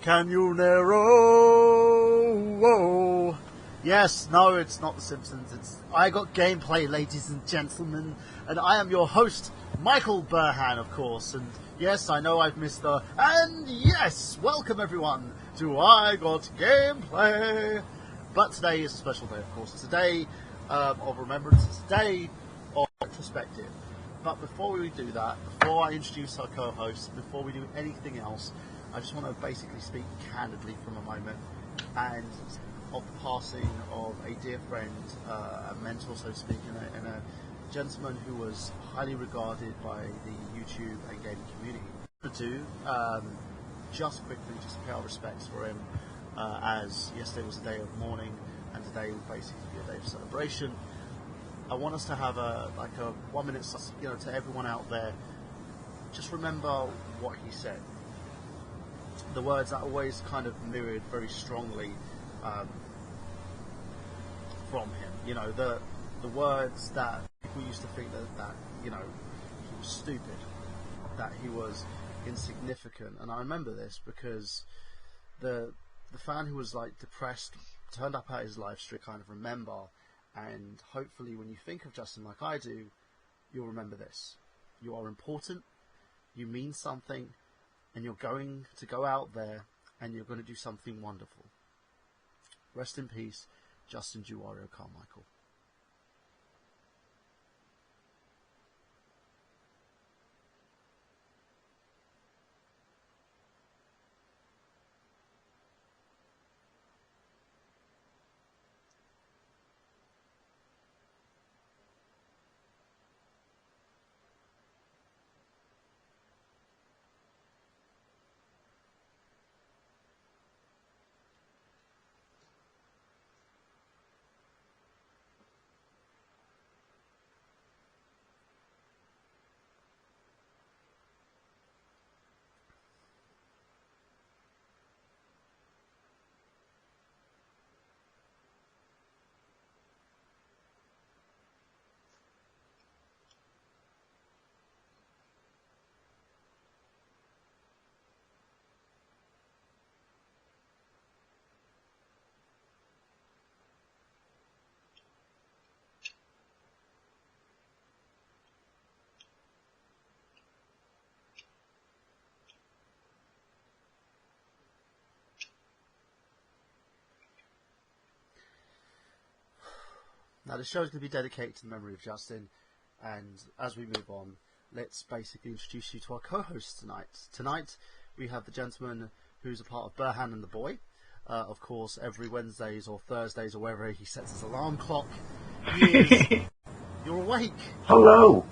Can you narrow? Whoa. Yes, no, it's not The Simpsons. It's I Got Gameplay, ladies and gentlemen. And I am your host, Michael Burhan, of course. And yes, I know I've missed the... And yes, welcome everyone to I Got Gameplay. But today is a special day, of course. It's a day of remembrance. It's a day of retrospective. But before we do that, before I introduce our co-host, before we do anything else, I just want to basically speak candidly from a moment and of the passing of a dear friend, a mentor, so to speak, and a gentleman who was highly regarded by the YouTube and gaming community. Just quickly, just pay our respects for him, as yesterday was a day of mourning, and today will basically be a day of celebration. I want us to have a 1 minute, to everyone out there, just remember what he said. The words that always kind of mirrored very strongly from him. The words that people used to think that he was stupid, that he was insignificant. And I remember this because the fan who was depressed turned up at his live stream kind of remember. And hopefully when you think of Justin like I do, you'll remember this. You are important, you mean something, and you're going to go out there and you're going to do something wonderful. Rest in peace, Justin Juwario Carmichael. Now, the show is going to be dedicated to the memory of Justin, and as we move on, let's basically introduce you to our co-host tonight. Tonight, we have the gentleman who's a part of Burhan and the Boy. Of course, every Wednesdays or Thursdays or wherever he sets his alarm clock. You're awake. Hello.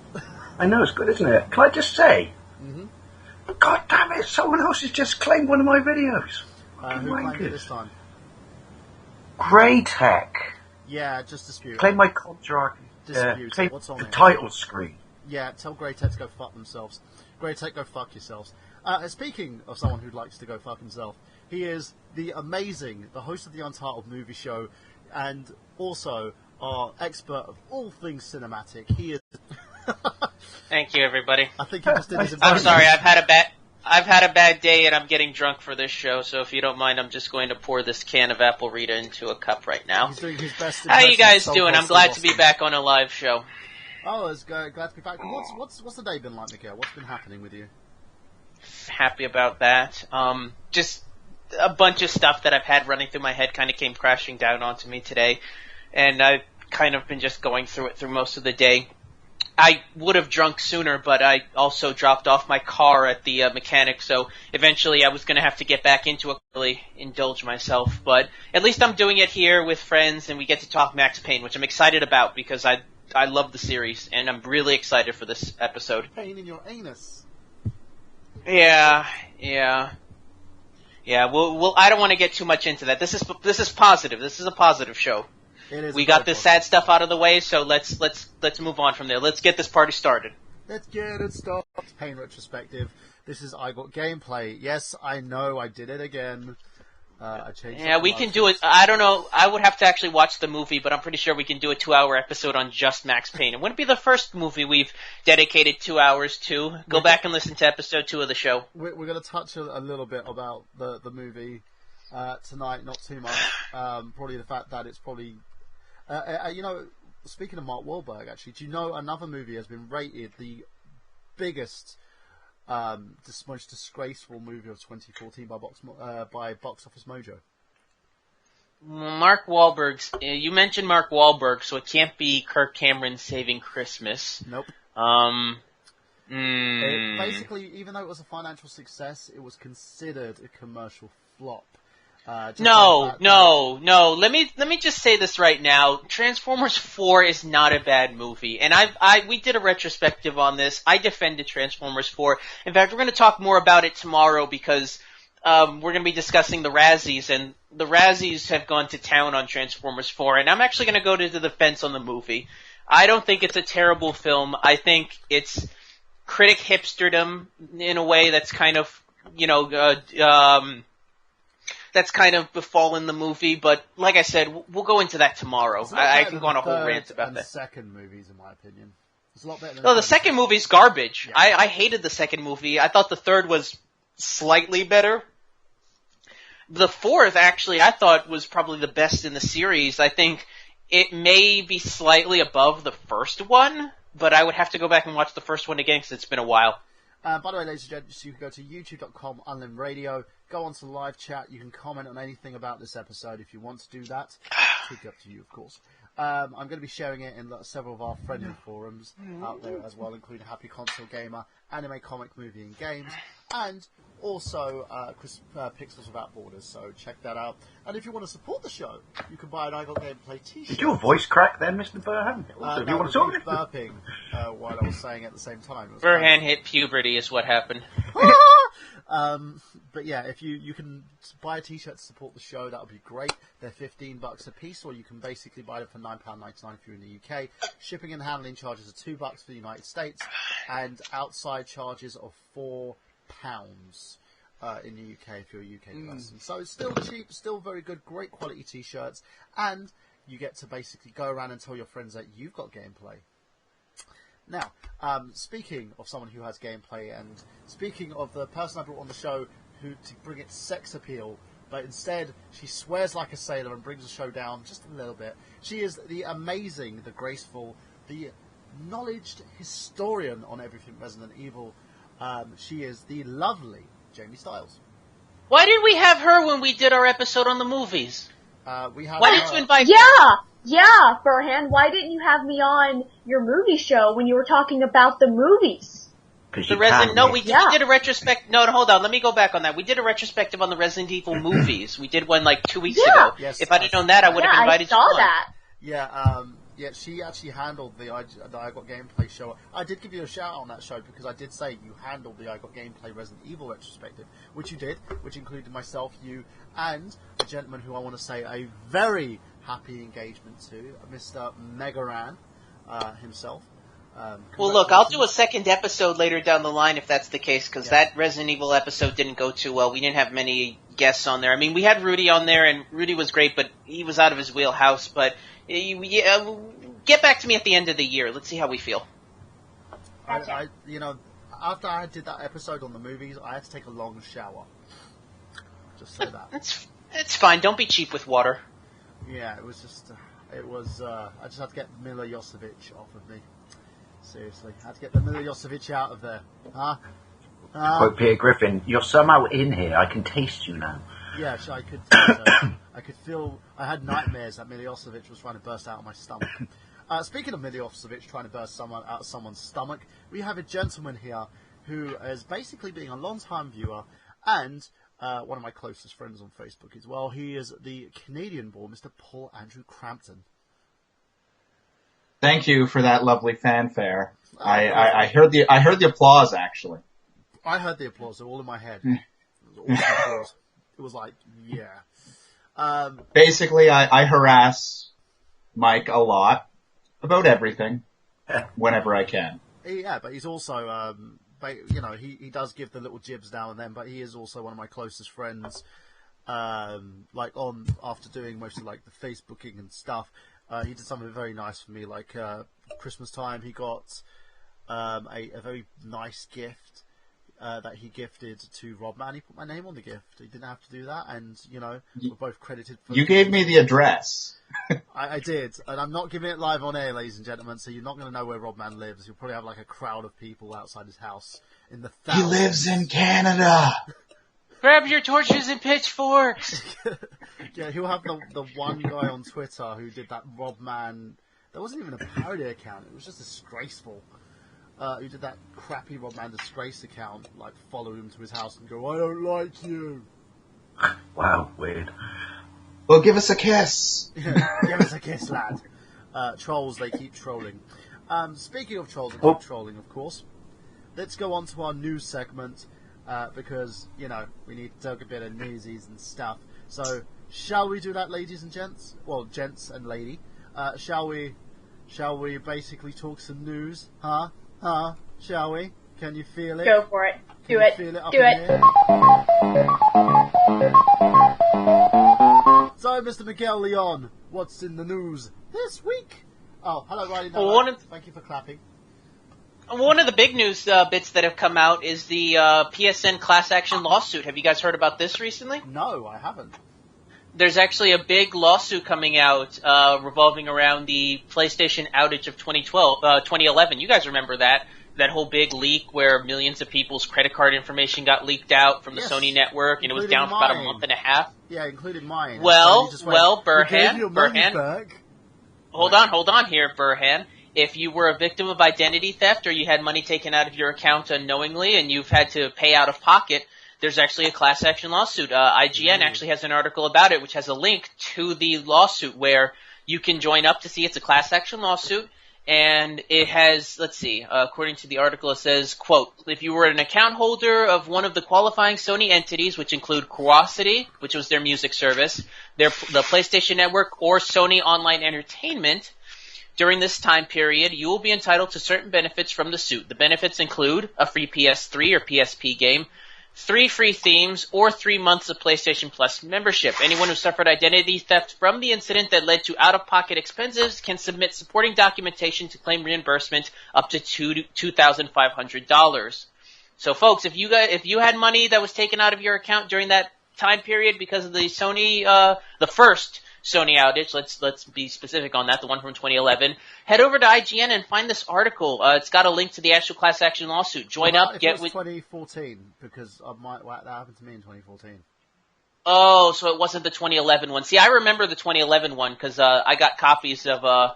I know, it's good, isn't it? Can I just say? Mm-hmm. God damn it, someone else has just claimed one of my videos. Who claimed it this time? Grey Tech. Yeah, just dispute. Claim my contract. Dispute. What's on the it? title screen. Yeah, tell Grey Tech to go fuck themselves. Grey Tech, go fuck yourselves. Speaking of someone who likes to go fuck himself, he is the host of the Untitled Movie Show, and also our expert of all things cinematic. He is... Thank you, everybody. I think he just did his I'm sorry, I've had a bad day and I'm getting drunk for this show, so if you don't mind, I'm just going to pour this can of Apple Rita into a cup right now. He's doing his best. How you guys doing? I'm glad to be back on a live show. Oh, it's glad to be back. What's the day been like, Miguel? What's been happening with you? Happy about that. Just a bunch of stuff that I've had running through my head kind of came crashing down onto me today, and I've kind of been just going through it through most of the day. I would have drunk sooner, but I also dropped off my car at the mechanic, so eventually I was going to have to get back into it, really indulge myself. But at least I'm doing it here with friends, and we get to talk Max Payne, which I'm excited about because I love the series, and I'm really excited for this episode. Pain in your anus. Yeah. Well, I don't want to get too much into that. This is positive. This is a positive show. We got this sad stuff out of the way, so let's move on from there. Let's get this party started. Let's get it started. Payne Retrospective. This is I Got Gameplay. Yes, I know, I did it again. I changed. Yeah, we can do it. I don't know. I would have to actually watch the movie, but I'm pretty sure we can do a 2-hour episode on just Max Payne. It wouldn't be the first movie we've dedicated 2 hours to. Go back and listen to episode 2 of the show. We're going to touch a little bit about the movie tonight, not too much. Probably the fact that it's probably... speaking of Mark Wahlberg, actually, do you know another movie has been rated the biggest... most disgraceful movie of 2014 by Box Office Mojo? Mark Wahlberg's... You mentioned Mark Wahlberg, so it can't be Kirk Cameron Saving Christmas. Nope. Basically, even though it was a financial success, it was considered a commercial flop. No. Let me just say this right now. Transformers 4 is not a bad movie, and we did a retrospective on this. I defended Transformers 4. In fact, we're going to talk more about it tomorrow because we're going to be discussing the Razzies, and the Razzies have gone to town on Transformers 4, and I'm actually going to go to the defense on the movie. I don't think it's a terrible film. I think it's critic hipsterdom in a way that's kind of, that's kind of befallen the movie, but like I said, we'll go into that tomorrow. I can go on a whole rant about that. The second movies, in my opinion. It's a lot better than the second movie's garbage. Yeah. I hated the second movie. I thought the third was slightly better. The fourth, actually, I thought was probably the best in the series. I think it may be slightly above the first one, but I would have to go back and watch the first one again because it's been a while. By the way, ladies and gentlemen, you can go to youtube.com/unlimradio, go on to live chat, you can comment on anything about this episode if you want to do that. It's completely up to you, of course. I'm going to be sharing it in several of our friendly forums out there as well, including Happy Console Gamer, Anime, Comic, Movie and Games, and also Pixels Without Borders, so check that out. And if you want to support the show, you can buy an I Got Gameplay t-shirt. Did your voice crack then, Mr. Burhan? No, you want to talk? burping while I was saying it at the same time. Burhan hit puberty is what happened. But yeah, if you can buy a t-shirt to support the show, that would be great. They're $15 a piece, or you can basically buy them for £9.99 if you're in the UK. Shipping and handling charges are $2 for the United States, and outside charges of £4 in the UK if you're a UK person. So it's still cheap, still very good, great quality t-shirts, and you get to basically go around and tell your friends that you've got gameplay. Now, speaking of someone who has gameplay, and speaking of the person I brought on the show to bring its sex appeal, but instead she swears like a sailor and brings the show down just a little bit. She is the amazing, the graceful, the knowledged historian on everything Resident Evil. She is the lovely Jamie Styles. Why didn't we have her when we did our episode on the movies? Why didn't you invite her? Yeah, Burhan, why didn't you have me on your movie show when you were talking about the movies? We did a retrospective. No, hold on. Let me go back on that. We did a retrospective on the Resident Evil movies. We did one like 2 weeks ago. Yes, if I'd have known that, I would have invited you on. I saw that. Yeah, she actually handled the I Got Gameplay show. I did give you a shout out on that show because I did say you handled the I Got Gameplay Resident Evil retrospective, which you did, which included myself, you, and a gentleman who I want to say a very happy engagement to, Mr. Megaran himself. Well, look, I'll do a second episode later down the line if that's the case, because that Resident Evil episode didn't go too well. We didn't have many guests on there. I mean, we had Rudy on there, and Rudy was great, but he was out of his wheelhouse. But get back to me at the end of the year. Let's see how we feel. After I did that episode on the movies, I had to take a long shower. Just so that. It's fine. Don't be cheap with water. Yeah, it was just... I just had to get Mila Jovovich off of me. Seriously, I had to get the Mila Jovovich out of there. Quote Peter Griffin, "You're somehow in here. I can taste you now." Yeah, I could. I could feel. I had nightmares that Mila Jovovich was trying to burst out of my stomach. Speaking of Mila Jovovich trying to burst out of someone's stomach, we have a gentleman here who is basically being a long-time viewer and one of my closest friends on Facebook as well. He is the Canadian-born Mr. Paul Andrew Crampton. Thank you for that lovely fanfare. I heard the applause actually. I heard the applause. They're all in my head. It was all the applause. It was like, yeah. Basically, I harass Mike a lot about everything whenever I can. Yeah, but he's also, he does give the little jibs now and then, but he is also one of my closest friends. like after doing most of like the Facebooking and stuff, he did something very nice for me. Like Christmas time, he got a very nice gift that he gifted to Robman. He put my name on the gift. He didn't have to do that, and we're both credited for. You gave me the address. I did, and I'm not giving it live on air, ladies and gentlemen. So you're not going to know where Robman lives. You'll probably have like a crowd of people outside his house in the thousands. He lives in Canada. Grab your torches and pitchforks. Yeah, he'll have the one guy on Twitter who did that Robman. That wasn't even a parody account. It was just disgraceful. Who did that crappy Robman Disgrace account, like follow him to his house and go, "I don't like you." Wow, weird. Well, give us a kiss. Yeah, give us a kiss, lad. Trolls, they keep trolling. Speaking of trolls, they keep trolling, of course. Let's go on to our news segment, because, we need to talk a bit of newsies and stuff. So, shall we do that, ladies and gents? Well, gents and lady. Shall we basically talk some news? Huh? Shall we? Can you feel it? Go for it. Do it. Feel it up Do in it. here? So, Mr. Miguel Leon, what's in the news this week? Oh, hello, Riley. Thank you for clapping. One of the big news bits that have come out is the PSN class action lawsuit. Have you guys heard about this recently? No, I haven't. There's actually a big lawsuit coming out revolving around the PlayStation outage of 2011. You guys remember that whole big leak where millions of people's credit card information got leaked out from the Sony network, and it was down for about a month and a half? Yeah, including mine. Well, Burhan. Hold on here, Burhan. If you were a victim of identity theft or you had money taken out of your account unknowingly and you've had to pay out of pocket, there's actually a class action lawsuit. IGN actually has an article about it, which has a link to the lawsuit where you can join up to see. It's a class action lawsuit, and it has, according to the article, it says, quote, if you were an account holder of one of the qualifying Sony entities, which include Curiosity, which was their music service, the PlayStation Network, or Sony Online Entertainment, during this time period, you will be entitled to certain benefits from the suit. The benefits include a free PS3 or PSP game, 3 free themes, or 3 months of PlayStation Plus membership. Anyone who suffered identity theft from the incident that led to out-of-pocket expenses can submit supporting documentation to claim reimbursement up to $2,500. So, folks, if you had money that was taken out of your account during that time period because of the Sony, the first Sony outage, let's be specific on that, the one from 2011, head over to IGN and find this article. It's got a link to the actual class action lawsuit. Join up, get with 2014, because that happened to me in 2014. Oh, so it wasn't the 2011 one. See, I remember the 2011 one because I got copies of, I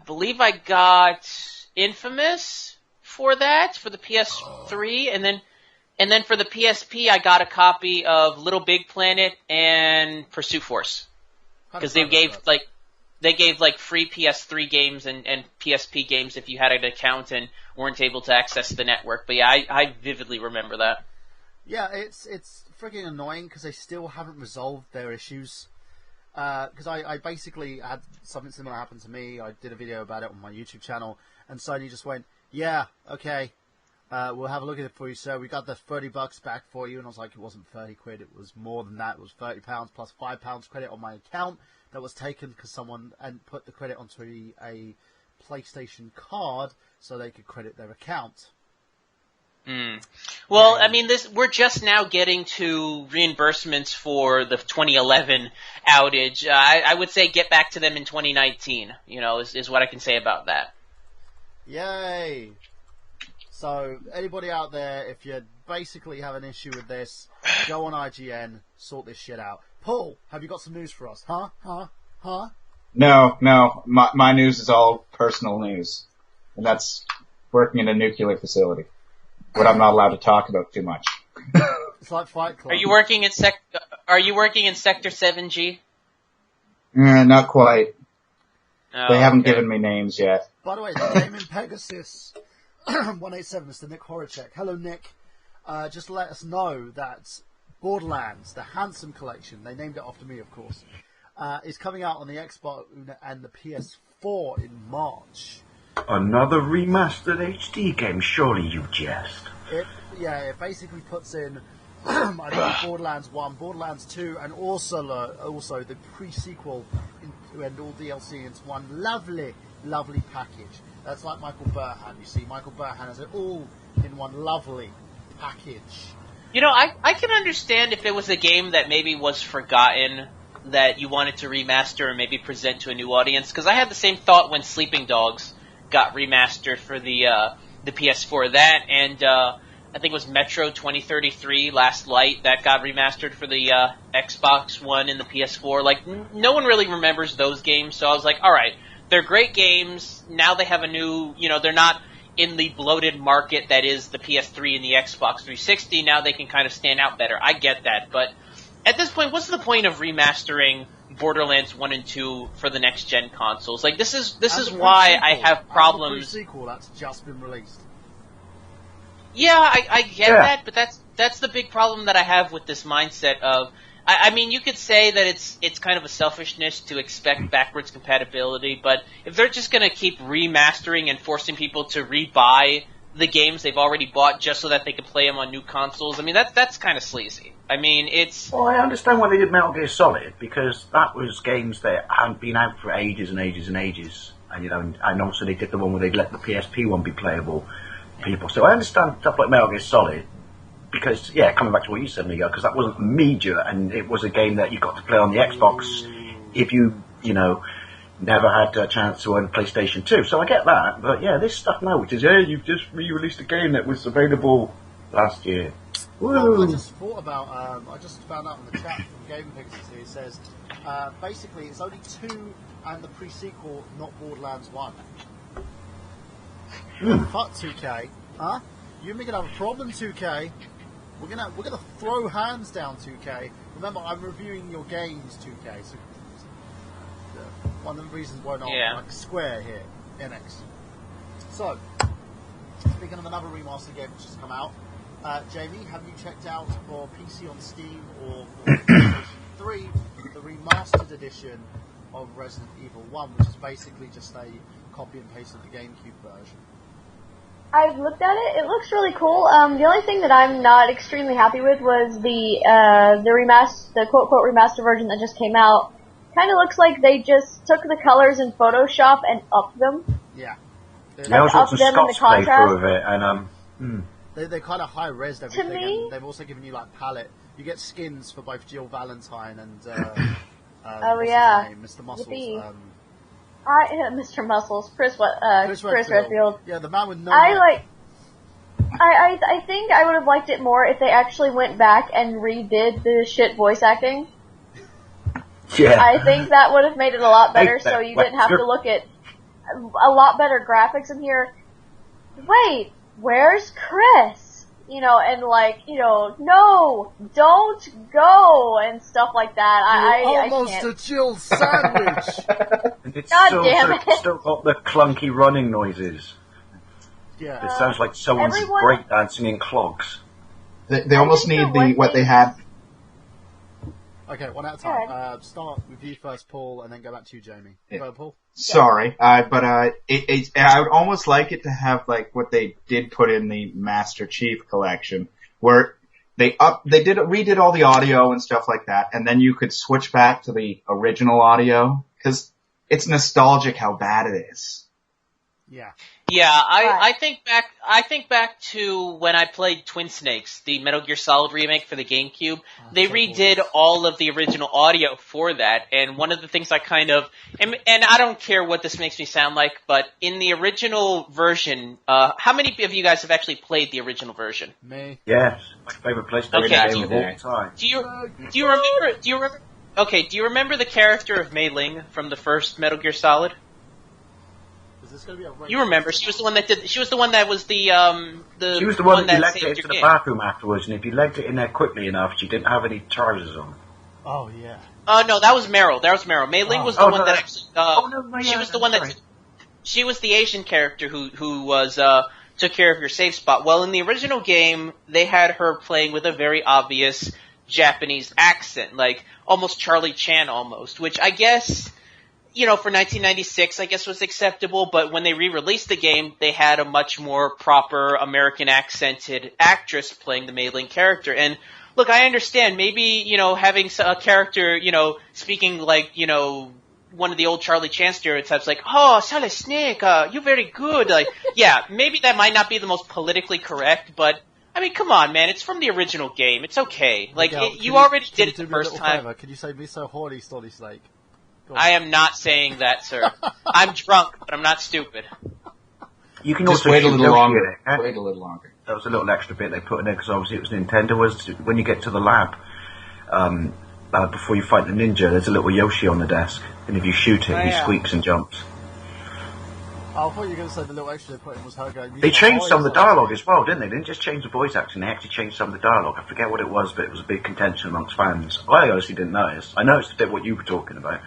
believe I got Infamous for that, for the PS3, and then for the PSP I got a copy of Little Big Planet and Pursuit Force. Because they gave free PS3 games and PSP games if you had an account and weren't able to access the network. But yeah, I vividly remember that. Yeah, it's freaking annoying because they still haven't resolved their issues. Because I basically had something similar happen to me. I did a video about it on my YouTube channel, and Sony just went, "Yeah, okay, we'll have a look at it for you, sir. We got the $30 back for you." And I was like, it wasn't 30 quid, it was more than that. It was £30 plus £5 credit on my account that was taken because someone and put the credit onto a PlayStation card so they could credit their account. Well, I mean, we're just now getting to reimbursements for the 2011 outage. I would say get back to them in 2019, is what I can say about that. Yay! So, anybody out there, if you basically have an issue with this, go on IGN, sort this shit out. Paul, have you got some news for us? Huh? No. My news is all personal news. And that's working in a nuclear facility. What I'm not allowed to talk about too much. It's like Fight Club. Are you working in Sector 7G? Not quite. Oh, they haven't given me names yet. By the way, the game in Pegasus 187 is the Nick Horacek. Hello, Nick. Just let us know that Borderlands, the Handsome Collection, they named it after me, of course, is coming out on the Xbox and the PS4 in March. Another remastered HD game, surely you jest. It basically puts in I think Borderlands 1, Borderlands 2, and also the pre-sequel and all DLC into one lovely package. That's like Michael Burhan. You see, Michael Burhan has it all in one lovely package. You know, I can understand if it was a game that maybe was forgotten that you wanted to remaster and maybe present to a new audience. Because I had the same thought when Sleeping Dogs got remastered for the PS4. That and I think it was Metro 2033 Last Light that got remastered for the Xbox One and the PS4. Like, no one really remembers those games, so I was like, all right, they're great games. Now they have a new, they're not in the bloated market that is the PS3 and the Xbox 360. Now they can kind of stand out better. I get that, but at this point, what's the point of remastering Borderlands 1 and 2 for the next gen consoles? Like, this is why I have problems. The pre-sequel that's just been released. Yeah, I get that, but that's the big problem that I have with this mindset of. I mean, you could say that it's kind of a selfishness to expect backwards compatibility, but if they're just going to keep remastering and forcing people to rebuy the games they've already bought just so that they can play them on new consoles, I mean, that's kind of sleazy. I mean, it's... Well, I understand why they did Metal Gear Solid, because that was games that hadn't been out for ages and ages and ages. And, and also they did the one where they'd let the PSP one be playable people. So I understand stuff like Metal Gear Solid, because, coming back to what you said, Miguel, because that wasn't media, and it was a game that you got to play on the Xbox if you never had a chance to own PlayStation 2. So I get that, but this stuff now, which is, you've just re-released a game that was available last year. Well, I just thought about, I just found out in the chat from Game Pixels here, it says, basically it's only 2 and the pre-sequel, not Borderlands 1. Fuck 2K, huh? You're gonna have a problem, 2K. We're gonna throw hands down, 2K. Remember, I'm reviewing your games, 2K. So one of the reasons why not like Square here, NX. So, speaking of another remastered game which has come out, Jamie, have you checked out for PC on Steam or for PlayStation 3 the remastered edition of Resident Evil 1, which is basically just a copy and paste of the GameCube version? I've looked at it. It looks really cool. The only thing that I'm not extremely happy with was the quote-unquote remaster version that just came out. Kind of looks like they just took the colors in Photoshop and upped them. Yeah. They also got some Scots playthrough of it, and They kind of high-resed everything, To me, and they've also given you like palette. You get skins for both Jill Valentine and oh yeah, his name? Mr. Muscles. Mr. Muscles, Chris Redfield. Yeah, the man with no. I think I would have liked it more if they actually went back and redid the shit voice acting. Yeah. I think that would have made it a lot better, so you didn't have to look at a lot better graphics in here. Wait, where's Chris? And no, don't go, and stuff like that. I almost can't. a Jill sandwich. It's God damn it. still got the clunky running noises. Yeah. It sounds like someone's breakdancing in clogs. They almost need what they had. Okay, one at a time. Start with you first, Paul, and then go back to you, Jamie. Go, Paul. Sorry, but I would almost like it to have like what they did put in the Master Chief collection, where they redid all the audio and stuff like that, and then you could switch back to the original audio, because it's nostalgic how bad it is. Yeah. Yeah, I think back to when I played Twin Snakes, the Metal Gear Solid remake for the GameCube. They redid all of the original audio for that, and one of the things I and I don't care what this makes me sound like, but in the original version, how many of you guys have actually played the original version? Me. Yes, my favorite PlayStation game of all time. Do you remember? Okay, do you remember the character of Mei Ling from the first Metal Gear Solid? You remember? She was the one that did. She was the one that was the. She was the one that you legged it into the bathroom afterwards, and if you legged it in there quickly enough, she didn't have any trousers on. Oh yeah. No, that was Meryl. Mei Ling was the one that actually. She was the one that. She was the Asian character who was took care of your safe spot. Well, in the original game, they had her playing with a very obvious Japanese accent, like almost Charlie Chan almost, which I guess. For 1996, I guess was acceptable, but when they re-released the game, they had a much more proper American accented actress playing the Mei Ling character. And look, I understand. Maybe, having a character, speaking like, one of the old Charlie Chan stereotypes, like, oh, Solid Snake, you're very good. Like, yeah, maybe that might not be the most politically correct, but, I mean, come on, man. It's from the original game. It's okay. Like, you already did it the first time. Favor? Can you say me so horny, Solid Snake? I am not saying that, sir. I'm drunk, but I'm not stupid. You can just also wait a little longer. Eh? Wait a little longer. That was a little extra bit they put in there because obviously it was Nintendo. Was when you get to the lab, before you fight the ninja, there's a little Yoshi on the desk, and if you shoot it, he squeaks and jumps. I thought you were going to say the little extra they put in was her going... They changed some of the dialogue as well, didn't they? They didn't just change the voice acting, they actually changed some of the dialogue. I forget what it was, but it was a big contention amongst fans. I honestly didn't notice. I noticed a bit what you were talking about.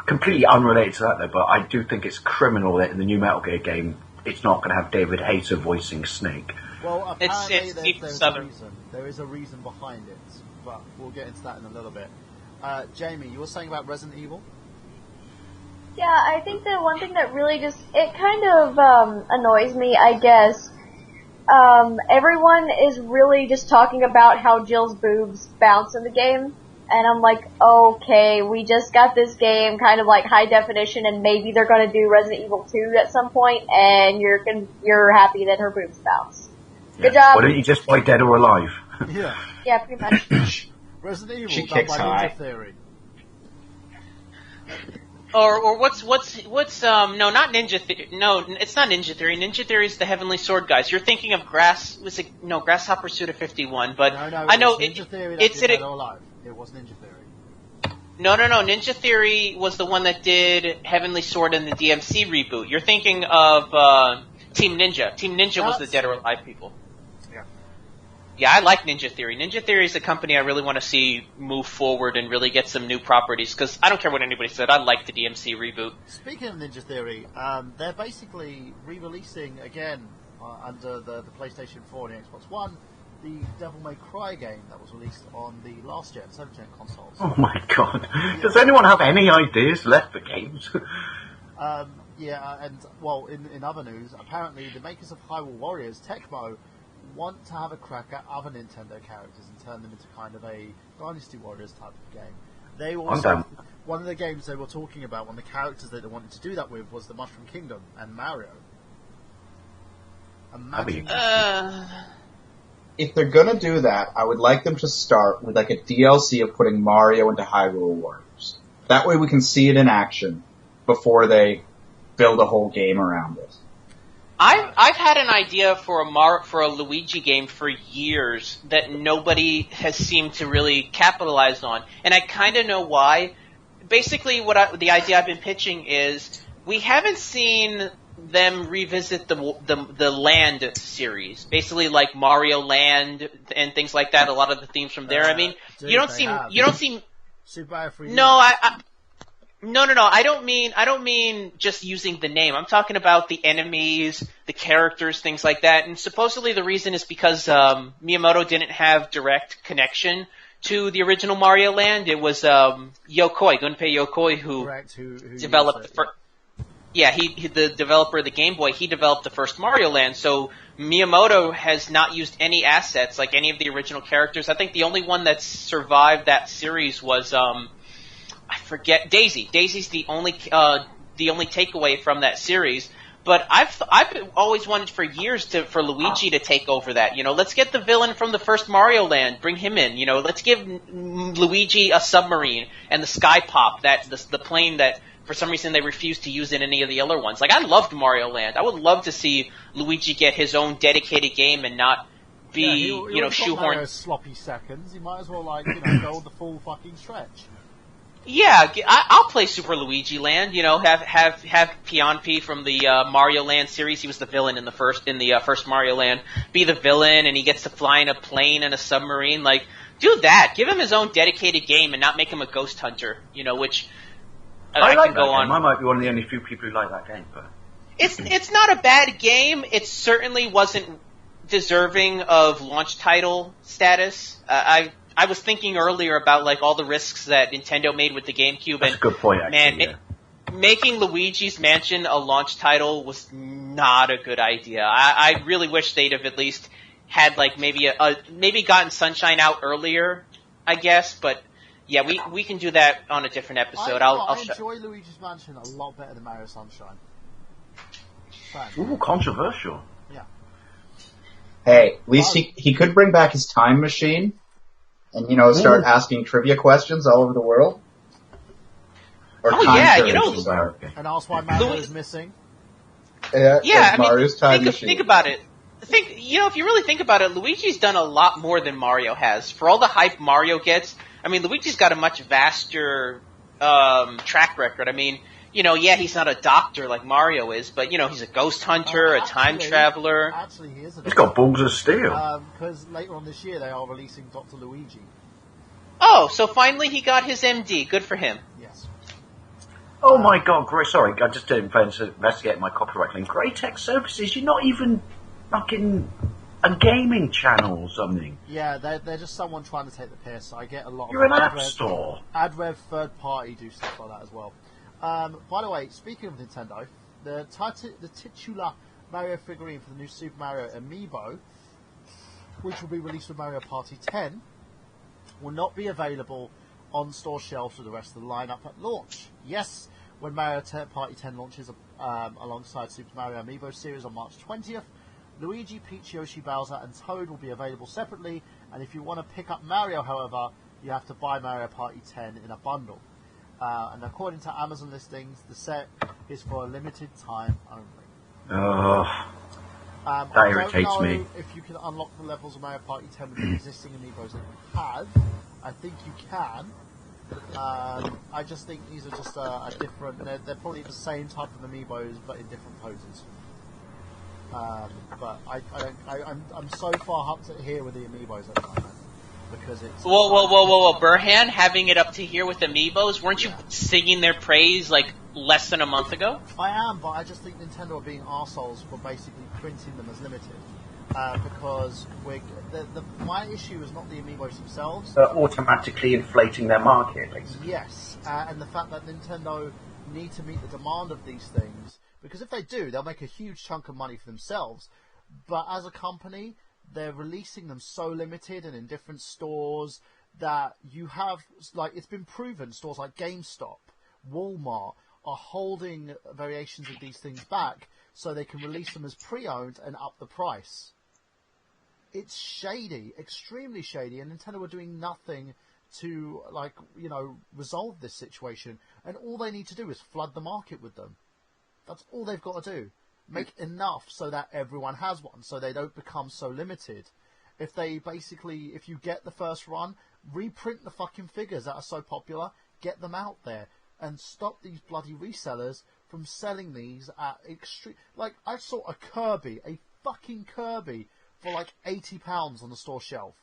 Completely unrelated to that, though, but I do think it's criminal that in the new Metal Gear game, it's not going to have David Hayter voicing Snake. Well, apparently it's there's a reason. There is a reason behind it, but we'll get into that in a little bit. Jamie, you were saying about Resident Evil? Yeah, I think the one thing that really it kind of annoys me, I guess, everyone is really just talking about how Jill's boobs bounce in the game. And I'm like, okay, we just got this game kind of like high definition, and maybe they're going to do Resident Evil 2 at some point, and you're happy that her boobs bounce. Good job. Why don't you just buy Dead or Alive? Yeah. Yeah, pretty much. Resident Evil, she done kicks by high. Ninja Theory. Or what's no, not Ninja Theory. No, it's not Ninja Theory. Ninja Theory is the Heavenly Sword guys. You're thinking of Grasshopper Suda 51, but No, I know Ninja Theory it's Dead or Alive. It was Ninja Theory. No. Ninja Theory was the one that did Heavenly Sword in the DMC reboot. You're thinking of Team Ninja. Team Ninja was the Dead or Alive people. Yeah. Yeah, I like Ninja Theory. Ninja Theory is a company I really want to see move forward and really get some new properties, because I don't care what anybody said, I like the DMC reboot. Speaking of Ninja Theory, they're basically re-releasing again under the PlayStation 4 and the Xbox One the Devil May Cry game that was released on the last gen, 7th gen consoles. Oh my god. Does anyone have any ideas left for games? Yeah, and, well, in other news, apparently the makers of Hyrule Warriors, Tecmo, want to have a crack at other Nintendo characters and turn them into kind of a Dynasty Warriors type of game. They also, one of the games they were talking about, one of the characters that they wanted to do that with was the Mushroom Kingdom and Mario. Imagine if they're gonna do that, I would like them to start with like a DLC of putting Mario into Hyrule Warriors. That way we can see it in action before they build a whole game around it. I've had an idea for a Luigi game for years that nobody has seemed to really capitalize on, and I kind of know why. Basically, the idea I've been pitching is we haven't seen them revisit the Land series, basically like Mario Land and things like that. A lot of the themes from there. I mean, you don't seem. Super Mario 3D. No, I don't mean just using the name. I'm talking about the enemies, the characters, things like that. And supposedly the reason is because Miyamoto didn't have direct connection to the original Mario Land. It was Gunpei Yokoi who developed the first. Yeah, he the developer of the Game Boy. He developed the first Mario Land. So Miyamoto has not used any assets like any of the original characters. I think the only one that survived that series was I forget, Daisy. Daisy's the only takeaway from that series. But I've always wanted for years for Luigi to take over that. Let's get the villain from the first Mario Land, bring him in. Let's give Luigi a submarine and the Sky Pop, the plane that for some reason they refused to use in any of the other ones. Like, I loved Mario Land. I would love to see Luigi get his own dedicated game and not be, shoehorned. Sloppy seconds. You might as well go the full fucking stretch. Yeah, I'll play Super Luigi Land. Have Pianpi from the Mario Land series. He was the villain in the first Mario Land. Be the villain, and he gets to fly in a plane and a submarine. Like, do that. Give him his own dedicated game, and not make him a ghost hunter. Which I like can go on. I might be one of the only few people who like that game, but it's not a bad game. It certainly wasn't deserving of launch title status. I was thinking earlier about all the risks that Nintendo made with the GameCube. That's a good point, actually. Making Luigi's Mansion a launch title was not a good idea. I really wish they'd have at least had like maybe maybe gotten Sunshine out earlier, I guess, but yeah, we can do that on a different episode. I enjoy Luigi's Mansion a lot better than Mario Sunshine. Ooh, controversial. Yeah. Hey, at least he could bring back his time machine and, start asking trivia questions all over the world. Or and ask why Mario is missing. Yeah, Mario's time machine. Think about it. If you really think about it, Luigi's done a lot more than Mario has. For all the hype Mario gets, I mean, Luigi's got a much vaster track record. I mean, he's not a doctor like Mario is, but, he's a ghost hunter, a time traveler. Actually, he is. He's got balls of steel. Because later on this year, they are releasing Dr. Luigi. Oh, so finally he got his MD. Good for him. Yes. Oh my god, great, sorry, I just didn't investigate my copyright claim. Grey Tech Services, you're not even fucking a gaming channel or something. Yeah, they're just someone trying to take the piss. I get a lot You're of an app store. AdRev third party do stuff like that as well. By the way, speaking of Nintendo, the titular Mario figurine for the new Super Mario Amiibo, which will be released with Mario Party 10, will not be available on store shelves for the rest of the lineup at launch. Yes, when Mario Party 10 launches alongside Super Mario Amiibo series on March 20th, Luigi, Peach, Yoshi, Bowser and Toad will be available separately, and if you want to pick up Mario, however, you have to buy Mario Party 10 in a bundle. And according to Amazon listings, the set is for a limited time only. That irritates me. If you can unlock the levels of Mario Party 10 with the existing Amiibos that you have, I think you can. I just think these are just a different. They're probably the same type of Amiibos, but in different poses. But I'm so far up to here with the Amiibos at the moment because it's. Whoa! Burhan having it up to here with Amiibos. Weren't you singing their praise like less than a month ago? I am, but I just think Nintendo are being arseholes for basically printing them as limited. Because my issue is not the Amiibos themselves. They're automatically inflating their market, basically. Yes, and the fact that Nintendo need to meet the demand of these things, because if they do, they'll make a huge chunk of money for themselves. But as a company, they're releasing them so limited and in different stores that you have, like, it's been proven, stores like GameStop, Walmart, are holding variations of these things back so they can release them as pre-owned and up the price. It's shady, extremely shady, and Nintendo are doing nothing to, resolve this situation. And all they need to do is flood the market with them. That's all they've got to do. Make enough so that everyone has one, so they don't become so limited. If you get the first run, reprint the fucking figures that are so popular, get them out there, and stop these bloody resellers from selling these at extreme. Like, I saw a fucking Kirby, for like £80 on the store shelf.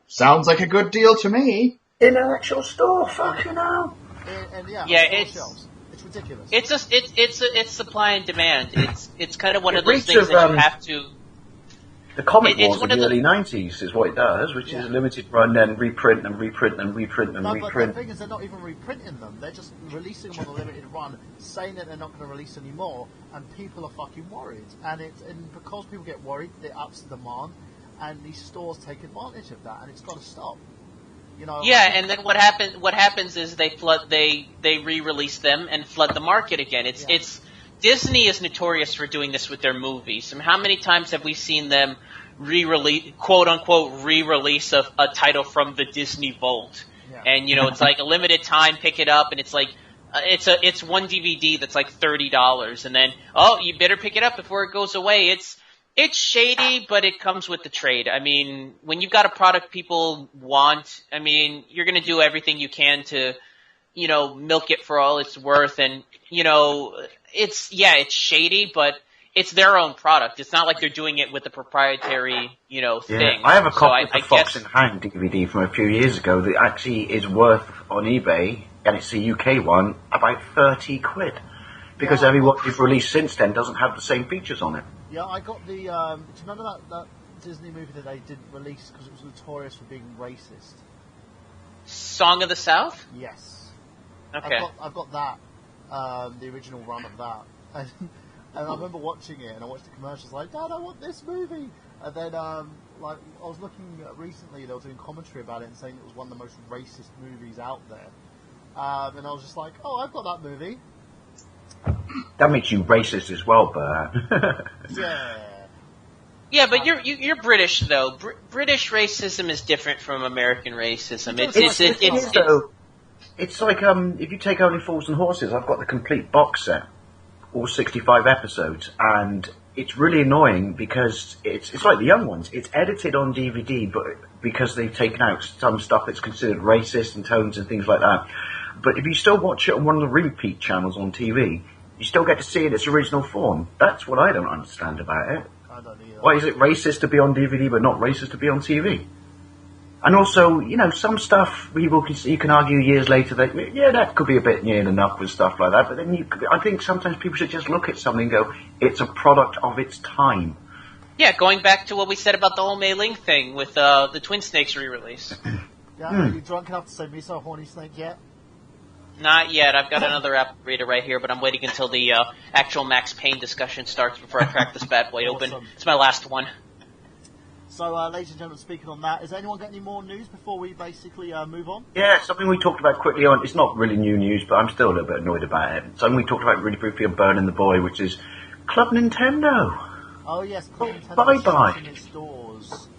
Sounds like a good deal to me. In an actual store, fucking hell. It's shelves. It's ridiculous. It's supply and demand. It's kind of one of those things that you have to. The comic wars of the early 90s is what it does, which is a limited run, then reprint and reprint and reprint and reprint. But the thing is, they're not even reprinting them. They're just releasing them on a limited run, saying that they're not going to release any more, and people are fucking worried. And because people get worried, it ups the demand, and these stores take advantage of that, and it's got to stop. And then what happens is they re-release them and flood the market again. It's Disney is notorious for doing this with their movies. I mean, how many times have we seen them re-release, quote-unquote, re-release of a title from the Disney Vault? Yeah. And, it's like a limited time, pick it up, and it's like, it's one DVD that's like $30, and then, you better pick it up before it goes away. It's shady, but it comes with the trade. I mean, when you've got a product people want, I mean, you're going to do everything you can to, milk it for all it's worth, and, it's shady, but it's their own product. It's not like they're doing it with a proprietary, thing. I have a copy of the Fox and Hound DVD from a few years ago that actually is worth on eBay, and it's a UK one, about 30 quid. Because everyone they've released since then doesn't have the same features on it. Yeah, I got the, do you remember that Disney movie that they didn't release because it was notorious for being racist? Song of the South? Yes. Okay. I've got that, the original run of that. And I remember watching it, and I watched the commercials like, Dad, I want this movie. And then, like, I was looking recently, they were doing commentary about it and saying it was one of the most racist movies out there. And I was just like, oh, I've got that movie. That makes you racist as well, Bert. Yeah. Yeah, but you're British though. British racism is different from American racism. It's like if you take Only Fools and Horses, I've got the complete box set, all 65 episodes, and it's really annoying because it's like the young ones. It's edited on DVD, but because they've taken out some stuff that's considered racist and tones and things like that. But if you still watch it on one of the repeat channels on TV, you still get to see it in its original form. That's what I don't understand about it. I don't either. Why is it racist to be on DVD but not racist to be on TV? And also, you know, some stuff you can argue years later that, yeah, that could be a bit near enough with stuff like that. But then I think sometimes people should just look at something and go, it's a product of its time. Yeah, going back to what we said about the whole Mei Ling thing with the Twin Snakes re-release. Yeah, are you drunk enough to say me so horny snake yet? Not yet. I've got another app reader right here, but I'm waiting until the actual Max Payne discussion starts before I crack this bad boy open. Awesome. It's my last one. So, ladies and gentlemen, speaking on that, has anyone got any more news before we basically move on? Yeah, something we talked about quickly on. It's not really new news, but I'm still a little bit annoyed about it. Something we talked about really briefly on Burning the Boy, which is Club Nintendo. Oh yes, Club Nintendo Bye-bye. in its stores.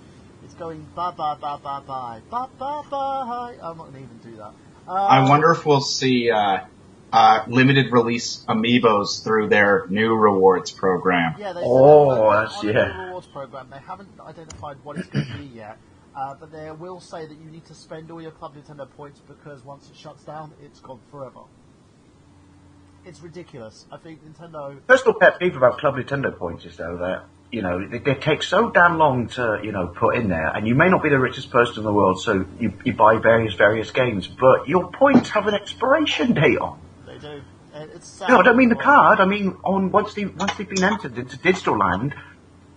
It's going bye-bye. I'm not going to even do that. I wonder if we'll see limited release amiibos through their new rewards program. Yeah, they said the rewards program. They haven't identified what it's going to be yet, but they will say that you need to spend all your Club Nintendo points because once it shuts down, it's gone forever. It's ridiculous. I think Nintendo... Personal pet peeve about Club Nintendo points is, though, that, you know, they take so damn long to, you know, put in there, and you may not be the richest person in the world, so you buy various games, but your points have an expiration date on. They do. It's sad. No, I don't mean the card. I mean, once they've been entered into digital land,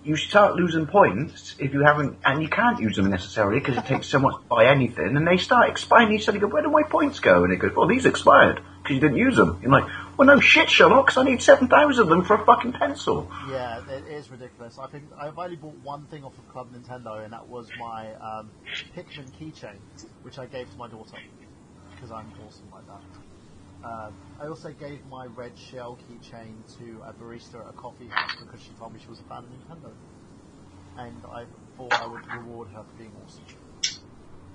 you start losing points if you haven't, and you can't use them necessarily because it takes so much to buy anything, and they start expiring. You suddenly go, where do my points go? And they go, well, these expired because you didn't use them. You're like, well, no shit, Sherlock, because I need 7,000 of them for a fucking pencil. Yeah, it is ridiculous. I think I've only bought one thing off of Club Nintendo, and that was my Pikmin keychain, which I gave to my daughter because I'm awesome like that. I also gave my red shell keychain to a barista at a coffee house because she told me she was a fan of Nintendo. And I thought I would reward her for being awesome.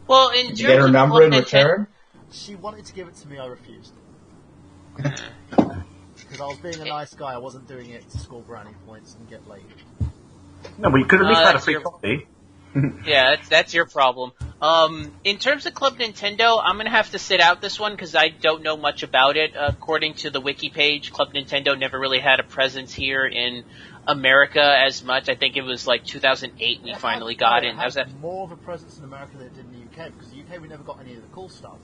Well, in Did you get her number in return? She wanted to give it to me, I refused. Because I was being a nice guy, I wasn't doing it to score brownie points and get laid. No, but you could at least had a free coffee. Yeah, that's your problem. In terms of Club Nintendo, I'm gonna have to sit out this one because I don't know much about it. According to the wiki page, Club Nintendo never really had a presence here in America as much. I think it was like 2008 we finally got it. It had more of a presence in America than it did in the UK because in the UK we never got any of the cool stuff.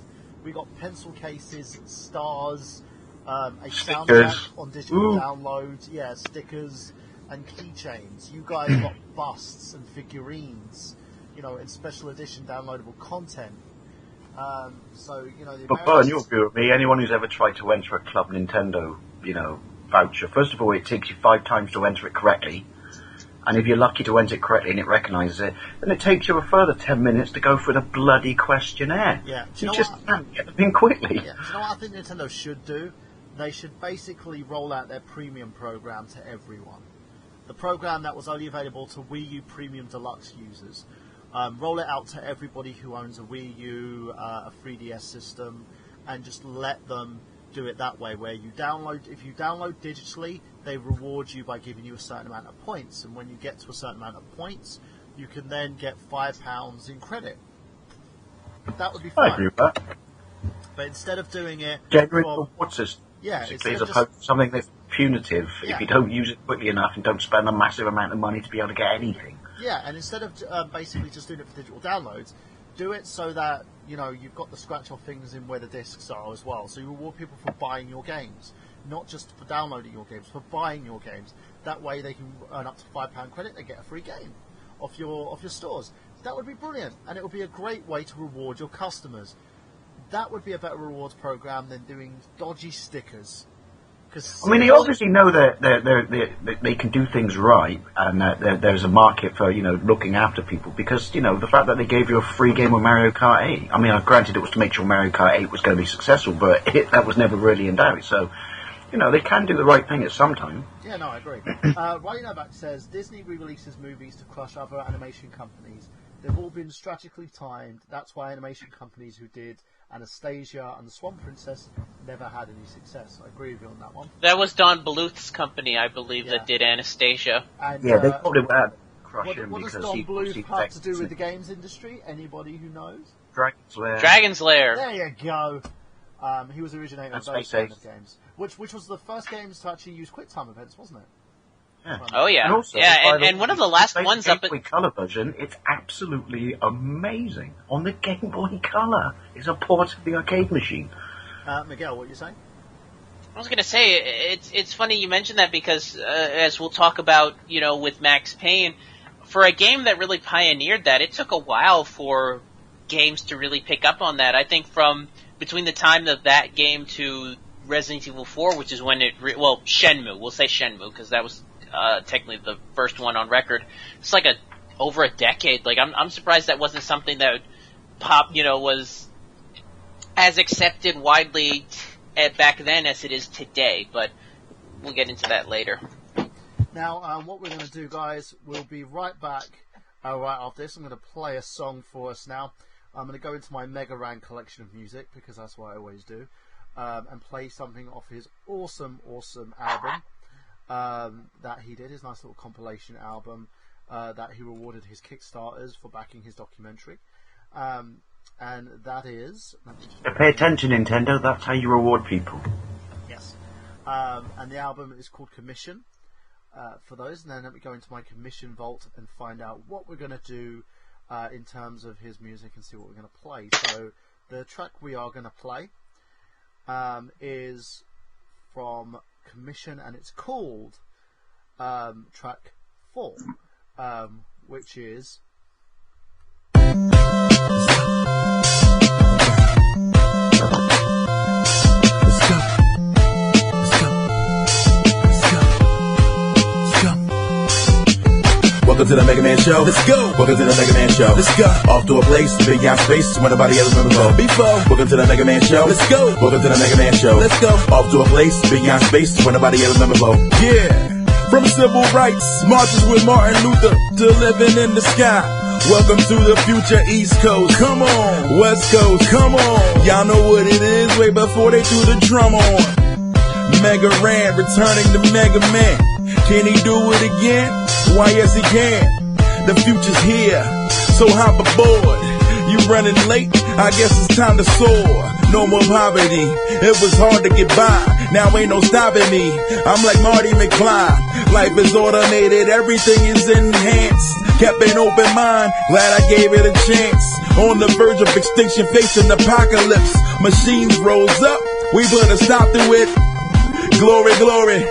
We got pencil cases, stars, a soundtrack on digital download, stickers and keychains. You guys got busts and figurines, you know, and special edition downloadable content. So, you know, But Burn, your view of me, anyone who's ever tried to enter a Club Nintendo, you know, voucher, first of all, it takes you 5 times to enter it correctly. And if you're lucky to enter it correctly and it recognises it, then it takes you a further 10 minutes to go through the bloody questionnaire. Yeah. You just can't get them in quickly. Yeah. Do you know what I think Nintendo should do? They should basically roll out their premium program to everyone. The program that was only available to Wii U Premium Deluxe users. Roll it out to everybody who owns a Wii U, a 3DS system, and just let them do it that way, where you download, if you download digitally, they reward you by giving you a certain amount of points, and when you get to a certain amount of points, you can then get £5 in credit. That would be fine. I agree with that. But instead of doing it... Genuine reward system. Yeah, basically, as opposed to something that's punitive if you don't use it quickly enough and don't spend a massive amount of money to be able to get anything. Yeah, and instead of basically just doing it for digital downloads, do it so that, you know, you've got the scratch-off things in where the discs are as well. So you reward people for buying your games, not just for downloading your games, for buying your games. That way they can earn up to £5 credit, they get a free game off your stores. That would be brilliant, and it would be a great way to reward your customers. That would be a better rewards program than doing dodgy stickers. Cause I mean, they obviously know that they can do things right, and that there's a market for, looking after people. Because, the fact that they gave you a free game of Mario Kart 8, I mean, granted it was to make sure Mario Kart 8 was going to be successful, but that was never really in doubt. So, they can do the right thing at some time. Yeah, no, I agree. Right now back says, Disney re-releases movies to crush other animation companies. They've all been strategically timed. That's why animation companies who did Anastasia and the Swamp Princess never had any success. I agree with you on that one. That was Don Bluth's company, I believe, that did Anastasia. And, they probably would crush him what because does Don Bluth have to do with the games industry? Anybody who knows? Dragon's Lair. There you go. He was the originator of those kind of games. Which was the first games to actually use QuickTime events, wasn't it? Yeah. Oh yeah, and also, and one of the last ones up at the Color version. It's absolutely amazing on the Game Boy Color. It's a port of the arcade machine. Miguel, what are you saying? I was gonna say it's funny you mentioned that because as we'll talk about, with Max Payne, for a game that really pioneered that, it took a while for games to really pick up on that. I think from between the time of that game to Resident Evil 4, which is when Shenmue. We'll say Shenmue because that was technically the first one on record. It's like over a decade. Like I'm surprised that wasn't something that was as accepted widely back then as it is today. But we'll get into that later. Now, what we're going to do, guys, we'll be right back. Right after this, I'm going to play a song for us now. I'm going to go into my Mega Ran collection of music because that's what I always do, and play something off his awesome album. That he did, his nice little compilation album that he rewarded his Kickstarters for backing his documentary. And that is... Pay attention, Nintendo, that's how you reward people. Yes. And the album is called Commission, for those. And then let me go into my Commission Vault and find out what we're going to do in terms of his music and see what we're going to play. So the track we are going to play is from Commission, and it's called track 4, which is Welcome to the Mega Man Show. Let's go. Welcome to the Mega Man Show. Let's go. Off to a place, big out space, when nobody ever remember before. Welcome to the Mega Man Show. Let's go. Welcome to the Mega Man Show. Let's go. Off to a place, big out space, when nobody ever remember. Yeah. From civil rights, marches with Martin Luther, to living in the sky. Welcome to the future East Coast. Come on. West Coast. Come on. Y'all know what it is way before they threw the drum on. Mega Ran returning to Mega Man. Can he do it again? Why, yes he can. The future's here, so hop aboard. You running late? I guess it's time to soar. No more poverty, it was hard to get by. Now ain't no stopping me, I'm like Marty McFly. Life is automated, everything is enhanced. Kept an open mind, glad I gave it a chance. On the verge of extinction, facing apocalypse. Machines rose up, we put a stop to it. Glory, glory,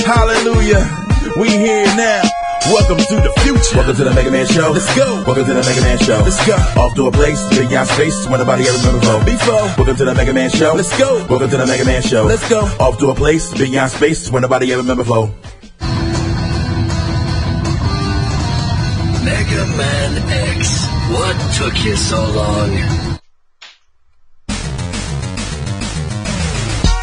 hallelujah, we here now. Welcome to the future. Welcome to the Mega Man Show. Let's go. Welcome to the Mega Man Show. Let's go. Off to a place, big out space, when nobody ever remember before. Welcome to the Mega Man Show. Let's go. Welcome to the Mega Man Show. Let's go. Off to a place, big out space, when nobody ever remember before. Mega Man X. What took you so long?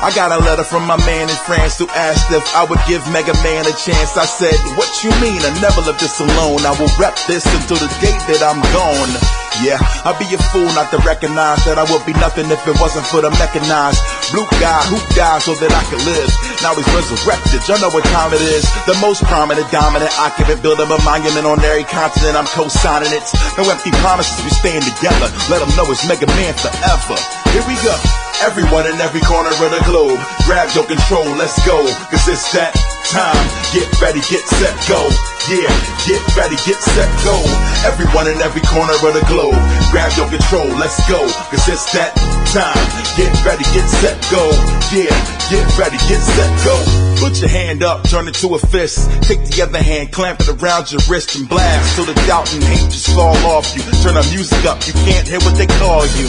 I got a letter from my man in France who asked if I would give Mega Man a chance. I said, what you mean? I never left this alone. I will rep this until the day that I'm gone. Yeah, I'd be a fool not to recognize that I would be nothing if it wasn't for the mechanized blue guy who died so that I could live. Now he's resurrected, y'all know what time it is. The most prominent, dominant occupant, building a monument on every continent. I'm co-signing it. No empty promises, we staying together. Let them know it's Mega Man forever. Here we go. Everyone in every corner of the globe, grab your control, let's go. Cause it's that time. Get ready, get set, go. Yeah, get ready, get set, go. Everyone in every corner of the globe, grab your control, let's go. Cause it's that time. Get ready, get set, go. Yeah, get ready, get set, go. Put your hand up, turn it to a fist. Take the other hand, clamp it around your wrist and blast till the doubt and hate just fall off you. Turn the music up, you can't hear what they call you.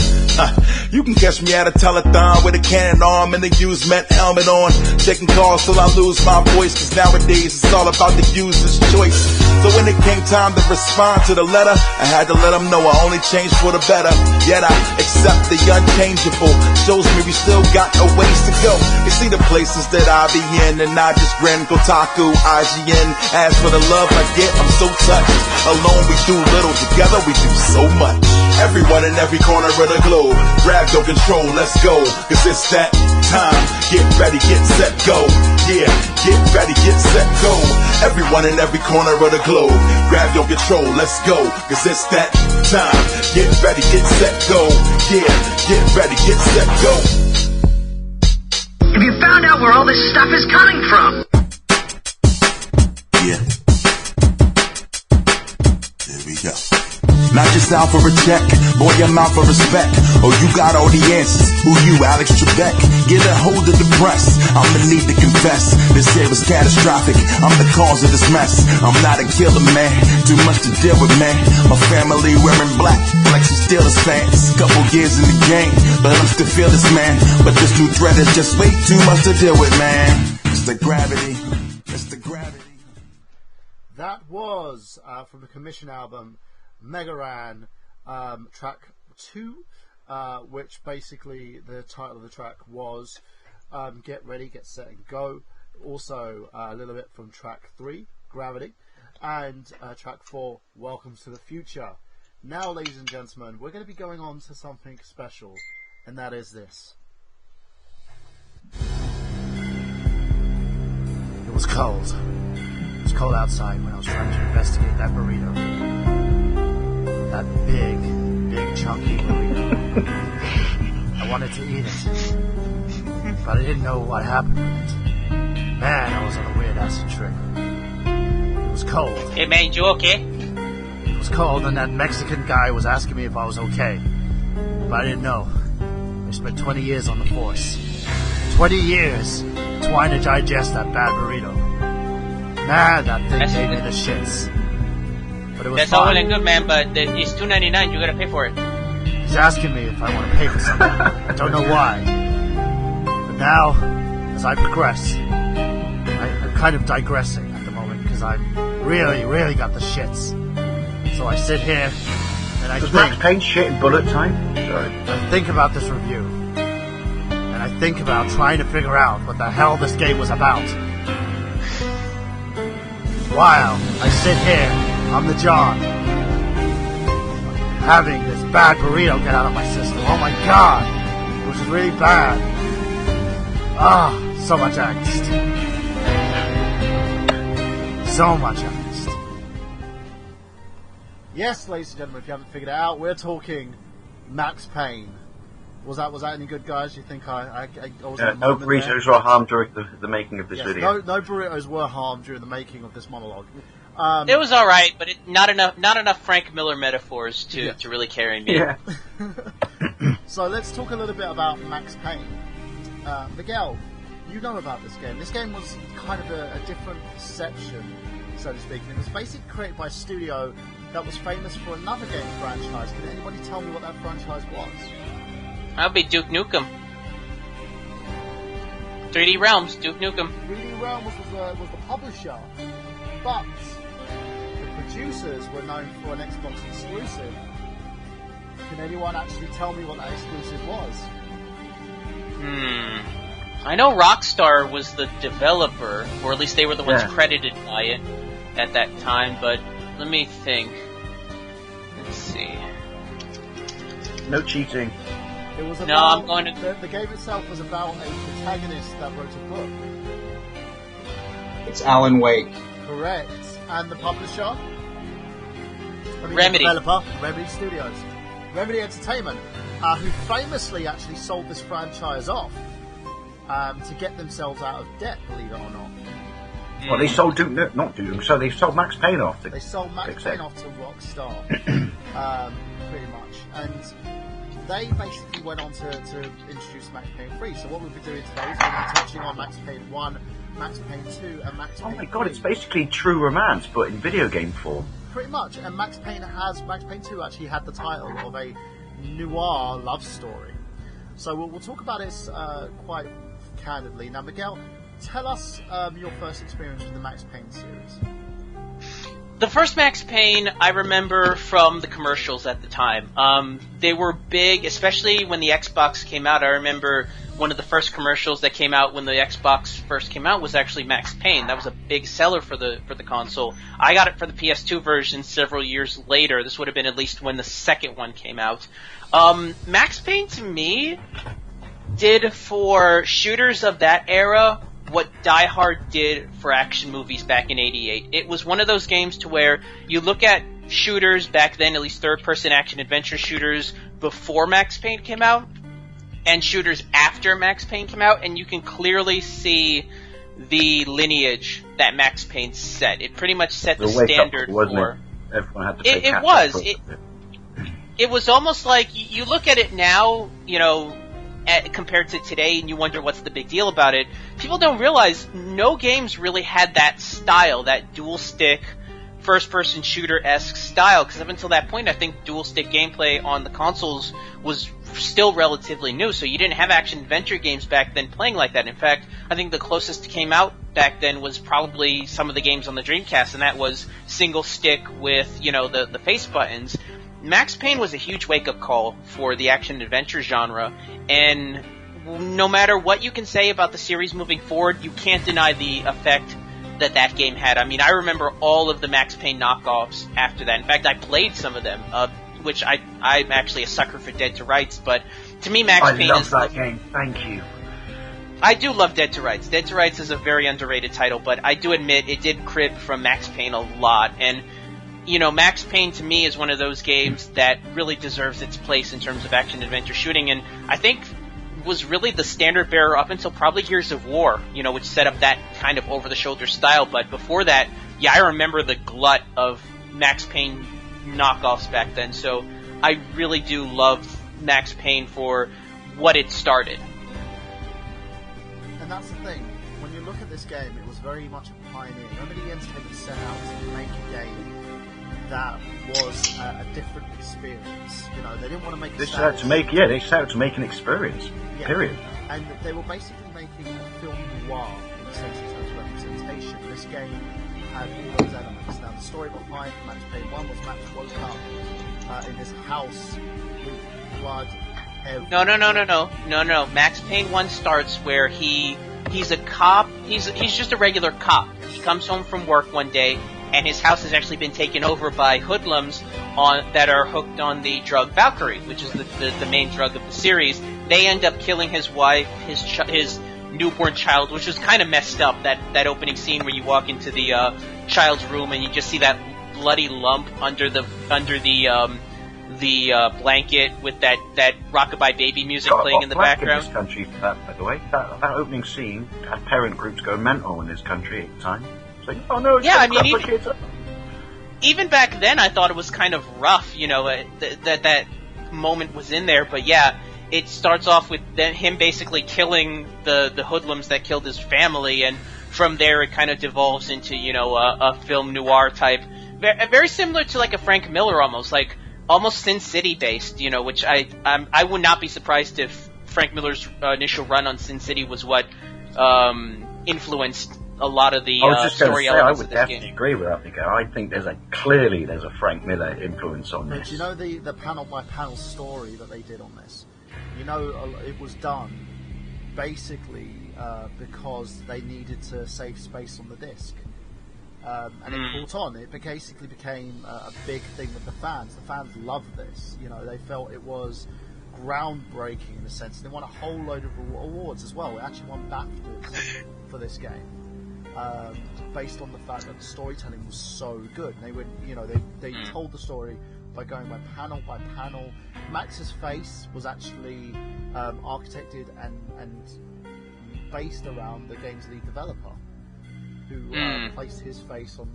You can catch me at a telethon with a cannon arm and a used Met helmet on, taking calls till I lose my voice, cause nowadays it's all about the user's choice. So when it came time to respond to the letter, I had to let them know I only changed for the better. Yet I accept the unchangeable, shows me we still got a ways to go. You see the places that I be in, and I just grin. Kotaku, IGN. As for the love I get, I'm so touched. Alone we do little, together we do so much. Everyone in every corner of the globe, grab your control, let's go. Cause it's that time. Get ready, get set, go. Yeah, get ready, get set, go. Everyone in every corner of the globe, grab your control, let's go. Cause it's that time. Get ready, get set, go. Yeah, get ready, get set, go. Have you found out where all this stuff is coming from? Yeah. There we go. Not just out for a check, boy, I'm out for respect. Oh, you got all the answers. Who you, Alex Trebek? Get a hold of the press. I'ma need to confess. This here was catastrophic. I'm the cause of this mess. I'm not a killer, man. Too much to deal with, man. My family wearing black, flexing Steelers fans. Couple years in the game, but I'm still fearless, man. But this new threat is just way too much to deal with, man. It's the gravity. It's the gravity. That was from the Commission album Mega Ran, track 2, which basically the title of the track was Get Ready, Get Set and Go. Also a little bit from track 3, Gravity, and track 4, Welcome to the Future. Now, ladies and gentlemen, we're going to be going on to something special, and that is this. It was cold. It was cold outside when I was trying to investigate that burrito. That big chunky burrito. I wanted to eat it, but I didn't know what happened with it. Man, I was on a weird acid trip. It was cold. Hey man, you okay? It was cold, and that Mexican guy was asking me if I was okay, but I didn't know. I spent 20 years on the force. 20 years trying to digest that bad burrito. Man, that thing gave me the shits. But it was That's fine. all well and good, man, but it's $2.99. You gotta pay for it. He's asking me if I want to pay for something. I don't know why. But now, as I progress, I'm kind of digressing at the moment because I'm really got the shits. So I sit here and I Does think. Max Payne shit in bullet time? Sorry. I think about this review. And I think about trying to figure out what the hell this game was about. While I sit here on the job, having this bad burrito get out of my system. Oh my god, it was really bad. So much angst. So much angst. Yes, ladies and gentlemen, if you haven't figured it out, we're talking Max Payne. Was that any good, guys? You think I was no burritos were harmed during the making of this video. No burritos were harmed during the making of this monologue. It was all right, but not enough Frank Miller metaphors to really carry me. Yeah. So let's talk a little bit about Max Payne. Miguel, you know about this game. This game was kind of a different conception, so to speak. It was basically created by a studio that was famous for another game franchise. Can anybody tell me what that franchise was? That would be Duke Nukem. 3D Realms, Duke Nukem. 3D Realms was the publisher, but the producers were known for an Xbox exclusive. Can anyone actually tell me what that exclusive was? I know Rockstar was the developer, or at least they were the ones credited by it at that time, but let me think. Let's see. No cheating. It was about, no, I'm going to... The game itself was about a protagonist that wrote a book. It's Alan Wake. Correct. And the publisher? Remedy. The developer, Remedy Studios. Remedy Entertainment, who famously actually sold this franchise off to get themselves out of debt, believe it or not. Well, they sold so they sold Max Payne off. They sold Max Payne off to Rockstar, pretty much. And they basically went on to introduce Max Payne 3. So what we'll be doing today is we'll be touching on Max Payne 1, Max Payne 2 and Max Payne 3. Oh my god, it's basically True Romance, but in video game form. Pretty much, and Max Payne 2 actually had the title of a noir love story. So we'll talk about this quite candidly. Now, Miguel, tell us your first experience with the Max Payne series. The first Max Payne I remember from the commercials at the time. They were big, especially when the Xbox came out. I remember one of the first commercials that came out when the Xbox first came out was actually Max Payne. That was a big seller for the console. I got it for the PS2 version several years later. This would have been at least when the second one came out. Max Payne, to me, did for shooters of that era what Die Hard did for action movies back in '88. It was one of those games to where you look at shooters back then, at least third-person action-adventure shooters before Max Payne came out, and shooters after Max Payne came out, and you can clearly see the lineage that Max Payne set. It pretty much set the standard for... Everyone had to play it was. It was almost like, you look at it now, you know, compared to today, and you wonder what's the big deal about it. People don't realize no games really had that style, that dual-stick, first-person shooter-esque style, because up until that point, I think dual-stick gameplay on the consoles was still relatively new, so you didn't have action-adventure games back then playing like that. In fact, I think the closest came out back then was probably some of the games on the Dreamcast, and that was single-stick with, you know, the face buttons. Max Payne was a huge wake-up call for the action-adventure genre, and no matter what you can say about the series moving forward, you can't deny the effect that game had. I mean, I remember all of the Max Payne knockoffs after that. In fact, I played some of them, which I'm actually a sucker for Dead to Rights, but to me, Max Payne is... I love that game, thank you. I do love Dead to Rights. Dead to Rights is a very underrated title, but I do admit it did crib from Max Payne a lot, and you know, Max Payne to me is one of those games that really deserves its place in terms of action-adventure shooting, and I think was really the standard bearer up until probably Gears of War, you know, which set up that kind of over-the-shoulder style, but before that, yeah, I remember the glut of Max Payne knockoffs back then, so I really do love Max Payne for what it started. And that's the thing, when you look at this game, it was very much a pioneer. Remember the Entertainment set out to make a game that was a different experience. You know, they didn't want to make. They set out to make an experience. Yeah. Period. And they were basically making a film noir in the sense of representation. This game had all those elements. Now, the story behind Max Payne 1 was Max woke up in his house with blood. No. Max Payne 1 starts where he's a cop. He's just a regular cop. He comes home from work one day, and his house has actually been taken over by hoodlums that are hooked on the drug Valkyrie, which is the main drug of the series. They end up killing his wife, his newborn child, which was kind of messed up. That opening scene where you walk into the child's room and you just see that bloody lump under the blanket with that Rockabye Baby music playing in the background. In this country, by the way, that opening scene had parent groups go mental in this country at the time. It's like, oh no, yeah, I mean, even back then, I thought it was kind of rough, you know, that moment was in there. But yeah, it starts off with him basically killing the hoodlums that killed his family, and from there it kind of devolves into, you know, a film noir type, very similar to like a Frank Miller almost Sin City based, you know, which I would not be surprised if Frank Miller's initial run on Sin City was what influenced a lot of the story elements of this game. I would definitely agree with that, because I think there's a Frank Miller influence on this. Do you know the panel by panel story that they did on this? You know, it was done basically because they needed to save space on the disc. And it caught on. It basically became a big thing with the fans. The fans loved this. You know, they felt it was groundbreaking in a sense. They won a whole load of awards as well. It actually won BAFTAs for this game, based on the fact that the storytelling was so good. They would, you know, they told the story by going by panel. Max's face was actually architected and based around the game's lead developer, who placed his face on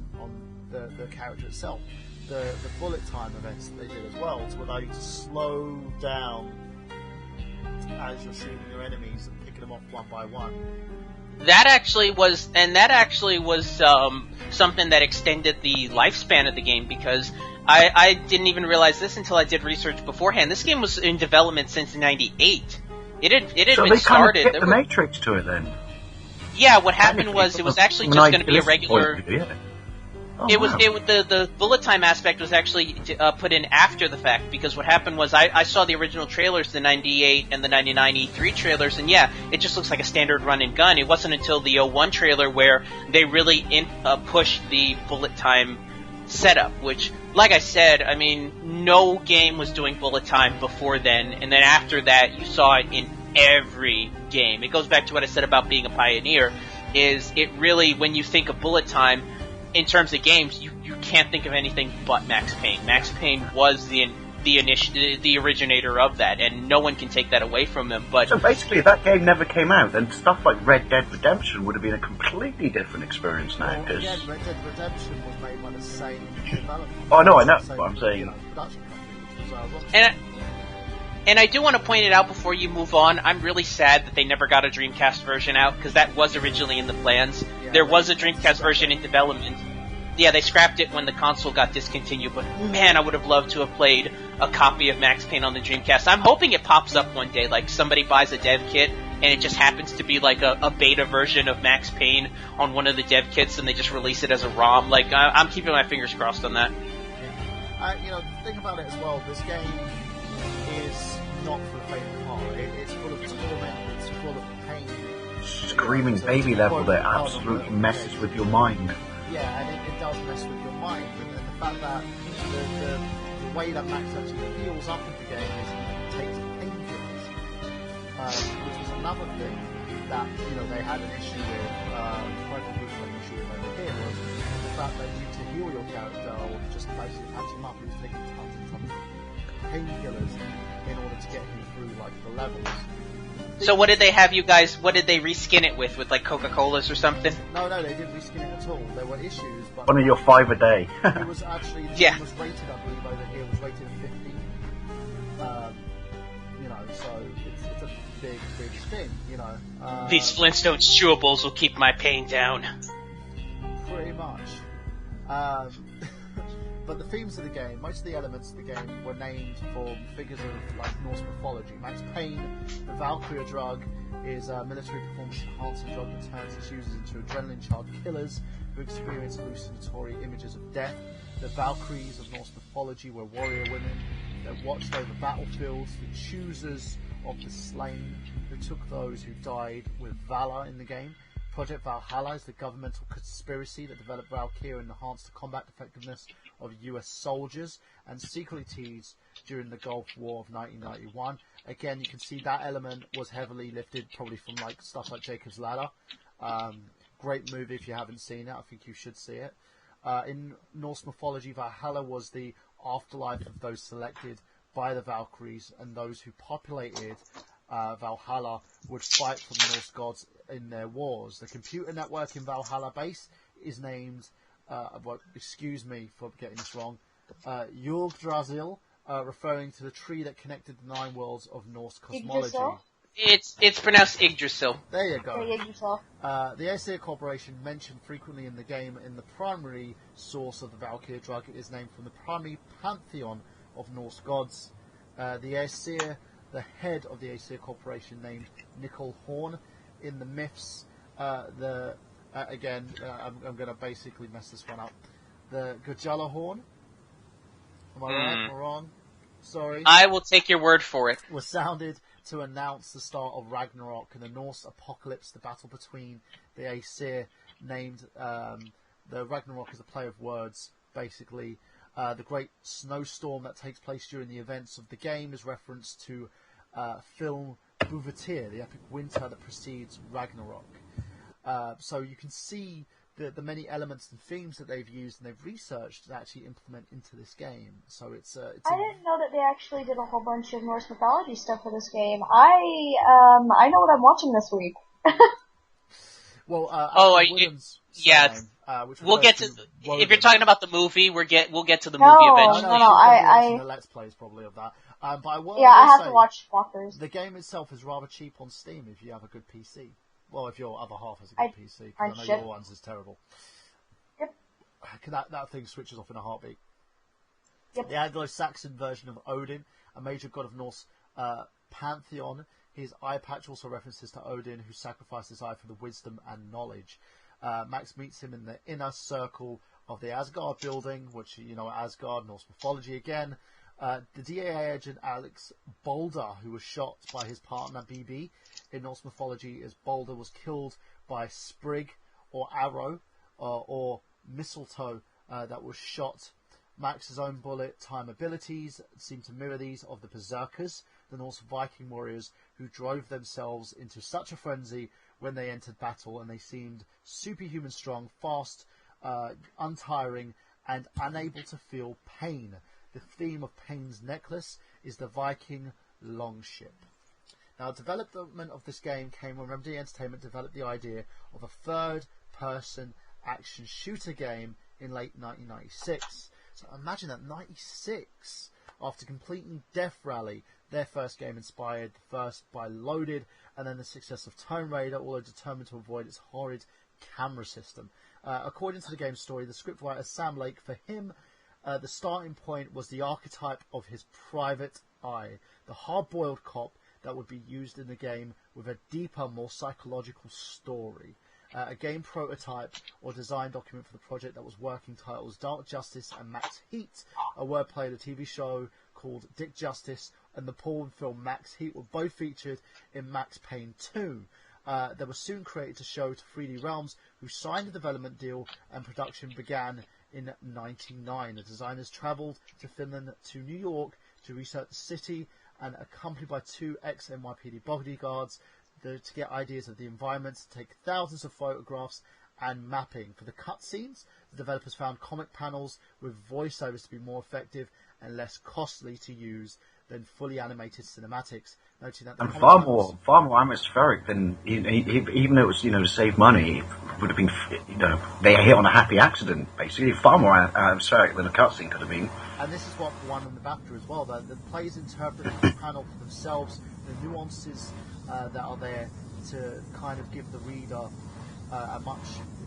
the character itself. The bullet time events that they did as well to allow you to slow down as you're shooting your enemies and picking them off one by one. That actually was something that extended the lifespan of the game, because I didn't even realize this until I did research beforehand. This game was in development since '98. It had so been they started. Kind of the Matrix to it then. Yeah, what happened was it was actually just going to be a regular. Oh, It was wow. the bullet time aspect was actually put in after the fact, because what happened was I saw the original trailers, the '98 and the '99 E3 trailers, and yeah, it just looks like a standard run and gun. It wasn't until the '01 trailer where they really pushed the bullet time setup, which, like I said, I mean, no game was doing bullet time before then, and then after that, you saw it in every game. It goes back to what I said about being a pioneer, is it really, when you think of bullet time, in terms of games, you can't think of anything but Max Payne. Max Payne was the originator of that, and no one can take that away from him. But so basically, if that game never came out, then stuff like Red Dead Redemption would have been a completely different experience now. Well, again, Red Dead Redemption was made by the same developer. Oh no, I know. Same, But I'm saying, production company, which was, And I do want to point it out before you move on, I'm really sad that they never got a Dreamcast version out, because that was originally in the plans. Yeah, there was a Dreamcast version in development. Yeah, they scrapped it when the console got discontinued, but man, I would have loved to have played a copy of Max Payne on the Dreamcast. I'm hoping it pops up one day, like somebody buys a dev kit, and it just happens to be like a beta version of Max Payne on one of the dev kits, and they just release it as a ROM. Like, I'm keeping my fingers crossed on that. the thing about it as well, this game is not for the faint of heart. It's full of torment, it's full of pain. screaming baby level that absolutely messes with your mind. Yeah, and it does mess with your mind. And the fact that the way that Max actually heals up in the game is he takes painkillers, which was another thing that they had an issue with. Michael Bruce had an issue with over here was the fact that to heal your character or just basically patch him up, he was taking tons and tons of painkillers in order to get him through like the levels. So what did they have you guys, what did they reskin it with like Coca-Colas or something? No, they didn't reskin it at all. There were issues, but One of your 5 a day. it was actually, the game was rated, I believe, over here, was rated at 50. So it's a big thing, These Flintstones chewables will keep my pain down. Pretty much. But the themes of the game, most of the elements of the game were named for figures of like Norse mythology. Max Payne, the Valkyria drug, is a military performance enhancing drug that turns its users into adrenaline-charged killers who experience hallucinatory images of death. The Valkyries of Norse mythology were warrior women that watched over battlefields, the choosers of the slain, who took those who died with valor in the game. Project Valhalla is the governmental conspiracy that developed Valkyria and enhanced the combat effectiveness of US soldiers and secretly teased during the Gulf War of 1991. Again, you can see that element was heavily lifted probably from like stuff like Jacob's Ladder. Great movie if you haven't seen it. I think you should see it. In Norse mythology, Valhalla was the afterlife of those selected by the Valkyries, and those who populated Valhalla would fight for the Norse gods in their wars. The computer network in Valhalla base is named, excuse me for getting this wrong, Yggdrasil, referring to the tree that connected the 9 worlds of Norse cosmology. Yggdrasil? It's pronounced Yggdrasil. There you go. Yggdrasil. The Aesir Corporation, mentioned frequently in the game, in the primary source of the Valkyria drug, it is named from the primary pantheon of Norse gods. The Aesir, the head of the Aesir Corporation, named Nickel Horn. In the myths, I'm going to basically mess this one up. The Gajala Horn. Am I right? Am I wrong? Sorry. I will take your word for it. Was sounded to announce the start of Ragnarok and the Norse apocalypse, the battle between the Aesir, named the Ragnarok is a play of words, basically. The great snowstorm that takes place during the events of the game is referenced to film Bouvetir, the epic winter that precedes Ragnarok. So you can see the many elements and themes that they've used and they've researched to actually implement into this game. So I didn't know that they actually did a whole bunch of Norse mythology stuff for this game. I know what I'm watching this week. Well, we'll get to. If you're talking about the movie, we'll get to the No, movie eventually. No, the Let's Plays probably of that. But I have to watch Walkers. The game itself is rather cheap on Steam if you have a good PC. Well, if your other half has a good PC, because I know your one's is terrible. Yep. That thing switches off in a heartbeat. Yep. The Anglo-Saxon version of Odin, a major god of Norse pantheon. His eye patch also references to Odin, who sacrificed his eye for the wisdom and knowledge. Max meets him in the inner circle of the Asgard building, which, Asgard, Norse mythology again. The DAA agent Alex Boulder, who was shot by his partner BB in Norse mythology, as Boulder was killed by Sprig or arrow or mistletoe that was shot. Max's own bullet time abilities seem to mirror these of the Berserkers, the Norse Viking warriors who drove themselves into such a frenzy when they entered battle, and they seemed superhuman strong, fast, untiring, and unable to feel pain. The theme of Payne's necklace is the Viking longship. Now, development of this game came when Remedy Entertainment developed the idea of a third-person action shooter game in late 1996. So imagine that, 96, after completing Death Rally, their first game inspired first by Loaded, and then the success of Tomb Raider, although determined to avoid its horrid camera system. According to the game's story, the scriptwriter Sam Lake, for him, the starting point was the archetype of his private eye, the hard-boiled cop that would be used in the game with a deeper, more psychological story. A game prototype or design document for the project that was working titles Dark Justice and Max Heat, a wordplay, the TV show called Dick Justice, and the porn film Max Heat were both featured in Max Payne 2. They were soon created to show to 3D Realms, who signed a development deal, and production began in 1999. The designers travelled to Finland to New York to research the city, and accompanied by 2 ex-NYPD bodyguards, to get ideas of the environment, to take thousands of photographs and mapping. For the cutscenes, the developers found comic panels with voiceovers to be more effective and less costly to use than fully animated cinematics. Noting that and far more atmospheric than even though it was to save money, it would have been they hit on a happy accident basically. Far more atmospheric than a cutscene could have been. And this is what won them the BAFTA as well. The players interpret the panel for themselves, the nuances that are there to kind of give the reader a much,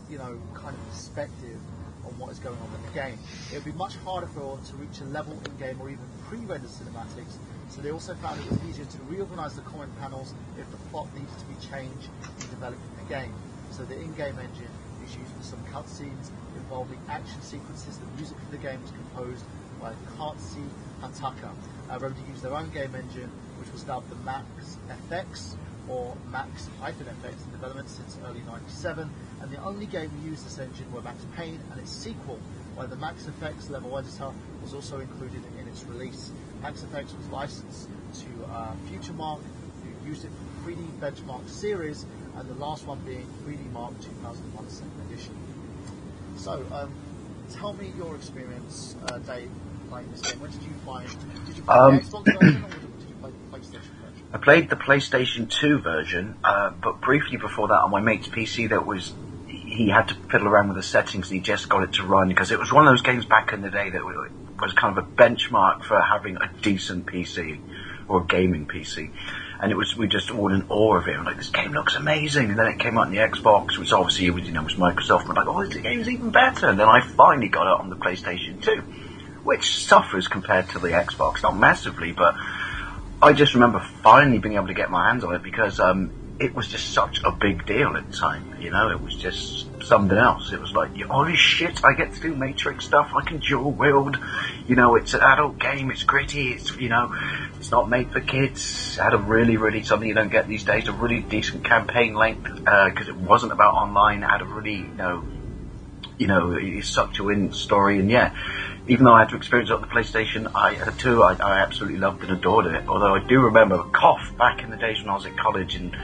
kind of perspective on what is going on in the game. It would be much harder to reach a level in-game or even pre-rendered cinematics, so they also found it was easier to reorganize the comment panels if the plot needed to be changed in developing the game. So the in-game engine is used for some cutscenes involving action sequences. The music for the game was composed by Katsi Hataka. Remedy used their own game engine, which was dubbed the Max FX, or Max-FX in development since early 97, and the only game to use this engine were Max Payne and its sequel, while the Max FX level editor was also included in its release. Max FX was licensed to Futuremark, who used it for the 3D Benchmark series, and the last one being 3D Mark 2001 2nd edition. So, tell me your experience, Dave, playing this game. When did you play the Xbox version, or did you play the PlayStation version? I played the PlayStation 2 version, but briefly before that on my mate's PC he had to fiddle around with the settings and he just got it to run, because it was one of those games back in the day that was kind of a benchmark for having a decent PC, or a gaming PC. And we just all in awe of it. I'm like, this game looks amazing. And then it came out on the Xbox, which obviously was Microsoft. And I'm like, oh, this game's even better. And then I finally got it on the PlayStation 2, which suffers compared to the Xbox, not massively, but I just remember finally being able to get my hands on it, because it was just such a big deal at the time. It was just something else. It was like, holy shit, I get to do Matrix stuff, I can dual wield, it's an adult game, it's gritty, it's not made for kids. It had a really, really, something you don't get these days, a really decent campaign length, because it wasn't about online. It had a really, it sucked you in story, and yeah, even though I had to experience it on the PlayStation 2, I absolutely loved and adored it. Although I do remember a cough back in the days when I was at college, and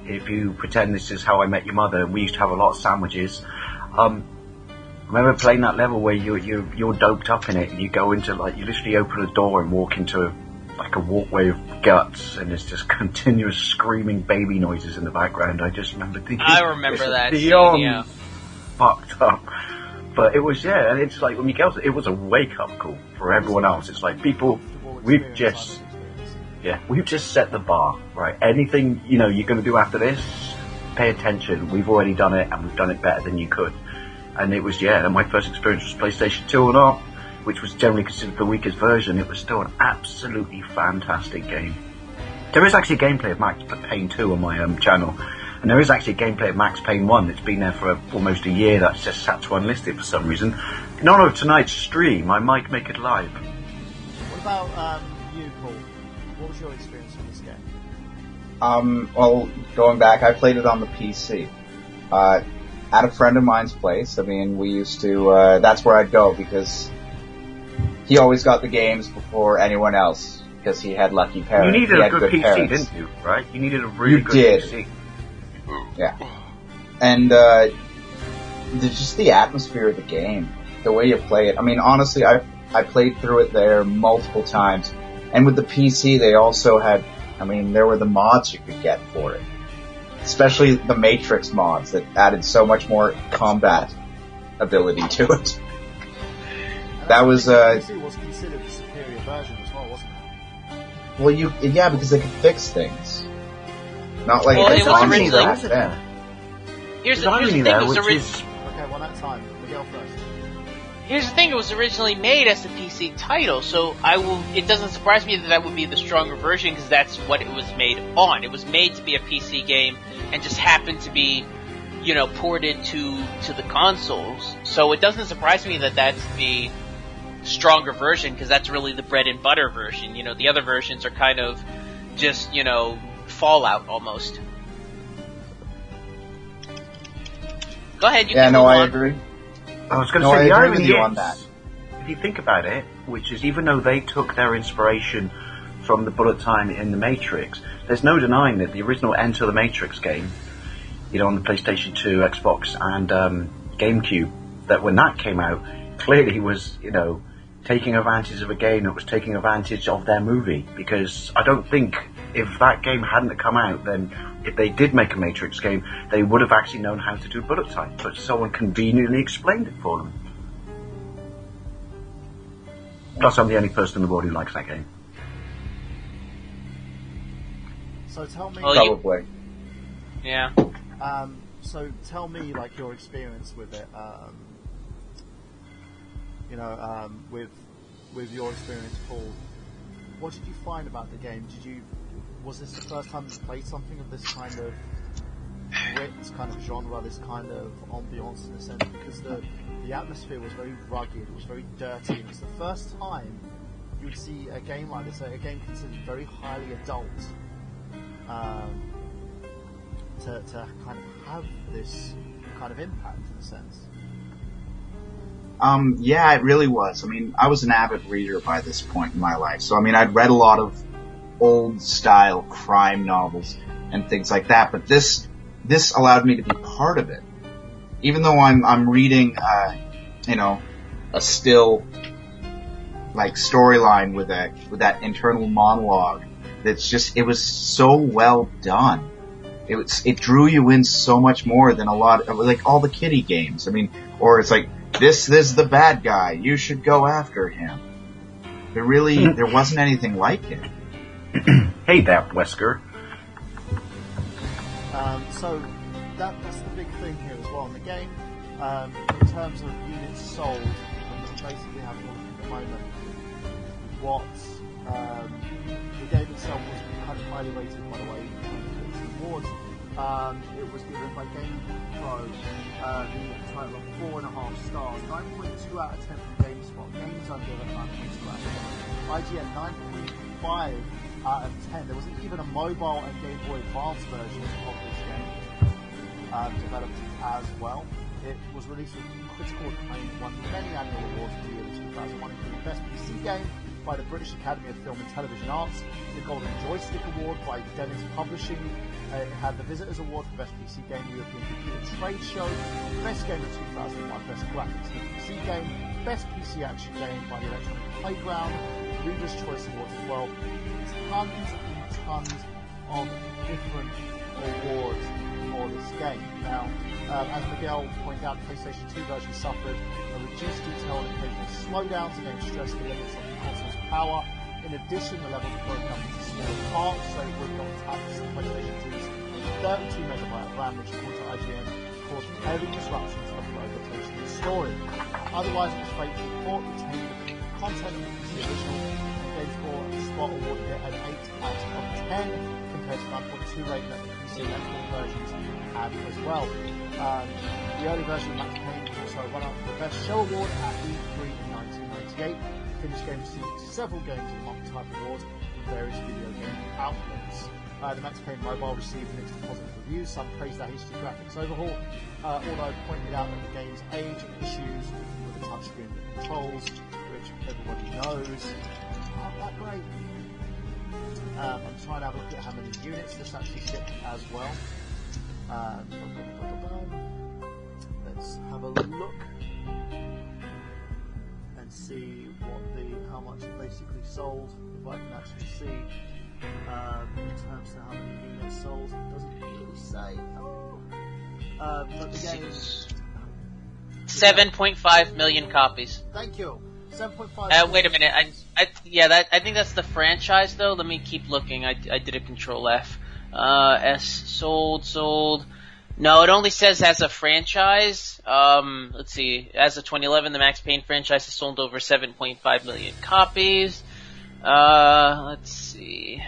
if you pretend this is How I Met Your Mother, we used to have a lot of sandwiches. I remember playing that level where you're doped up in it, and you go into, you literally open a door and walk into a walkway of guts, and there's just continuous screaming baby noises in the background. I just remember thinking, I remember that beyond scene, yeah. Fucked up. But it was, and it's like, when you go, it was a wake-up call for everyone else. It's like, people, we've just set the bar, right? Anything, you're going to do after this, pay attention. We've already done it, and we've done it better than you could. And it was, and my first experience was PlayStation 2 or not, which was generally considered the weakest version. It was still an absolutely fantastic game. There is actually gameplay of Max Payne 2 on my channel, and there is actually gameplay of Max Payne 1 that's been there for almost a year that's just sat to unlisted for some reason. In honor of tonight's stream, I might make it live. What about you, Paul? What was your experience with this game? Well, going back, I played it on the PC. At a friend of mine's place. I mean, we used to, that's where I'd go because he always got the games before anyone else because he had lucky parents. You needed he a had good PC, parents. didn't you? Right? You needed a really good PC. Yeah. And, just the atmosphere of the game, the way you play it. I mean, honestly, I played through it there multiple times. And with the PC, they also had, there were the mods you could get for it. Especially the Matrix mods that added so much more combat ability to it. That was, PC was considered the superior version as well, wasn't it? Well, because they could fix things. Not like Well, it was originally originally- there. Here's the thing, it was which is Okay, one at a time. Miguel first. Here's the thing, it was originally made as a PC title, so it doesn't surprise me that would be the stronger version, because that's what it was made on. It was made to be a PC game, and just happened to be, ported to the consoles. So it doesn't surprise me that that's the stronger version, because that's really the bread and butter version. The other versions are kind of just, Fallout almost. Go ahead, you can move on. I agree. I was going to say, the irony is, if you think about it, which is even though they took their inspiration from the bullet time in the Matrix, there's no denying that the original Enter the Matrix game, on the PlayStation 2, Xbox, and GameCube, that when that came out, clearly was, taking advantage of a game that was taking advantage of their movie. Because I don't think if that game hadn't come out, then if they did make a Matrix game, they would have actually known how to do bullet time, but someone conveniently explained it for them. Plus, I'm the only person in the world who likes that game. So tell me... Probably. Yeah. So tell me, your experience with it, with your experience, Paul. What did you find about the game? Was this the first time you played something of this kind of grit, this kind of genre, this kind of ambiance in a sense? Because the atmosphere was very rugged, it was very dirty. It was the first time you would see a game like this, a game considered very highly adult, to kind of have this kind of impact in a sense. Yeah, it really was. I was an avid reader by this point in my life. So, I'd read a lot of old style crime novels and things like that, but this allowed me to be part of it. Even though I'm reading, a still, storyline with that internal monologue it was so well done. It drew you in so much more than a lot of, all the kiddie games. Or it's this is the bad guy, you should go after him. There wasn't anything like it. Hey there, Wesker. So that's the big thing here as well in the game. In terms of units sold, and basically having a look at the moment, what the game itself was kind of highly rated, by the way, in its awards. It was given by Game Pro the title of 4.5 stars, 9.2 out of 10 from GameSpot. GameZone gave it 9.2 out of 10. IGN 9.5 out of 10. There was even a mobile and Game Boy Advance version of this game developed as well. It was released with critical acclaim, won many annual awards for the year 2001, including Best PC Game by the British Academy of Film and Television Arts, the Golden Joystick Award by Dennis Publishing. It had the Visitors Award for Best PC Game, European Computer Trade Show, Best Game of 2001, Best Graphics for PC Game, Best PC Action Game by the Electronic Playground, Reader's Choice Awards as well. Tons and tons of different awards for this game. Now, as Miguel pointed out, the PlayStation 2 version suffered a reduced detail and occasional slowdowns against stress the limits of the console's power. In addition, the levels are broken up into smaller parts, so it would not tax the PlayStation 2's 32 megabyte RAM, which according to IGN caused heavy disruptions of the rotation of the story. Otherwise, it was faithful port, retained the content of the original, and gave score a spot award here at 8 out of 10, compared to 9.2 rating that the PC and Xbox versions had as well. The early version of Max Payne also won up for the Best Show Award at E3 in 1998. Finnish game received several Games of the Month type awards from various video game outlets. The Max Payne Mobile received mixed to positive reviews. Some praised the HD graphics overhaul, although pointed out that the game's age and issues with the touchscreen controls, which everybody knows aren't that great. I'm trying to have a look at how many units this actually shipped as well. Let's have a look and see how much it basically sold. If I can actually see in terms of how many units sold, it doesn't really say. But the game is 7.5 million copies. Thank you. 7.5. Wait a minute. I think that's the franchise though. Let me keep looking. I did a Control F. S sold. No, it only says as a franchise. Let's see. As of 2011, the Max Payne franchise has sold over 7.5 million copies. Let's see.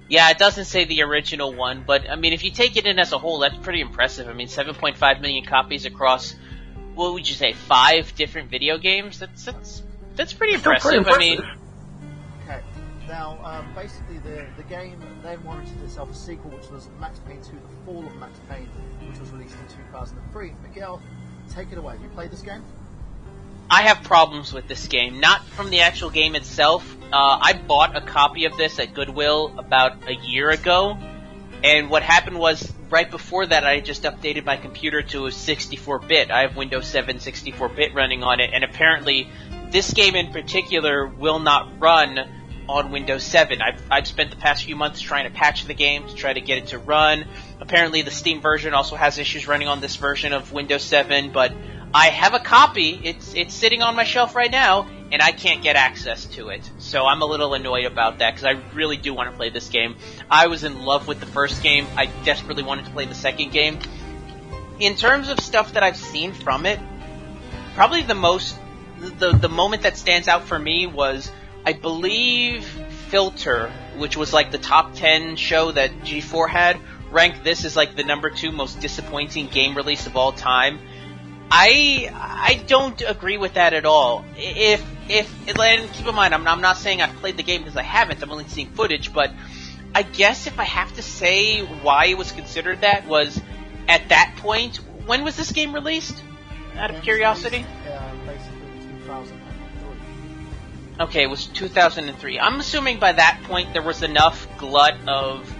Yeah, it doesn't say the original one, but I mean, if you take it in as a whole, that's pretty impressive. I mean, 7.5 million copies across, what would you say, 5 different video games? That's pretty impressive. I mean, okay. Now, basically, the game then warranted itself a sequel, which was Max Payne 2: The Fall of Max Payne, which was released in 2003. Miguel, take it away. Have you played this game? I have problems with this game, not from the actual game itself. I bought a copy of this at Goodwill about a year ago, and what happened was, right before that, I just updated my computer to a 64-bit. I have Windows 7 64-bit running on it, and apparently this game in particular will not run on Windows 7. I've spent the past few months trying to patch the game to try to get it to run. Apparently the Steam version also has issues running on this version of Windows 7, but I have a copy. It's sitting on my shelf right now, and I can't get access to it. So I'm a little annoyed about that, because I really do want to play this game. I was in love with the first game. I desperately wanted to play the second game. In terms of stuff that I've seen from it, probably the moment that stands out for me was, I believe, Filter, which was like the top 10 show that G4 had, ranked this as like the number 2 most disappointing game release of all time. I don't agree with that at all. And keep in mind, I'm not saying I've played the game because I haven't. I'm only seeing footage, but I guess if I have to say why it was considered that was, at that point, when was this game released? Out of curiosity? Basically 2003. Okay, it was 2003. I'm assuming by that point there was enough glut of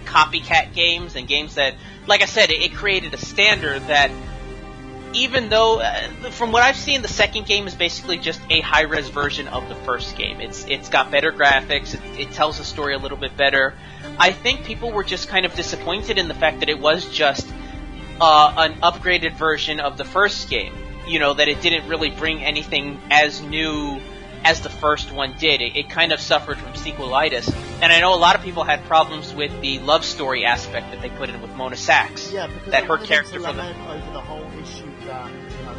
copycat games and games that, like I said, it created a standard that, even though, from what I've seen, the second game is basically just a high-res version of the first game. It's got better graphics, it tells the story a little bit better. I think people were just kind of disappointed in the fact that it was just an upgraded version of the first game. You know, that it didn't really bring anything as new as the first one did. It kind of suffered from sequelitis. And I know a lot of people had problems with the love story aspect that they put in with Mona Sachs. Yeah, because that her character for the over the whole issue that,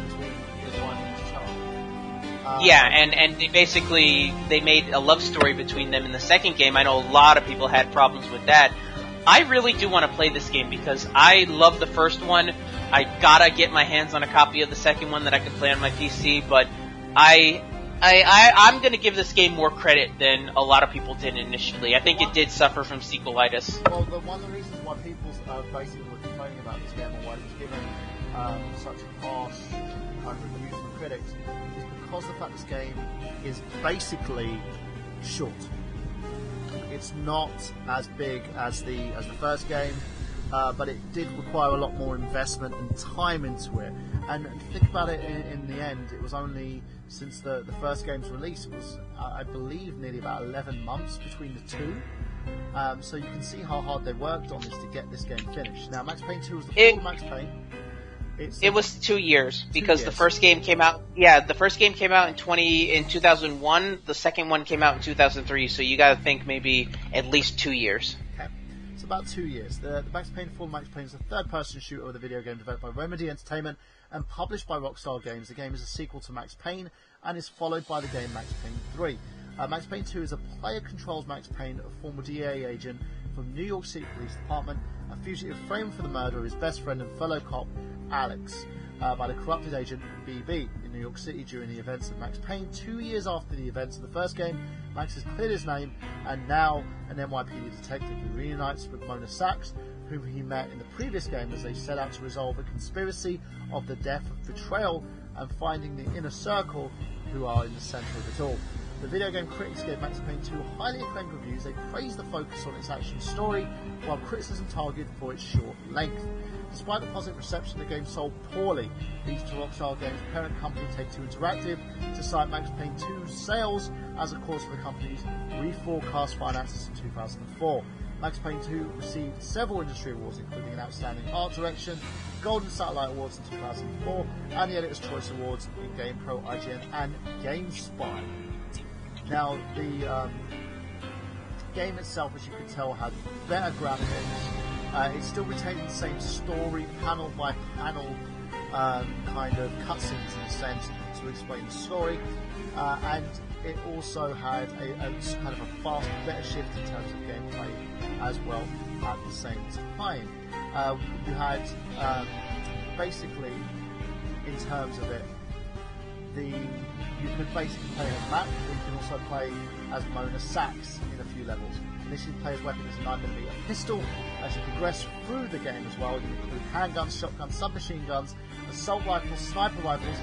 between his wife and Charles. Yeah, and they made a love story between them in the second game. I know a lot of people had problems with that. I really do want to play this game because I love the first one. I gotta get my hands on a copy of the second one that I can play on my PC, but I'm going to give this game more credit than a lot of people did initially. I think it did suffer from sequelitis. Well, one of the reasons why people basically were complaining about this game, or why it was given such harsh kind of reviews from critics, is because the fact this game is basically short. It's not as big as the first game, but it did require a lot more investment and time into it. And think about it, in the end, it was only, since the first game's release, it was, I believe, nearly about 11 months between the two. So you can see how hard they worked on this to get this game finished. Now, Max Payne 2 was the full Max Payne. It was 2 years, because the first game came out, the first game came out in 2001, the second one came out in 2003, so you gotta think maybe at least 2 years. Okay. It's about 2 years. The Max Payne 4 Max Payne is a third-person shooter with a video game developed by Remedy Entertainment and published by Rockstar Games. The game is a sequel to Max Payne and is followed by the game Max Payne 3. Max Payne 2 is a player-controls Max Payne, a former DEA agent from New York City Police Department, a fugitive framed for the murder of his best friend and fellow cop, Alex, by the corrupted agent BB in New York City during the events of Max Payne. 2 years after the events of the first game, Max has cleared his name and now an NYPD detective who reunites with Mona Sachs, whom he met in the previous game as they set out to resolve a conspiracy of the death of betrayal and finding the inner circle who are in the centre of it all. The video game critics gave Max Payne 2 highly acclaimed reviews. They praised the focus on its action story, while criticism targeted for its short length. Despite the positive reception, the game sold poorly, leading to Rockstar Games' parent company Take-Two Interactive to cite Max Payne 2's sales as a cause for the company's reforecast finances in 2004. Max Payne 2 received several industry awards, including an Outstanding Art Direction, Golden Satellite Awards in 2004, and the Editor's Choice Awards in GamePro, IGN, and GameSpy. Now, the game itself, as you can tell, had better graphics. It still retained the same story, panel by panel kind of cutscenes in a sense to explain the story, and it also had a kind of a fast, better shift in terms of gameplay as well at the same time. You had basically, in terms of it, you could basically play a map, but you can also play as Mona Sachs in a few levels. Initially, the player's weapon is a 9mm pistol. As you progress through the game as well, you include handguns, shotguns, submachine guns, assault rifles, sniper rifles,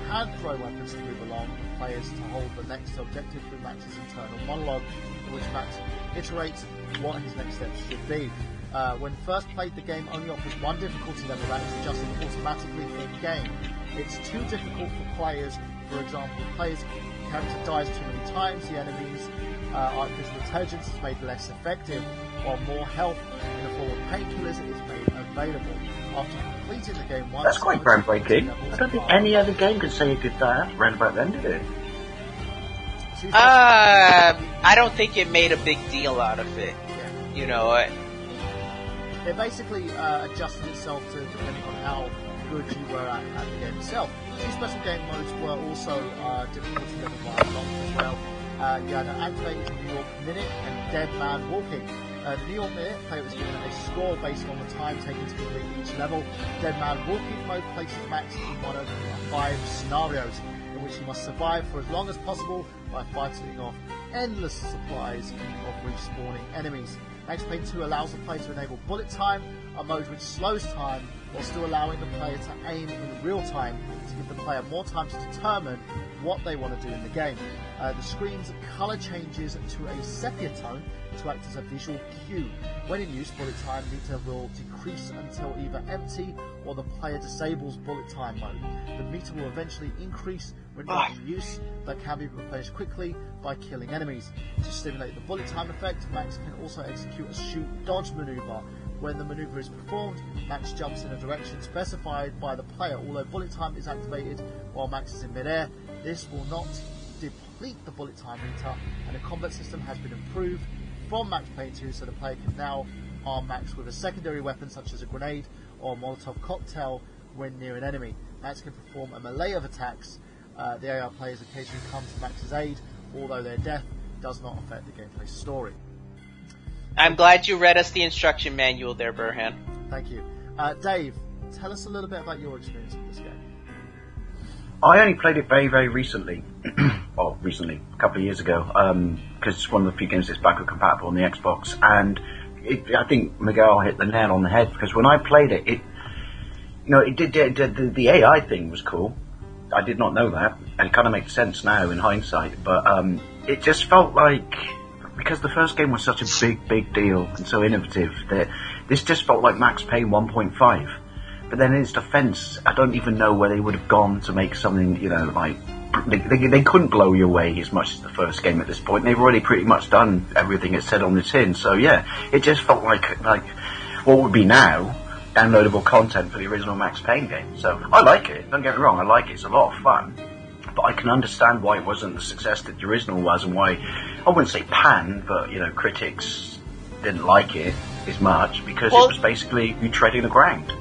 and throw weapons to move along with players to hold the next objective through Max's internal monologue, in which Max iterates what his next steps should be. When first played, the game only offers one difficulty level that is adjusted automatically in-game. It's too difficult for players. For example, if players' character dies too many times, the enemies' artificial intelligence is made less effective, while more health in the form of painkillers is made available. After completing the game once... That's quite groundbreaking. I don't think any other game could say it did that round about then, did it? I don't think it made a big deal out of it. Yeah. You know, it basically adjusted itself to depending on how good you were at the game itself. Two special game modes were also difficulty level 1 unlocked as well. You had an activated New York Minute and Dead Man Walking. The New York Minute player was given a score based on the time taken to complete each level. Dead Man Walking mode places Max in one of 5 scenarios in which he must survive for as long as possible by fighting off endless supplies of respawning enemies. Max Payne 2 allows the player to enable bullet time, a mode which slows time while still allowing the player to aim in real time to give the player more time to determine what they want to do in the game. The screen's colour changes to a sepia tone to act as a visual cue. When in use, bullet time meter will decrease until either empty or the player disables bullet time mode. The meter will eventually increase when not in use, but can be replenished quickly by killing enemies. To stimulate the bullet time effect, Max can also execute a shoot-dodge maneuver. When the maneuver is performed, Max jumps in a direction specified by the player. Although bullet time is activated while Max is in midair, this will not deplete the bullet time meter, and the combat system has been improved from Max Payne 2, so the player can now arm Max with a secondary weapon such as a grenade or a Molotov cocktail when near an enemy. Max can perform a melee of attacks. The AI players occasionally come to Max's aid, although their death does not affect the gameplay story. I'm glad you read us the instruction manual there, Burhan. Thank you. Dave, tell us a little bit about your experience with this game. I only played it very, very recently. Well, recently, a couple of years ago, because it's one of the few games that's backward compatible on the Xbox, and I think Miguel hit the nail on the head, because when I played it, the AI thing was cool. I did not know that, and it kind of makes sense now in hindsight, but it just felt like, because the first game was such a big deal and so innovative, that this just felt like Max Payne 1.5. But then in its defense, I don't even know where they would have gone to make something, like, they couldn't blow you away as much as the first game at this point. They've already pretty much done everything it said on the tin. So yeah, it just felt like what would be now downloadable content for the original Max Payne game. So I like it, don't get me wrong, I like it, it's a lot of fun. But I can understand why it wasn't the success that the original was, and why, I wouldn't say panned, but, critics didn't like it. as much because it was basically you treading the ground.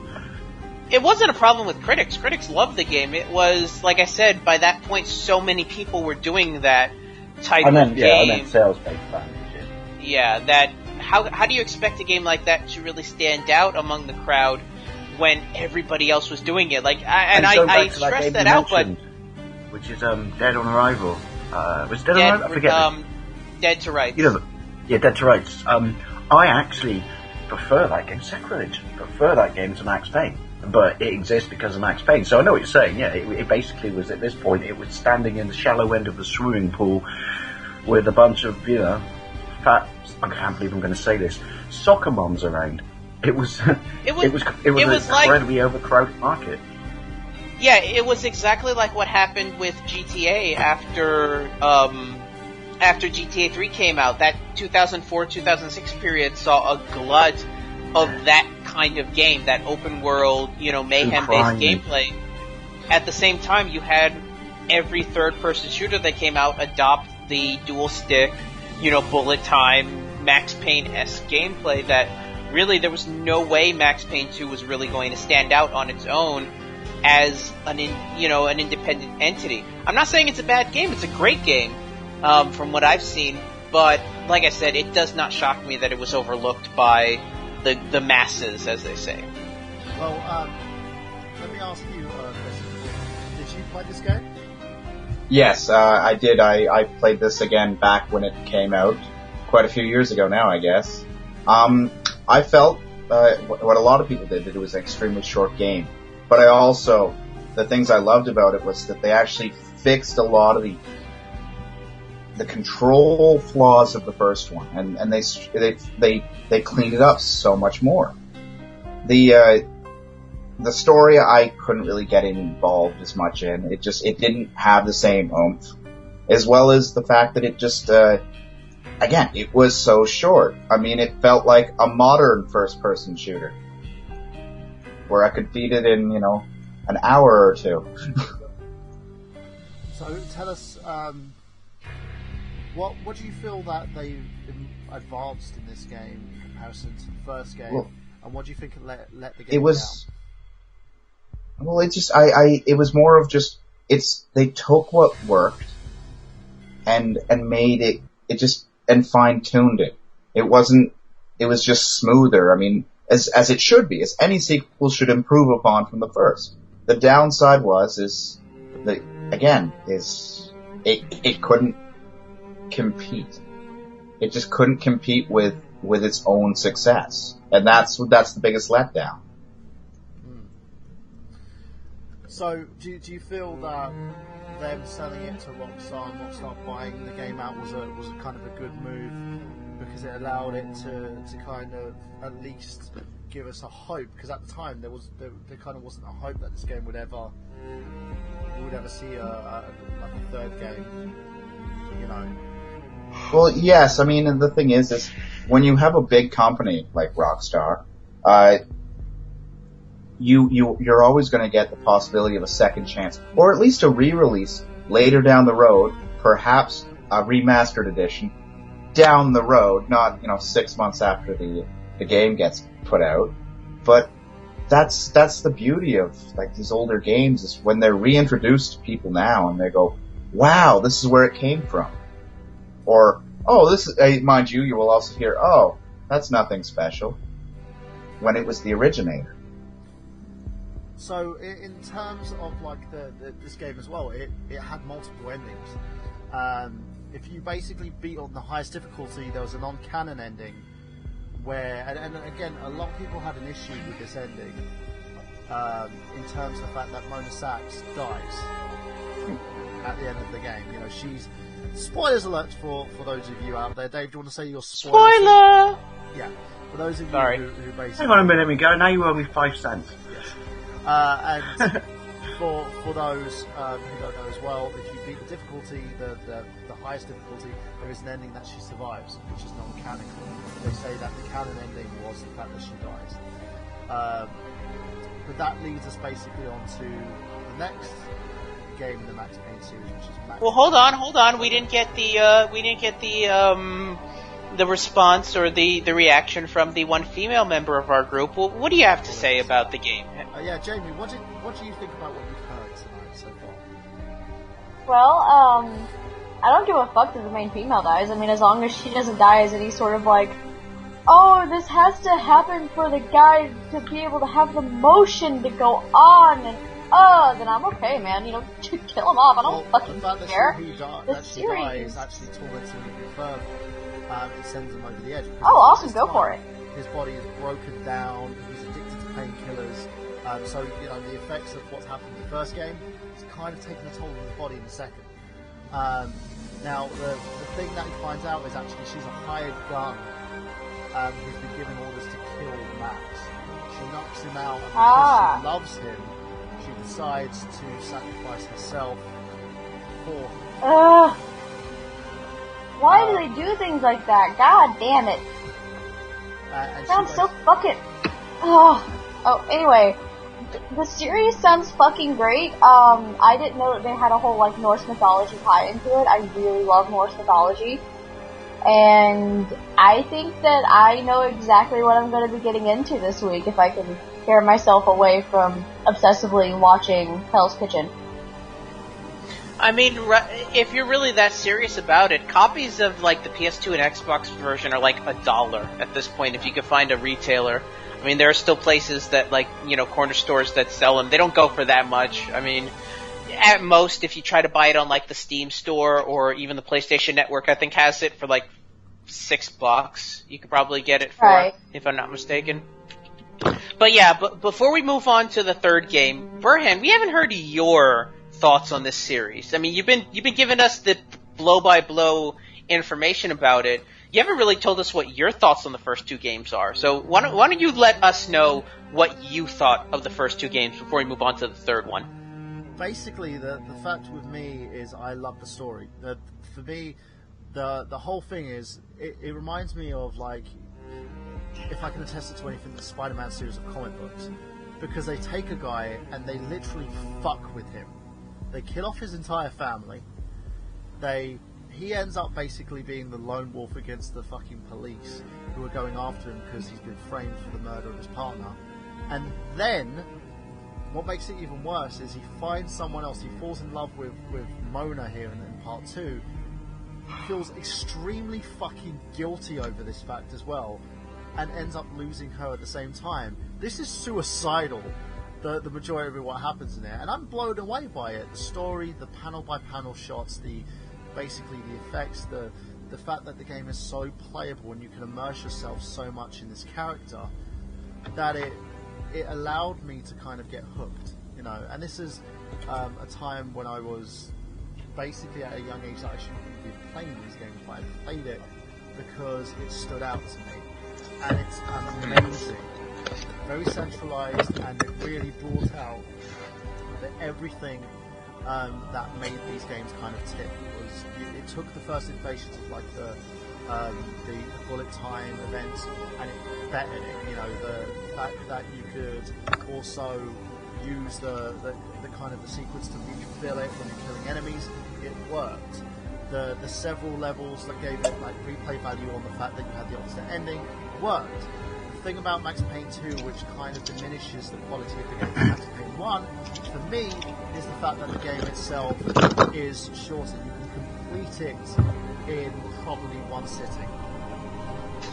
It wasn't a problem with critics. Critics loved the game. It was, like I said, by that point, so many people were doing that type of game. Yeah, I meant sales-based fans. Yeah, that how do you expect a game like that to really stand out among the crowd when everybody else was doing it? Like, I stressed that out, but which is Dead on Arrival. Was Dead on Arrival? I forget. Dead to Rights. Dead to Rights. I actually prefer that game. Sacrilege. Prefer that game to Max Payne. But it exists because of Max Payne. So I know what you're saying. Yeah, it basically was at this point. It was standing in the shallow end of the swimming pool with a bunch of fat. I can't believe I'm going to say this. Soccer moms around. It was an incredibly overcrowded market. Yeah, it was exactly like what happened with GTA after GTA 3 came out. That 2004-2006 period saw a glut of that kind of game, that open world, mayhem-based gameplay. At the same time, you had every third-person shooter that came out adopt the dual stick, bullet time, Max Payne-esque gameplay that really there was no way Max Payne 2 was really going to stand out on its own as an independent entity. I'm not saying it's a bad game. It's a great game, from what I've seen. But like I said, it does not shock me that it was overlooked by the masses, as they say. Well, let me ask you, Chris, did you play this game? Yes, I did. I played this again back when it came out, quite a few years ago now, I guess. I felt what a lot of people did, that it was an extremely short game. But the things I loved about it was that they actually fixed a lot of the control flaws of the first one, and they cleaned it up so much more. The story I couldn't really get involved as much in. It didn't have the same oomph, as well as the fact that it just again, it was so short. I mean, it felt like a modern first-person shooter, where I could beat it in, an hour or two. So tell us, what do you feel that they've advanced in this game in comparison to the first game, and what do you think it let the game down? Well, it was more of just, they took what worked and made it just, and fine-tuned it. It was just smoother. I mean, as it should be, as any sequel should improve upon from the first. The downside it couldn't compete. It just couldn't compete with its own success. And that's the biggest letdown. So, do you feel that them selling it to Rockstar and Rockstar buying the game out was a kind of a good move, because it allowed it to kind of at least give us a hope? Because at the time there kind of wasn't a hope that this game would ever see a third game. Well, yes. I mean, the thing is when you have a big company like Rockstar, you're always going to get the possibility of a second chance, or at least a re-release later down the road, perhaps a remastered edition down the road, not 6 months after the game gets put out. But that's the beauty of like these older games, is when they're reintroduced to people now and they go, wow, this is where it came from. Or, oh, this is, mind you will also hear, oh, that's nothing special, when it was the originator. So, in terms of like this game as well, it had multiple endings. If you basically beat on the highest difficulty, there was a non-canon ending where, and again, a lot of people had an issue with this ending, in terms of the fact that Mona Sachs dies at the end of the game. She's... Spoilers alert for those of you out there. Dave, do you want to say your spoilers? Spoiler! Yeah. For those of you who basically... Hang on a minute, now you owe me 5 cents. Yes. And for those who don't know as well, if you beat the difficulty, the highest difficulty, there is an ending that she survives, which is non-canon. They say that the canon ending was the fact that she dies. But that leads us basically on to the next game in the Max Payne series, which is Max. Well, hold on. We didn't get the the response or the reaction from the one female member of our group. Well, what do you have to say about the game? Yeah, Jamie, what do you think about what you've heard tonight so far? Well, I don't give a fuck that the main female dies. I mean, as long as she doesn't die as any sort of like, oh, this has to happen for the guy to be able to have the motion to go on, and then I'm okay, man. You know, kill him off. I don't fucking care. The series actually tormenting him further. It sends him over the edge. Oh, awesome! Go for it. His body is broken down. He's addicted to painkillers. So you know the effects of what's happened in the first game is kind of taking a toll on his body in the second. Now the thing that he finds out is actually she's a hired gun who's been given orders to kill Max. She knocks him out, and because she loves him, she decides to sacrifice herself for him. Why do they do things like that? God damn it. Sounds so fucking... anyway. The series sounds fucking great. I didn't know that they had a whole, like, Norse mythology tie into it. I really love Norse mythology. And I think that I know exactly what I'm going to be getting into this week if I can tear myself away from obsessively watching Hell's Kitchen. I mean, if you're really that serious about it, copies of, like, the PS2 and Xbox version are, like, $1 at this point if you can find a retailer. I mean, there are still places that, like, you know, corner stores that sell them. They don't go for that much. I mean, at most, if you try to buy it on, like, the Steam store or even the PlayStation Network, I think has it for, like, $6. You could probably get it for, if I'm not mistaken. But yeah, before we move on to the third game, Burhan, we haven't heard your thoughts on this series. I mean, you've been giving us the blow-by-blow information about it. You haven't really told us what your thoughts on the first two games are. So why don't you let us know what you thought of the first two games before we move on to the third one? Basically, the fact with me is I love the story. For me, the whole thing is, it reminds me of, like, if I can attest it to anything, the Spider-Man series of comic books. Because they take a guy and they literally fuck with him. They kill off his entire family. He ends up basically being the lone wolf against the fucking police who are going after him because he's been framed for the murder of his partner. And then, what makes it even worse is he finds someone else. He falls in love with Mona here in part 2. He feels extremely fucking guilty over this fact as well, and ends up losing her at the same time. This is suicidal, the majority of what happens in there, and I'm blown away by it. The story, the panel-by-panel shots, basically the effects, the fact that the game is so playable and you can immerse yourself so much in this character that it allowed me to kind of get hooked, you know. And this is a time when I was basically at a young age that I shouldn't be playing these games, but I played it because it stood out to me, and it's amazing, very centralized, and it really brought out everything that made these games kind of tick. It took the first innovations of, like, the bullet time events, and it bettered it. You know, the fact that you could also use the kind of the sequence to refill it when you're killing enemies, it worked. The several levels that gave it, like, replay value on the fact that you had the opposite ending worked. The thing about Max Payne 2, which kind of diminishes the quality of the game from Max Payne 1, for me, is the fact that the game itself is shorter. You can complete it in probably one sitting,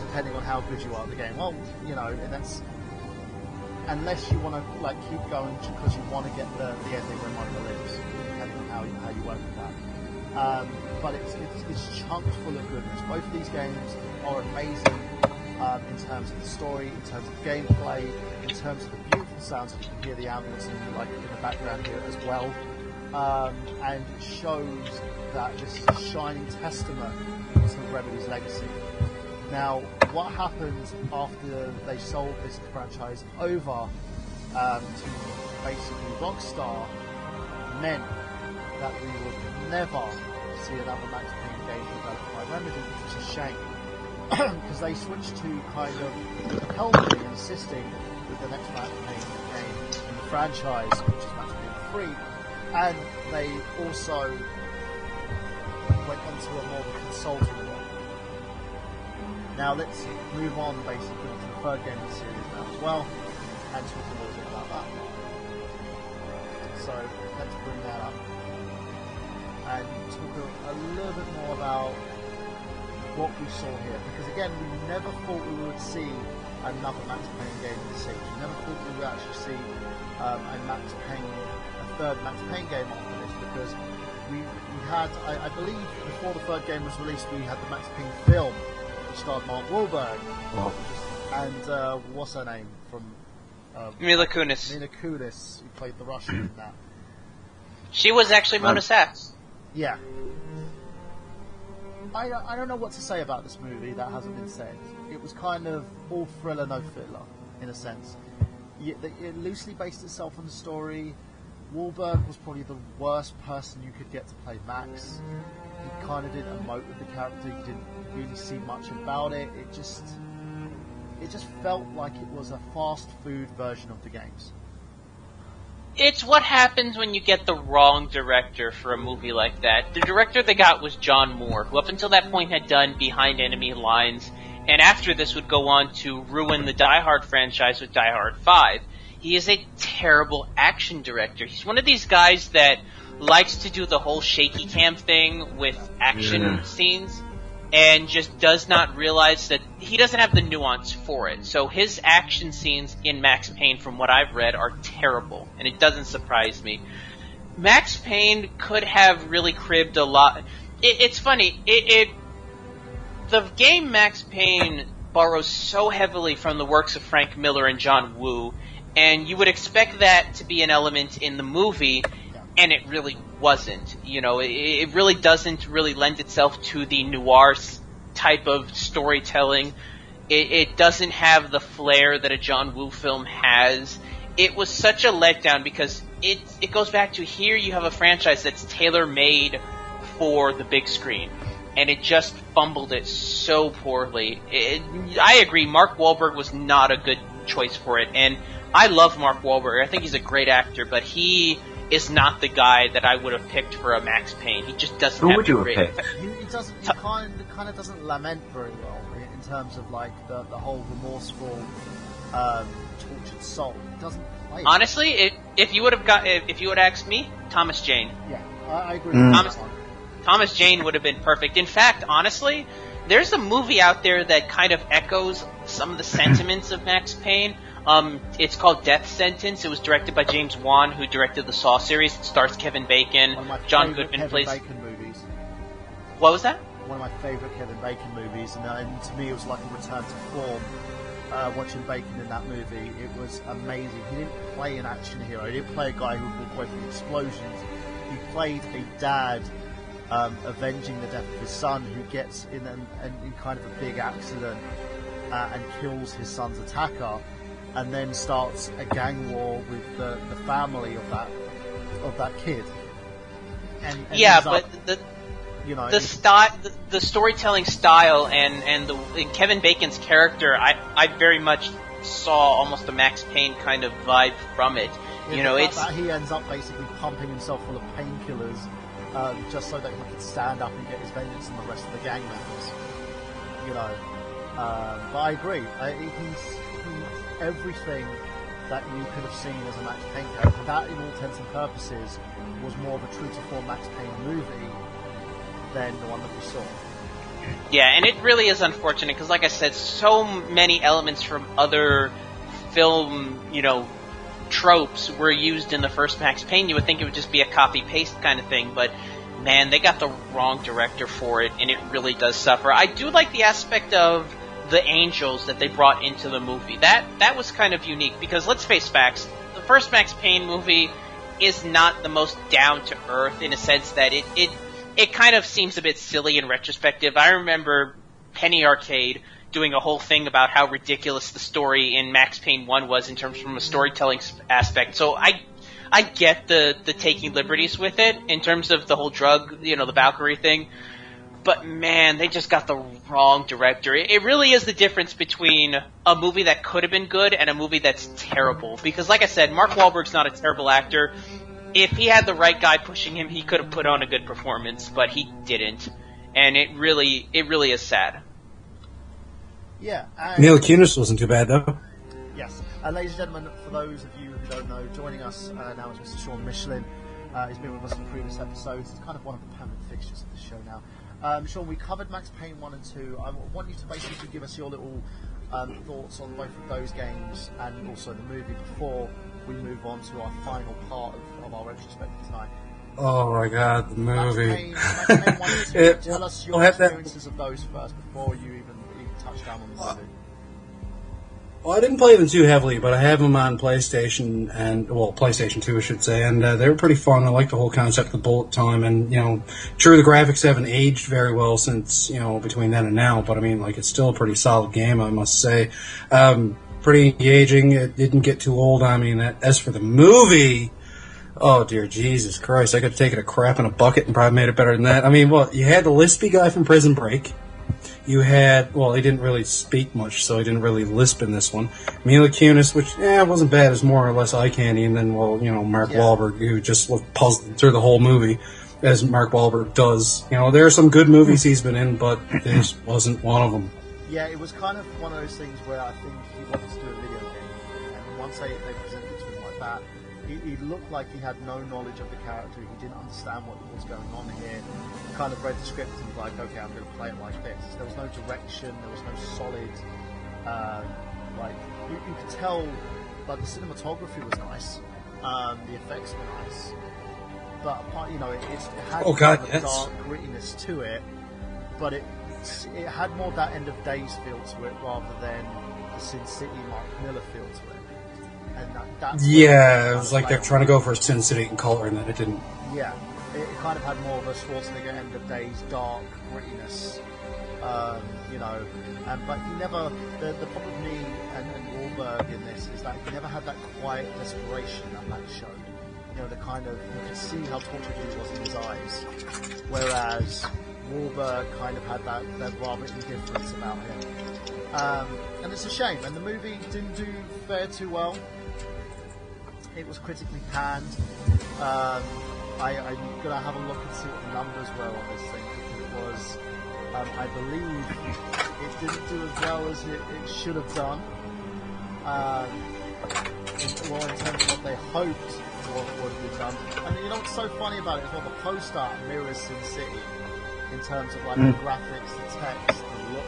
depending on how good you are at the game. Well, you know, and that's unless you want to, like, keep going because you want to get the ending when Mona lives, depending on how you work with that. But it's chunked full of goodness. Both of these games are amazing. In terms of the story, in terms of gameplay, in terms of the beautiful sounds, that you can hear the ambulance in the background here as well, and it shows that this is a shining testament to Remedy's legacy. Now, what happened after they sold this franchise over to basically Rockstar meant that we would never see another Max Payne game developed by Remedy, which is a shame. Because they switched to kind of helping and assisting with the next Max Payne game in the franchise, which is Max Payne 3, and they also went onto a more consulting role. Now let's move on basically to the third game of the series now as well, and talk a little bit about that. So let's bring that up and talk a little bit more about what we saw here, because again, we never thought we would see another Max Payne game in the series. We never thought we would actually see a third Max Payne game after this, because we had, I believe, before the third game was released, we had the Max Payne film, which starred Mark Wahlberg, and what's her name from Mila Kunis. Mila Kunis, who played the Russian in that. She was actually Mona Sachs. Yeah. I don't know what to say about this movie that hasn't been said. It was kind of all thriller, no filler, in a sense. It loosely based itself on the story. Wahlberg was probably the worst person you could get to play Max. He kind of didn't emote with the character. You didn't really see much about it. It just felt like it was a fast food version of the games. It's what happens when you get the wrong director for a movie like that. The director they got was John Moore, who up until that point had done Behind Enemy Lines, and after this would go on to ruin the Die Hard franchise with Die Hard 5. He is a terrible action director. He's one of these guys that likes to do the whole shaky cam thing with action scenes, and just does not realize that he doesn't have the nuance for it. So his action scenes in Max Payne, from what I've read, are terrible, and it doesn't surprise me. Max Payne could have really cribbed a lot. It's funny, the game Max Payne borrows so heavily from the works of Frank Miller and John Woo, and you would expect that to be an element in the movie, and it really wasn't. You know, it really doesn't really lend itself to the noir type of storytelling. It doesn't have the flair that a John Woo film has. It was such a letdown because it goes back to, here you have a franchise that's tailor-made for the big screen, and it just fumbled it so poorly. I agree, Mark Wahlberg was not a good choice for it, and I love Mark Wahlberg. I think he's a great actor, but he is not the guy that I would have picked for a Max Payne. He just doesn't Who have would you the have grit. picked? He kind of doesn't lament very well in terms of like the whole remorseful, tortured soul. He doesn't play it. Honestly, if you would have asked me, Thomas Jane. Yeah, I agree with that one. Thomas Jane would have been perfect. In fact, honestly, there's a movie out there that kind of echoes some of the sentiments of Max Payne. It's called Death Sentence. It was directed by James Wan, who directed the Saw series. It stars Kevin Bacon. One of my John favorite Goodman Kevin plays. Bacon movies. What was that? One of my favourite Kevin Bacon movies, and to me it was like a return to form. Watching Bacon in that movie, it was amazing. He didn't play an action hero. He didn't play a guy who would walk away from explosions. He played a dad avenging the death of his son, who gets in kind of a big accident and kills his son's attacker, and then starts a gang war with the family of that kid. And yeah, but the the storytelling style and Kevin Bacon's character, I very much saw almost a Max Payne kind of vibe from it. It's that he ends up basically pumping himself full of painkillers just so that he can stand up and get his vengeance on the rest of the gang members. But I agree. He's everything that you could have seen as a Max Payne character. That, in all intents and purposes, was more of a true to form Max Payne movie than the one that we saw. Yeah, and it really is unfortunate because, like I said, so many elements from other film, tropes were used in the first Max Payne. You would think it would just be a copy-paste kind of thing, but man, they got the wrong director for it, and it really does suffer. I do like the aspect of the angels that they brought into the movie. That was kind of unique, because let's face facts, the first Max Payne movie is not the most down-to-earth in a sense that it kind of seems a bit silly in retrospective. I remember Penny Arcade doing a whole thing about how ridiculous the story in Max Payne 1 was in terms from a storytelling aspect. So I get the taking liberties with it in terms of the whole drug, the Valkyrie thing. But man, they just got the wrong director. It really is the difference between a movie that could have been good and a movie that's terrible. Because like I said, Mark Wahlberg's not a terrible actor. If he had the right guy pushing him, he could have put on a good performance, but he didn't. And it really is sad. Yeah. And Mila Kunis wasn't too bad, though. Yes. Ladies and gentlemen, for those of you who don't know, joining us now is Mr. Sean Michelin. He's been with us in previous episodes. He's kind of one of the permanent fixtures of the show now. Sean, we covered Max Payne 1 and 2. I want you to basically give us your little thoughts on both of those games and also the movie before we move on to our final part of our retrospective tonight. Oh my god, the movie. Max Payne 1 and 2. Tell us your experiences of those first before you even touch down on the movie. Well, I didn't play them too heavily, but I have them on PlayStation PlayStation 2, I should say, and they were pretty fun. I like the whole concept of bullet time, and, true, the graphics haven't aged very well since, between then and now, but I mean, it's still a pretty solid game, I must say. Pretty engaging. It didn't get too old on me, and as for the movie, oh dear Jesus Christ, I could have taken a crap in a bucket and probably made it better than that. I mean, you had the lispy guy from Prison Break. You had, he didn't really speak much, so he didn't really lisp in this one. Mila Kunis, which, wasn't bad, it was more or less eye candy, and then, Mark Wahlberg, who just looked puzzled through the whole movie, as Mark Wahlberg does. There are some good movies he's been in, but this wasn't one of them. Yeah, it was kind of one of those things where I think he wanted to do a video game, and once they presented it to him like that, he looked like he had no knowledge of the character, he didn't understand what was going on here. Kind of read the script and was like, okay, I'm going to play it like this. There was no direction, there was no solid, you could tell, the cinematography was nice, the effects were nice, but it had dark grittiness to it, but it had more that End of Days feel to it rather than the Sin City Mark Miller feel to it. And that's it was like they're trying to go for a Sin City in color, and then it didn't. Yeah. It kind of had more of a Schwarzenegger End of Days dark grittiness, but he never. The problem with me and Wahlberg in this is that he never had that quiet desperation that Max showed. The kind of, you could see how tortured he was in his eyes, whereas Wahlberg kind of had that rather indifference about him, and it's a shame. And the movie didn't do fare too well. It was critically panned. I'm going to have a look and see what the numbers were on this thing, because it was, I believe, it didn't do as well as it should have done. In terms of what they hoped would be done. And what's so funny about it is, the post art mirrors Sin City in terms of the graphics, the text, the look.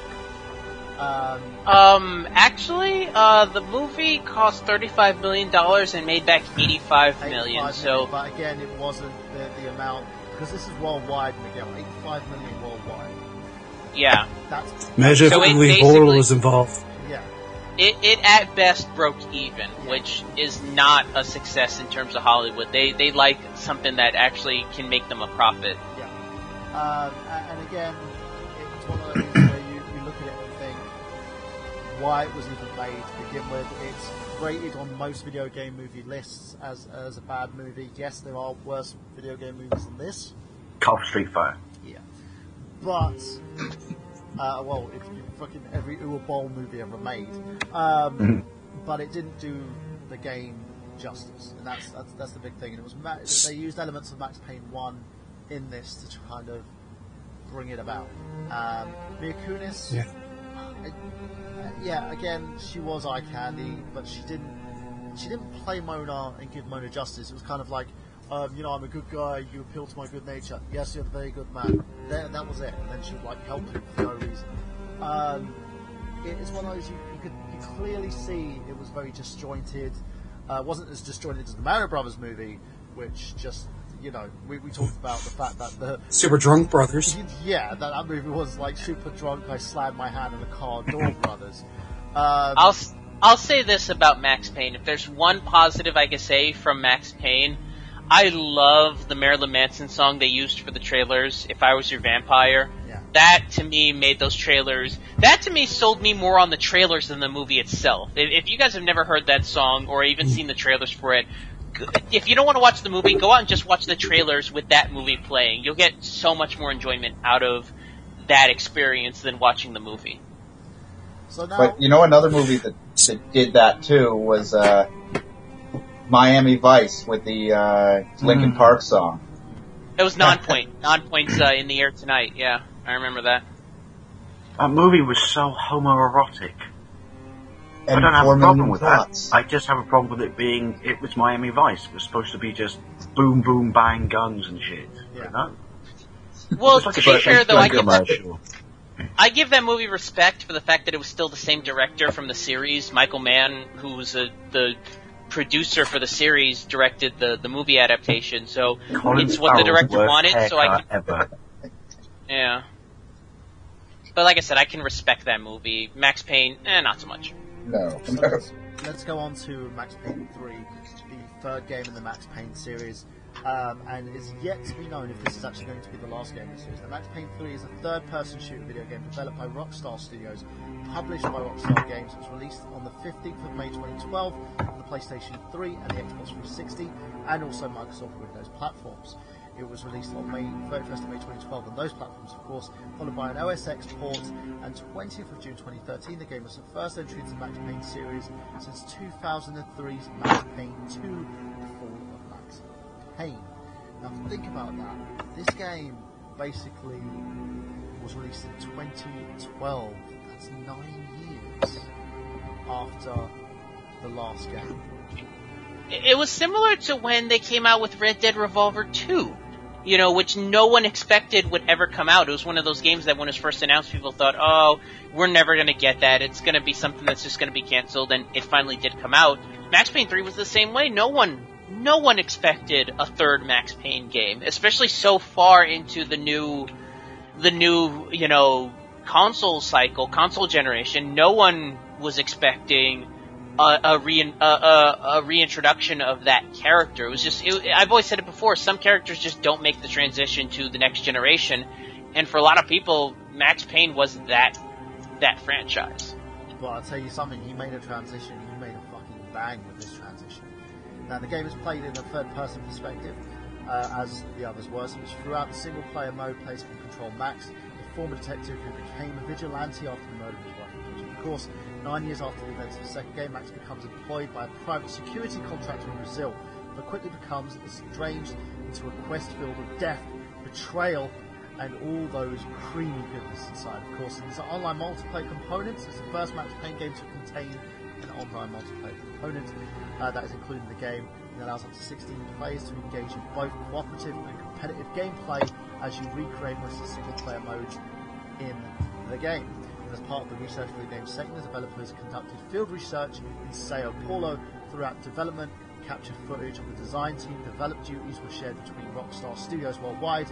Actually, the movie cost $35 million and made back $85 million, so... But again, it wasn't the amount, because this is worldwide, Miguel, $85 million worldwide. Yeah. Imagine if only horror was involved. Yeah. It at best broke even, which is not a success in terms of Hollywood. They like something that actually can make them a profit. Yeah. And again, it's one of those where you look at it and think, why it was even made to begin with. It's rated on most video game movie lists as a bad movie. Yes, there are worse video game movies than this. Call of Street Fighter. Yeah. But, it's fucking every Uwe Boll movie ever made. But it didn't do the game justice. And that's the big thing. And it was they used elements of Max Payne 1 in this to kind of bring it about. Mila Kunis... Yeah. Again, she was eye candy, but she didn't play Mona and give Mona justice. It was kind of like, I'm a good guy, you appeal to my good nature. Yes, you're a very good man. That was it. And then she would help him for no reason. It's one of those you could clearly see it was very disjointed. It wasn't as disjointed as the Mario Brothers movie, which just, we talked about the fact that the Super Drunk Brothers. Yeah, that movie was super drunk. I slammed my hand in the car door brothers. I'll say this about Max Payne. If there's one positive I can say from Max Payne, I love the Marilyn Manson song they used for the trailers. If I Was Your Vampire, that to me made those trailers. That to me sold me more on the trailers than the movie itself. If you guys have never heard that song or even seen the trailers for it, if you don't want to watch the movie, go out and just watch the trailers with that movie playing. You'll get so much more enjoyment out of that experience than watching the movie. So now, but another movie that did that too was Miami Vice with the Linkin Park song. It was Non-Point. Non-Point's in the air tonight. Yeah, I remember that. That movie was so homoerotic. And I don't have 4 a problem million with thoughts. that. I just have a problem with it was Miami Vice. It was supposed to be just boom, boom, bang, guns and shit. Yeah. You know? Well, It's like to a be big fair though, I give commercial. that movie respect for the fact that it was still the same director from the series. Michael Mann, who was the producer for the series, directed the movie adaptation. So Colin it's what the Farrell's director worst wanted. So I haircut can, ever. yeah. But like I said, I can respect that movie. Max Payne, not so much. No. So let's go on to Max Payne 3, the third game in the Max Payne series. And it's yet to be known if this is actually going to be the last game in the series. The Max Payne 3 is a third-person shooter video game developed by Rockstar Studios, published by Rockstar Games. It was released on the 15th of May 2012 on the PlayStation 3 and the Xbox 360, and also Microsoft Windows platforms. It was released on May 31st of May 2012 on those platforms, of course, followed by an OS X port, and 20th of June 2013, the game was the first entry into the Max Payne series since 2003's Max Payne 2, The Fall of Max Payne. Now think about that. This game basically was released in 2012. That's 9 years after the last game. It was similar to when they came out with Red Dead Revolver 2. Which no one expected would ever come out. It was one of those games that when it was first announced, people thought, oh, we're never going to get that. It's going to be something that's just going to be canceled, and it finally did come out. Max Payne 3 was the same way. No one expected a third Max Payne game, especially so far into the new console generation. No one was expecting a reintroduction of that character. It was just, I've always said it before, some characters just don't make the transition to the next generation, and for a lot of people, Max Payne was that franchise. Well, I'll tell you something, he made a transition, he made a fucking bang with this transition. Now, the game is played in a third-person perspective, as the others were, so throughout the single-player mode, players can control Max, a former detective who became a vigilante after the murder of his wife. Of course, 9 years after the events of the second game, Max becomes employed by a private security contractor in Brazil, but quickly becomes estranged into a quest filled with death, betrayal, and all those creamy goodness inside. Of course, these are online multiplayer components. It's the first Max Payne game to contain an online multiplayer component that is included in the game, and allows up to 16 players to engage in both cooperative and competitive gameplay as you recreate most of the single-player modes in the game. As part of the research for the game's setting, the developers conducted field research in Sao Paulo throughout development, captured footage of the design team, developed duties were shared between Rockstar Studios worldwide,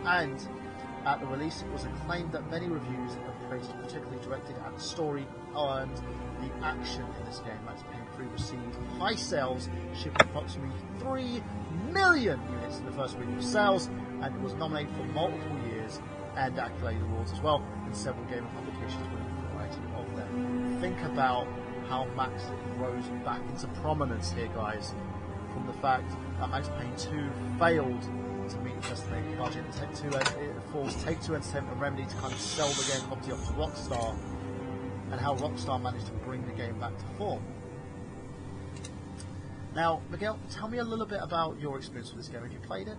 and at the release it was acclaimed that many reviews have praised, particularly directed at the story and the action in this game. Max Payne 3 received high sales, shipping approximately 3 million units in the first week of sales, and it was nominated for multiple years and accolade awards as well, and several gaming publications winning a variety of them. Think about how Max rose back into prominence here, guys, from the fact that Max Payne 2 failed to meet the estimated budget, and it forced Take-Two Entertainment and Remedy to kind of sell the game property off to Rockstar, and how Rockstar managed to bring the game back to form. Now, Miguel, tell me a little bit about your experience with this game. Have you played it?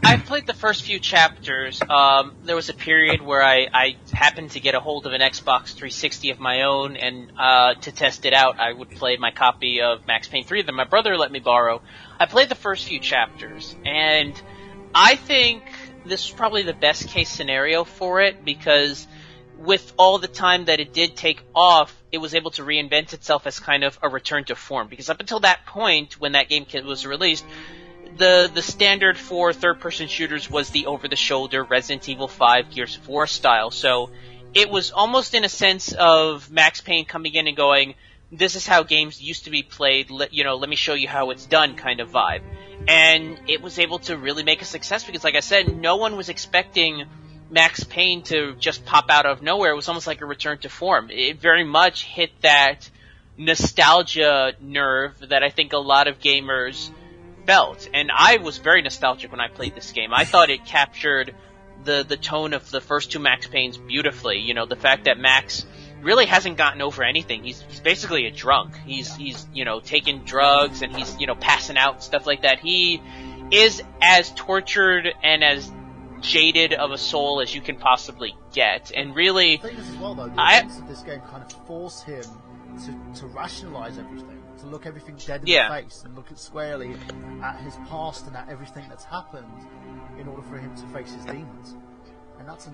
I've played the first few chapters. There was a period where I happened to get a hold of an Xbox 360 of my own, and to test it out, I would play my copy of Max Payne 3 that my brother let me borrow. I played the first few chapters, and I think this is probably the best case scenario for it, because with all the time that it did take off, it was able to reinvent itself as kind of a return to form. Because up until that point, when that game was released, the standard for third-person shooters was the over-the-shoulder Resident Evil 5 Gears of War style. So it was almost in a sense of Max Payne coming in and going, this is how games used to be played, let me show you how it's done kind of vibe. And it was able to really make a success because, like I said, no one was expecting Max Payne to just pop out of nowhere. It was almost like a return to form. It very much hit that nostalgia nerve that I think a lot of gamers felt, and I was very nostalgic when I played this game. I thought it captured the tone of the first two Max Paynes beautifully. The fact that Max really hasn't gotten over anything. He's basically a drunk. He's taking drugs and he's passing out and stuff like that. He is as tortured and as jaded of a soul as you can possibly get. And really, the thing is as well, though, the events of this game kind of force him to rationalize everything, to look everything dead in the face and look squarely at his past and at everything that's happened in order for him to face his demons. And that's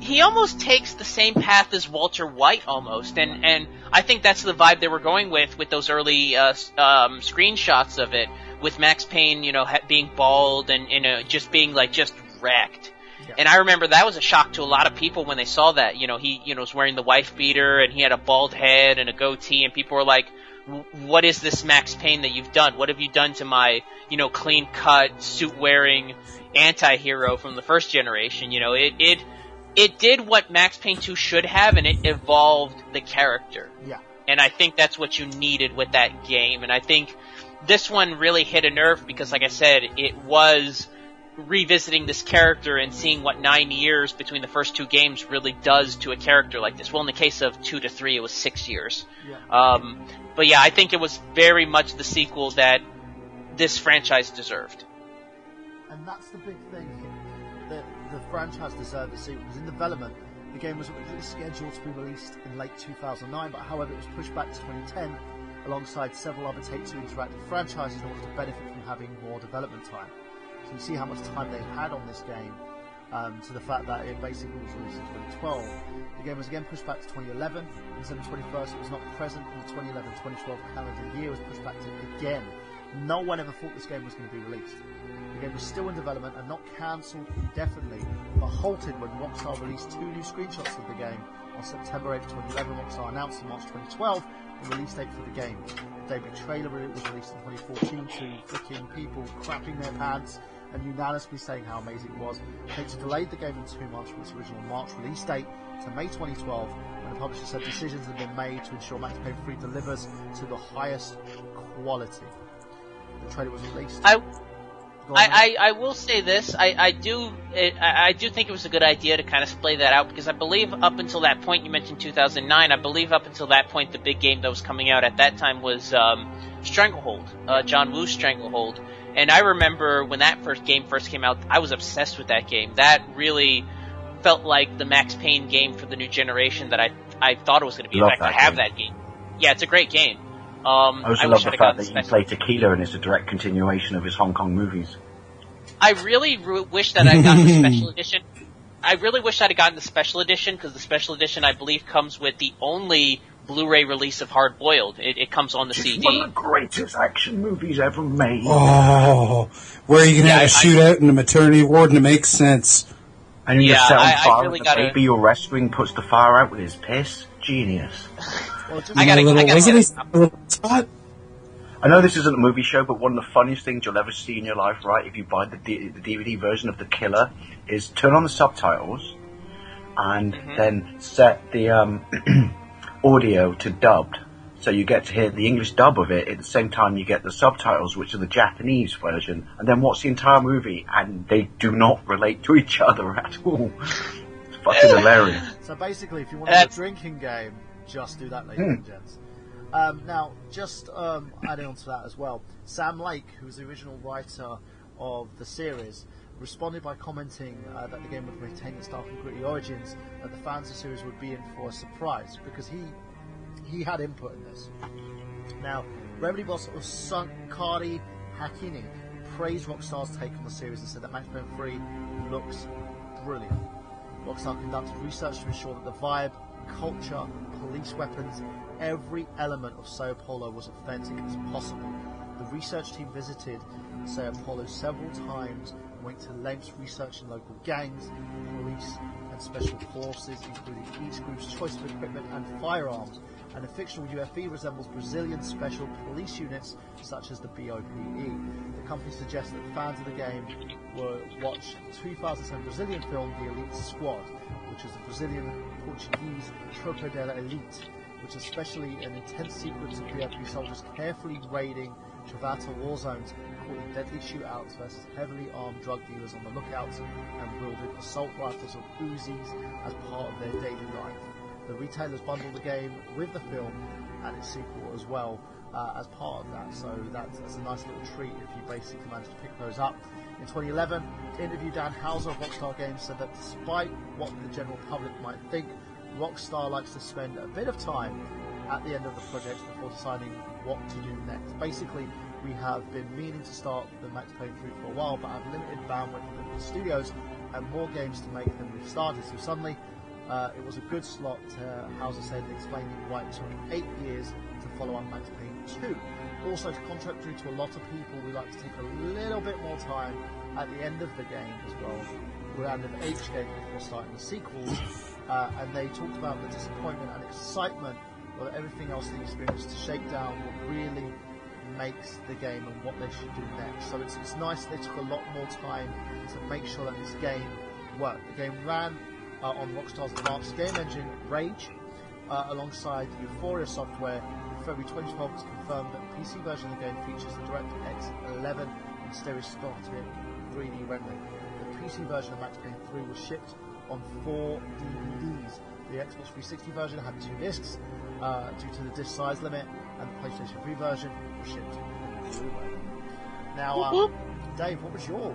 he almost takes the same path as Walter White almost, and I think that's the vibe they were going with those early screenshots of it, with Max Payne, being bald and just being just wrecked. Yeah. And I remember that was a shock to a lot of people when they saw that. He was wearing the wife beater and he had a bald head and a goatee, and people were like, "What is this Max Payne that you've done? What have you done to my clean cut suit wearing anti-hero from the first generation?" It did what Max Payne 2 should have, and it evolved the character. Yeah. And I think that's what you needed with that game. And I think this one really hit a nerve because, like I said, it was revisiting this character and seeing what 9 years between the first two games really does to a character like this. Well, in the case of 2 to 3, it was 6 years. Yeah. But yeah, I think it was very much the sequel that this franchise deserved. And that's the big thing here. The franchise deserved the sequel. It was in development. The game was originally scheduled to be released in late 2009, but however it was pushed back to 2010 alongside several other Take-Two interactive franchises in order to benefit from having more development time. So you see how much time they had on this game, to the fact that it basically was released in 2012. The game was again pushed back to 2011. On December 21st, it was not present in the 2011-2012 calendar year. It was pushed back to again. No one ever thought this game was going to be released. The game was still in development and not cancelled indefinitely, but halted when Rockstar released 2 new screenshots of the game on September 8, 2011. Rockstar announced in March 2012 the release date for the game. The debut trailer was released in 2014 to freaking people crapping their pants and unanimously saying how amazing it was. Take-Two delayed the game in 2 months from its original March release date to May 2012, when the publisher said decisions had been made to ensure Max Payne 3 delivers to the highest quality. The trailer was released. I will say this. I do think it was a good idea to kind of splay that out, because I believe up until that point, you mentioned 2009, I believe up until that point the big game that was coming out at that time was Stranglehold, John Woo's Stranglehold. And I remember when that game first came out, I was obsessed with that game. That really felt like the Max Payne game for the new generation that I thought it was going to be. In fact, I have that game. Yeah, it's a great game. I also love the fact that you play Tequila and it's a direct continuation of his Hong Kong movies. I really wish that I'd gotten the special edition. I really wish I'd gotten the special edition, because the special edition, I believe, comes with the only Blu-ray release of Hard Boiled. It comes on the CD. It's one of the greatest action movies ever made. Oh, where you can have a shootout in a maternity ward and it makes sense. And you set on fire really and the baby you're rescuing puts the fire out with his piss. Genius. Well, I know this isn't a movie show, but one of the funniest things you'll ever see in your life, right, if you buy the DVD version of The Killer, is turn on the subtitles and then set the audio to dubbed. So you get to hear the English dub of it at the same time you get the subtitles, which are the Japanese version, and then watch the entire movie, and they do not relate to each other at all. It's fucking hilarious. So basically, if you want a drinking game, just do that, ladies and gents. Now, just adding on to that as well, Sam Lake, who was the original writer of the series, responded by commenting that the game would retain its dark and gritty origins, that the fans of the series would be in for a surprise, because he had input in this. Now, Remedy boss Sankari Hakini praised Rockstar's take on the series and said that Max Payne 3 looks brilliant. Rockstar conducted research to ensure that the vibe, culture, police weapons, every element of Sao Paulo was authentic as possible. The research team visited Sao Paulo several times and went to lengths researching local gangs, police and special forces, including each group's choice of equipment and firearms. And the fictional UFE resembles Brazilian special police units such as the BOPE. The company suggests that fans of the game will watch the 2007 Brazilian film The Elite Squad, which is the Brazilian-Portuguese Tropa de la Elite, which is especially an intense sequence of BOP soldiers carefully raiding Travata war zones, caught in deadly shootouts versus heavily armed drug dealers on the lookouts, and wielded assault rifles or Uzis as part of their daily life. the retailers bundle the game with the film and its sequel as well as part of that. So that's a nice little treat if you basically manage to pick those up. In 2011, interview Dan Houser of Rockstar Games said that despite what the general public might think, Rockstar likes to spend a bit of time at the end of the project before deciding what to do next. Basically, we have been meaning to start the Max Payne 3 for a while, but have limited bandwidth in the studios and more games to make than we've started. So suddenly, it was a good slot, Houser said, explaining why it took 8 years to follow up Max Payne 2. Also, contrary to a lot of people, we like to take a little bit more time at the end of the game as well, around of each game before starting the sequels. And they talked about the disappointment and excitement of everything else they experienced to shake down what really makes the game and what they should do next. So it's nice they took a lot more time to make sure that this game worked. The game ran on Rockstar's advanced game engine, Rage, alongside Euphoria software. In February 2012, it's confirmed that the PC version of the game features the DirectX 11 in stereoscopic 3D rendering. The PC version of Max Payne 3 was shipped on 4 DVDs. The Xbox 360 version had 2 discs due to the disc size limit, and the PlayStation 3 version was shipped on Blu-ray. Now, Dave, what was your...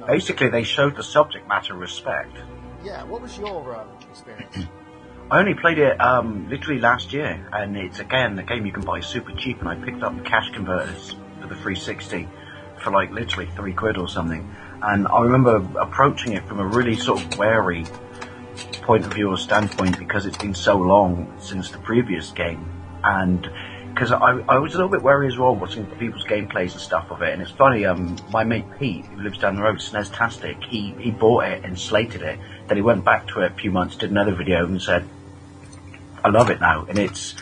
Basically, they showed the subject matter respect. Yeah, what was your experience? I only played it literally last year, and it's, again, a game you can buy super cheap, and I picked up the cash converters for the 360 for like literally £3 or something. And I remember approaching it from a really sort of wary point of view or standpoint, because it's been so long since the previous game, and because I was a little bit wary as well watching people's gameplays and stuff of it. And it's funny, my mate Pete, who lives down the road, SNEStastic, he bought it and slated it, then he went back to it a few months, did another video and said, I love it now. And it's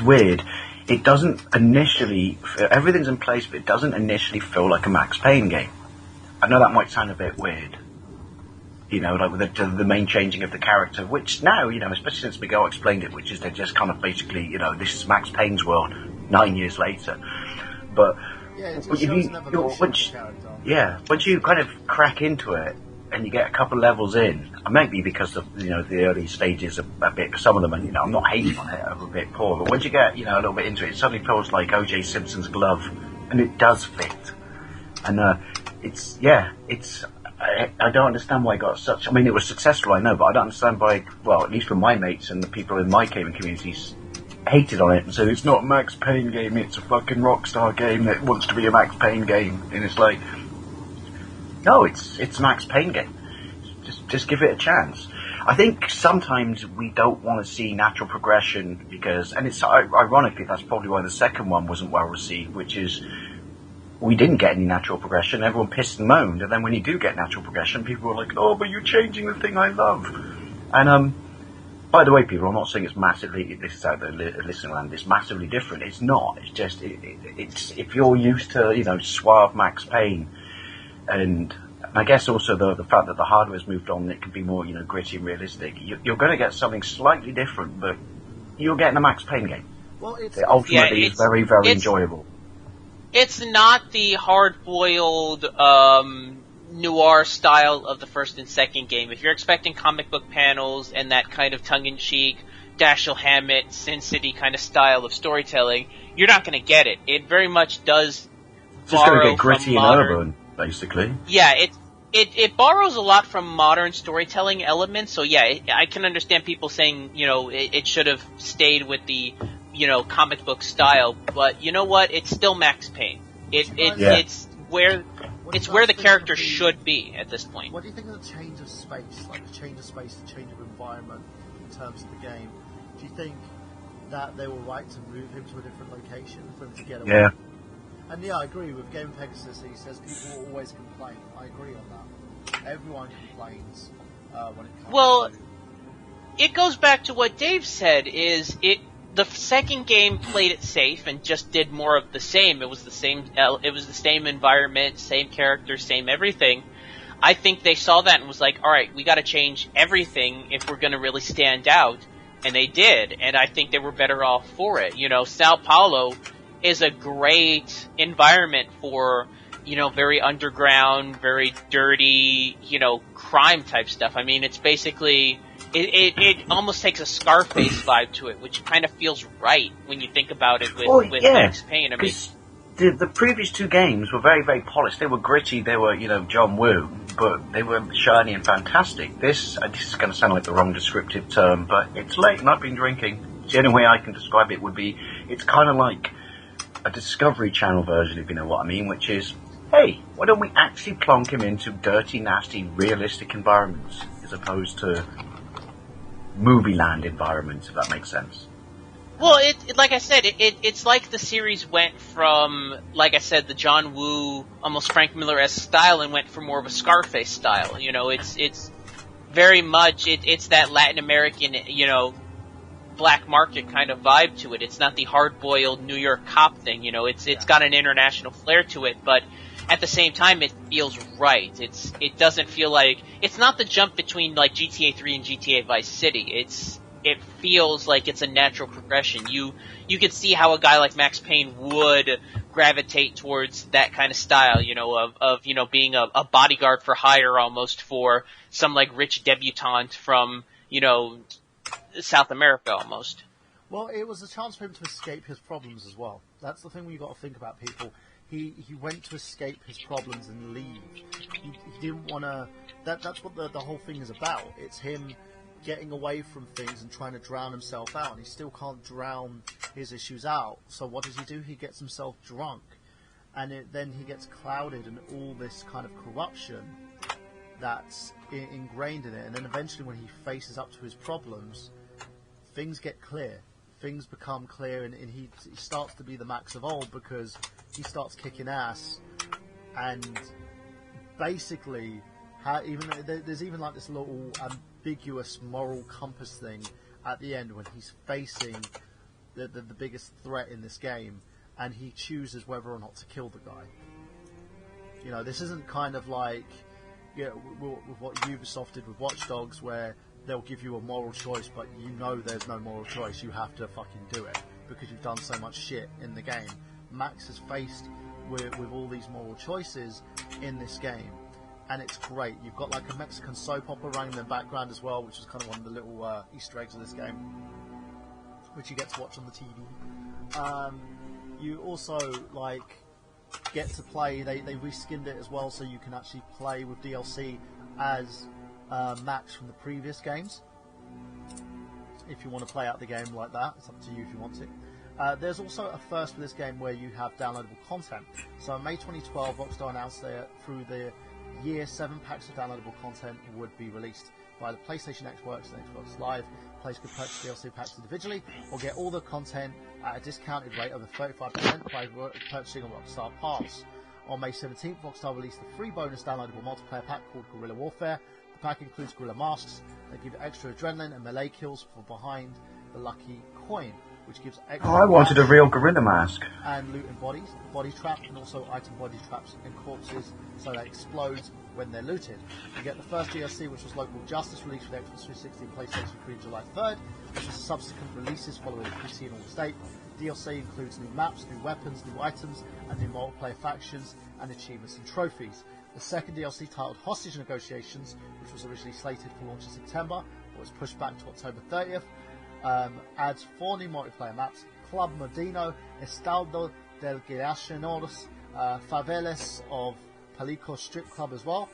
weird. It doesn't initially, everything's in place, but it doesn't initially feel like a Max Payne game. I know that might sound a bit weird, like with the main changing of the character, which now, especially since Miguel explained it, which is they're just kind of basically, this is Max Payne's world 9 years later. But once you kind of crack into it and you get a couple levels in, it might be because of the early stages are a bit, some of them, and I'm not hating on it, are a bit poor, but once you get a little bit into it, it suddenly feels like O.J. Simpson's glove, and it does fit. And I don't understand why it got such... I mean, it was successful, I know, but I don't understand why, well, at least from my mates and the people in my gaming communities, hated on it and said, it's not a Max Payne game, it's a fucking Rockstar game that wants to be a Max Payne game. And it's like, no, it's a Max Payne game. Just give it a chance. I think sometimes we don't want to see natural progression because... And it's ironically, that's probably why the second one wasn't well received, which is... we didn't get any natural progression, everyone pissed and moaned, and then when you do get natural progression, people were like, oh, but you're changing the thing I love. And, by the way, people, I'm not saying it's massively, this is out there listening land, it's massively different. It's not. It's just, it's if you're used to, suave Max Payne, and I guess also the fact that the hardware's moved on, it can be more, gritty and realistic, you're going to get something slightly different, but you're getting a Max Payne game. Well, it ultimately is very, very enjoyable. It's not the hard-boiled noir style of the first and second game. If you're expecting comic book panels and that kind of tongue-in-cheek, Dashiell Hammett, Sin City kind of style of storytelling, you're not going to get it. It very much does it's just going to get gritty and urban, basically. Yeah, it borrows a lot from modern storytelling elements, so yeah, I can understand people saying, it should have stayed with the comic book style, but you know what? It's still Max Payne. It's where the character should be at this point. What do you think of the change of space, the change of environment in terms of the game? Do you think that they were right to move him to a different location for him to get away? Yeah. And yeah, I agree with Game Pegasus. He says people will always complain. I agree on that. Everyone complains when it comes to... it goes back to what Dave said. The second game played it safe and just did more of the same. It was the same. It was the same environment, same characters, same everything. I think they saw that and was like, "All right, we got to change everything if we're going to really stand out." And they did, and I think they were better off for it. Sao Paulo is a great environment for very underground, very dirty, crime type stuff. I mean, it's basically it almost takes a Scarface vibe to it, which kind of feels right when you think about it with Max Payne. I mean, the previous two games were very, very polished. They were gritty. They were, John Woo, but they were shiny and fantastic. This is going to sound like the wrong descriptive term, but it's late and I've been drinking. The only way I can describe it would be, it's kind of like a Discovery Channel version, if you know what I mean, which is, hey, why don't we actually plonk him into dirty, nasty, realistic environments, as opposed to movie land environments, if that makes sense. Well, like I said, it's like the series went from, like I said, the John Woo, almost Frank Miller-esque style, and went for more of a Scarface style. It's very much, it's that Latin American, black market kind of vibe to it. It's not the hard-boiled New York cop thing, it's got an international flair to it, but at the same time, it feels right. It doesn't feel like, it's not the jump between, like, GTA 3 and GTA Vice City. It feels like it's a natural progression. You could see how a guy like Max Payne would gravitate towards that kind of style, of being a bodyguard for hire almost for some like rich debutante from, South America almost. Well, it was a chance for him to escape his problems as well. That's the thing when you got to think about people. He went to escape his problems and leave. He didn't want to. That's what the whole thing is about. It's him getting away from things and trying to drown himself out, and he still can't drown his issues out. So what does he do? He gets himself drunk, and then he gets clouded in all this kind of corruption that's ingrained in it. And then eventually, when he faces up to his problems, things get clear. Things become clear, and he starts to be the Max of old because he starts kicking ass, and basically, there's even like this little ambiguous moral compass thing at the end when he's facing the biggest threat in this game, and he chooses whether or not to kill the guy. This isn't kind of like with what Ubisoft did with Watch Dogs, where they'll give you a moral choice, but there's no moral choice. You have to fucking do it because you've done so much shit in the game. Max is faced with all these moral choices in this game, and it's great. You've got like a Mexican soap opera running in the background as well, which is kind of one of the little Easter eggs of this game, which you get to watch on the TV. You also get to play. They reskinned it as well, so you can actually play with DLC as Max from the previous games. If you want to play out the game like that, it's up to you if you want to. There's also a first for this game where you have downloadable content. So in May 2012, Rockstar announced that through the year, 7 packs of downloadable content would be released by the PlayStation Xbox and Xbox Live. Players could purchase DLC packs individually or get all the content at a discounted rate of 35% by purchasing a Rockstar Pass. On May 17th, Rockstar released a free bonus downloadable multiplayer pack called Guerrilla Warfare. The pack includes guerrilla masks that give extra adrenaline and melee kills for behind the lucky coin, which gives extra. I wanted a real gorilla mask. And loot in body trap, and also item body traps and corpses, so they explode when they're looted. You get the first DLC, which was Local Justice, released for Xbox 360 and PlayStation 3 July 3rd, which was subsequent releases following PC and all state. DLC includes new maps, new weapons, new items, and new multiplayer factions and achievements and trophies. The second DLC, titled Hostage Negotiations, which was originally slated for launch in September, but was pushed back to October 30th, adds 4 new multiplayer maps: Club Modino, Estado del Guiraciones, Favelas of Palico Strip Club as well,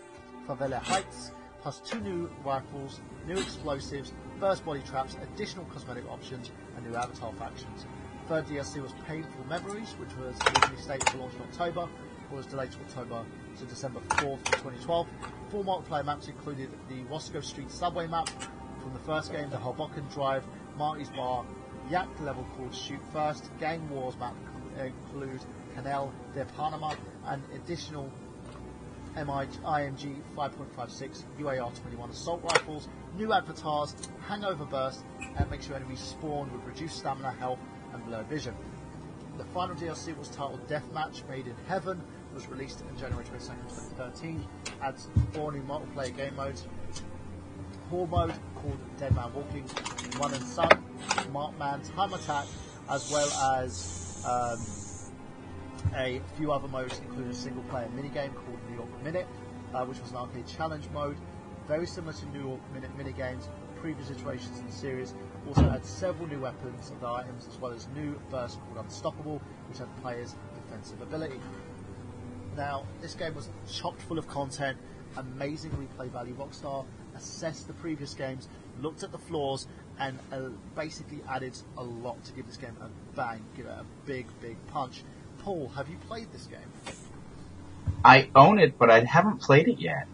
Favela Heights, plus 2 new rifles, new explosives, burst body traps, additional cosmetic options, and new avatar factions. Third DLC was Painful Memories, which was originally slated for launch in October, but was delayed to December 4th, 2012. 4 multiplayer maps included the Roscoe Street subway map from the first game, the Hoboken Drive, Marty's Bar, Yak level called Shoot First, Gang Wars map include Canal de Panama, and additional IMG 5.56 UAR-21 assault rifles, new avatars, hangover burst, and make sure enemies spawn with reduced stamina, health, and blurred vision. The final DLC was titled Deathmatch Made in Heaven, was released on January 22nd, 2013, adds 4 new multiplayer game modes: Horde mode called Dead Man Walking, Run and Sun, Markman Time Attack, as well as a few other modes, including a single player minigame called New York Minute, which was an arcade challenge mode, very similar to New York Minute minigames, previous iterations of the series also had several new weapons and items, as well as new bursts called Unstoppable, which had players' defensive ability. Now, this game was chock full of content, amazing replay value. Rockstar assessed the previous games, looked at the flaws, and basically added a lot to give this game a bang, give it a big punch. Paul, have you played this game? I own it, but I haven't played it yet.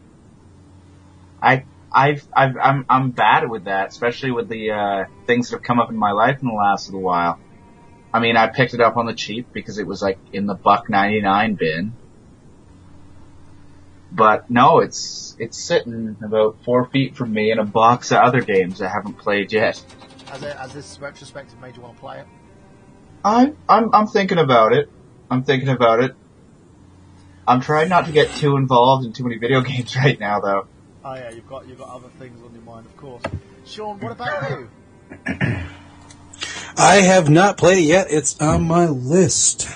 I'm bad with that, especially with the things that have come up in my life in the last little while. I mean, I picked it up on the cheap because it was like in the $1.99 bin. But no, it's sitting about 4 feet from me in a box of other games I haven't played yet. Has this retrospective made you want to play it? I'm thinking about it. I'm trying not to get too involved in too many video games right now, though. Oh yeah, you've got other things on your mind, of course. Sean, what about you? I have not played it yet. It's on my list.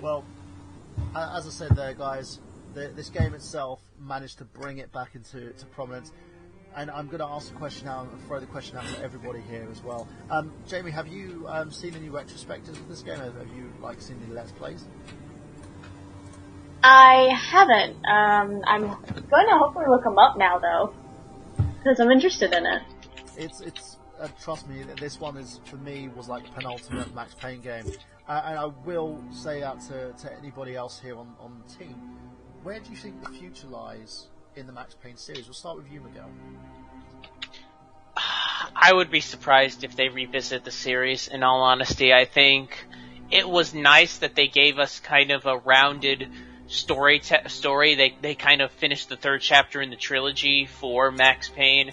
Well, as I said there, guys, this game itself managed to bring it back into prominence. And I'm going to ask the question now and throw the question out to everybody here as well. Jamie, have you seen any retrospectives of this game? Have you seen any Let's Plays? I haven't. I'm going to hopefully look them up now, though, because I'm interested in it. It's trust me, this one for me was like penultimate Max Payne game. And I will say that to anybody else here on the team. Where do you think the future lies in the Max Payne series? We'll start with you, Miguel. I would be surprised if they revisit the series, in all honesty. I think it was nice that they gave us kind of a rounded story. They kind of finished the third chapter in the trilogy for Max Payne.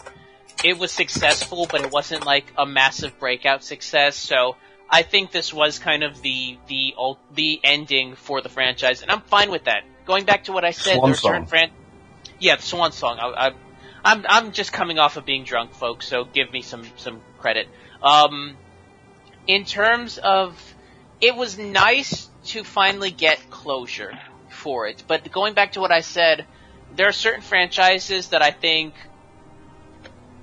It was successful, but it wasn't like a massive breakout success, so I think this was kind of the ending for the franchise, and I'm fine with that. Going back to what I said, Swan there are certain the Swan Song. I'm just coming off of being drunk, folks, so give me some credit. In terms of, it was nice to finally get closure for it, but going back to what I said, there are certain franchises that I think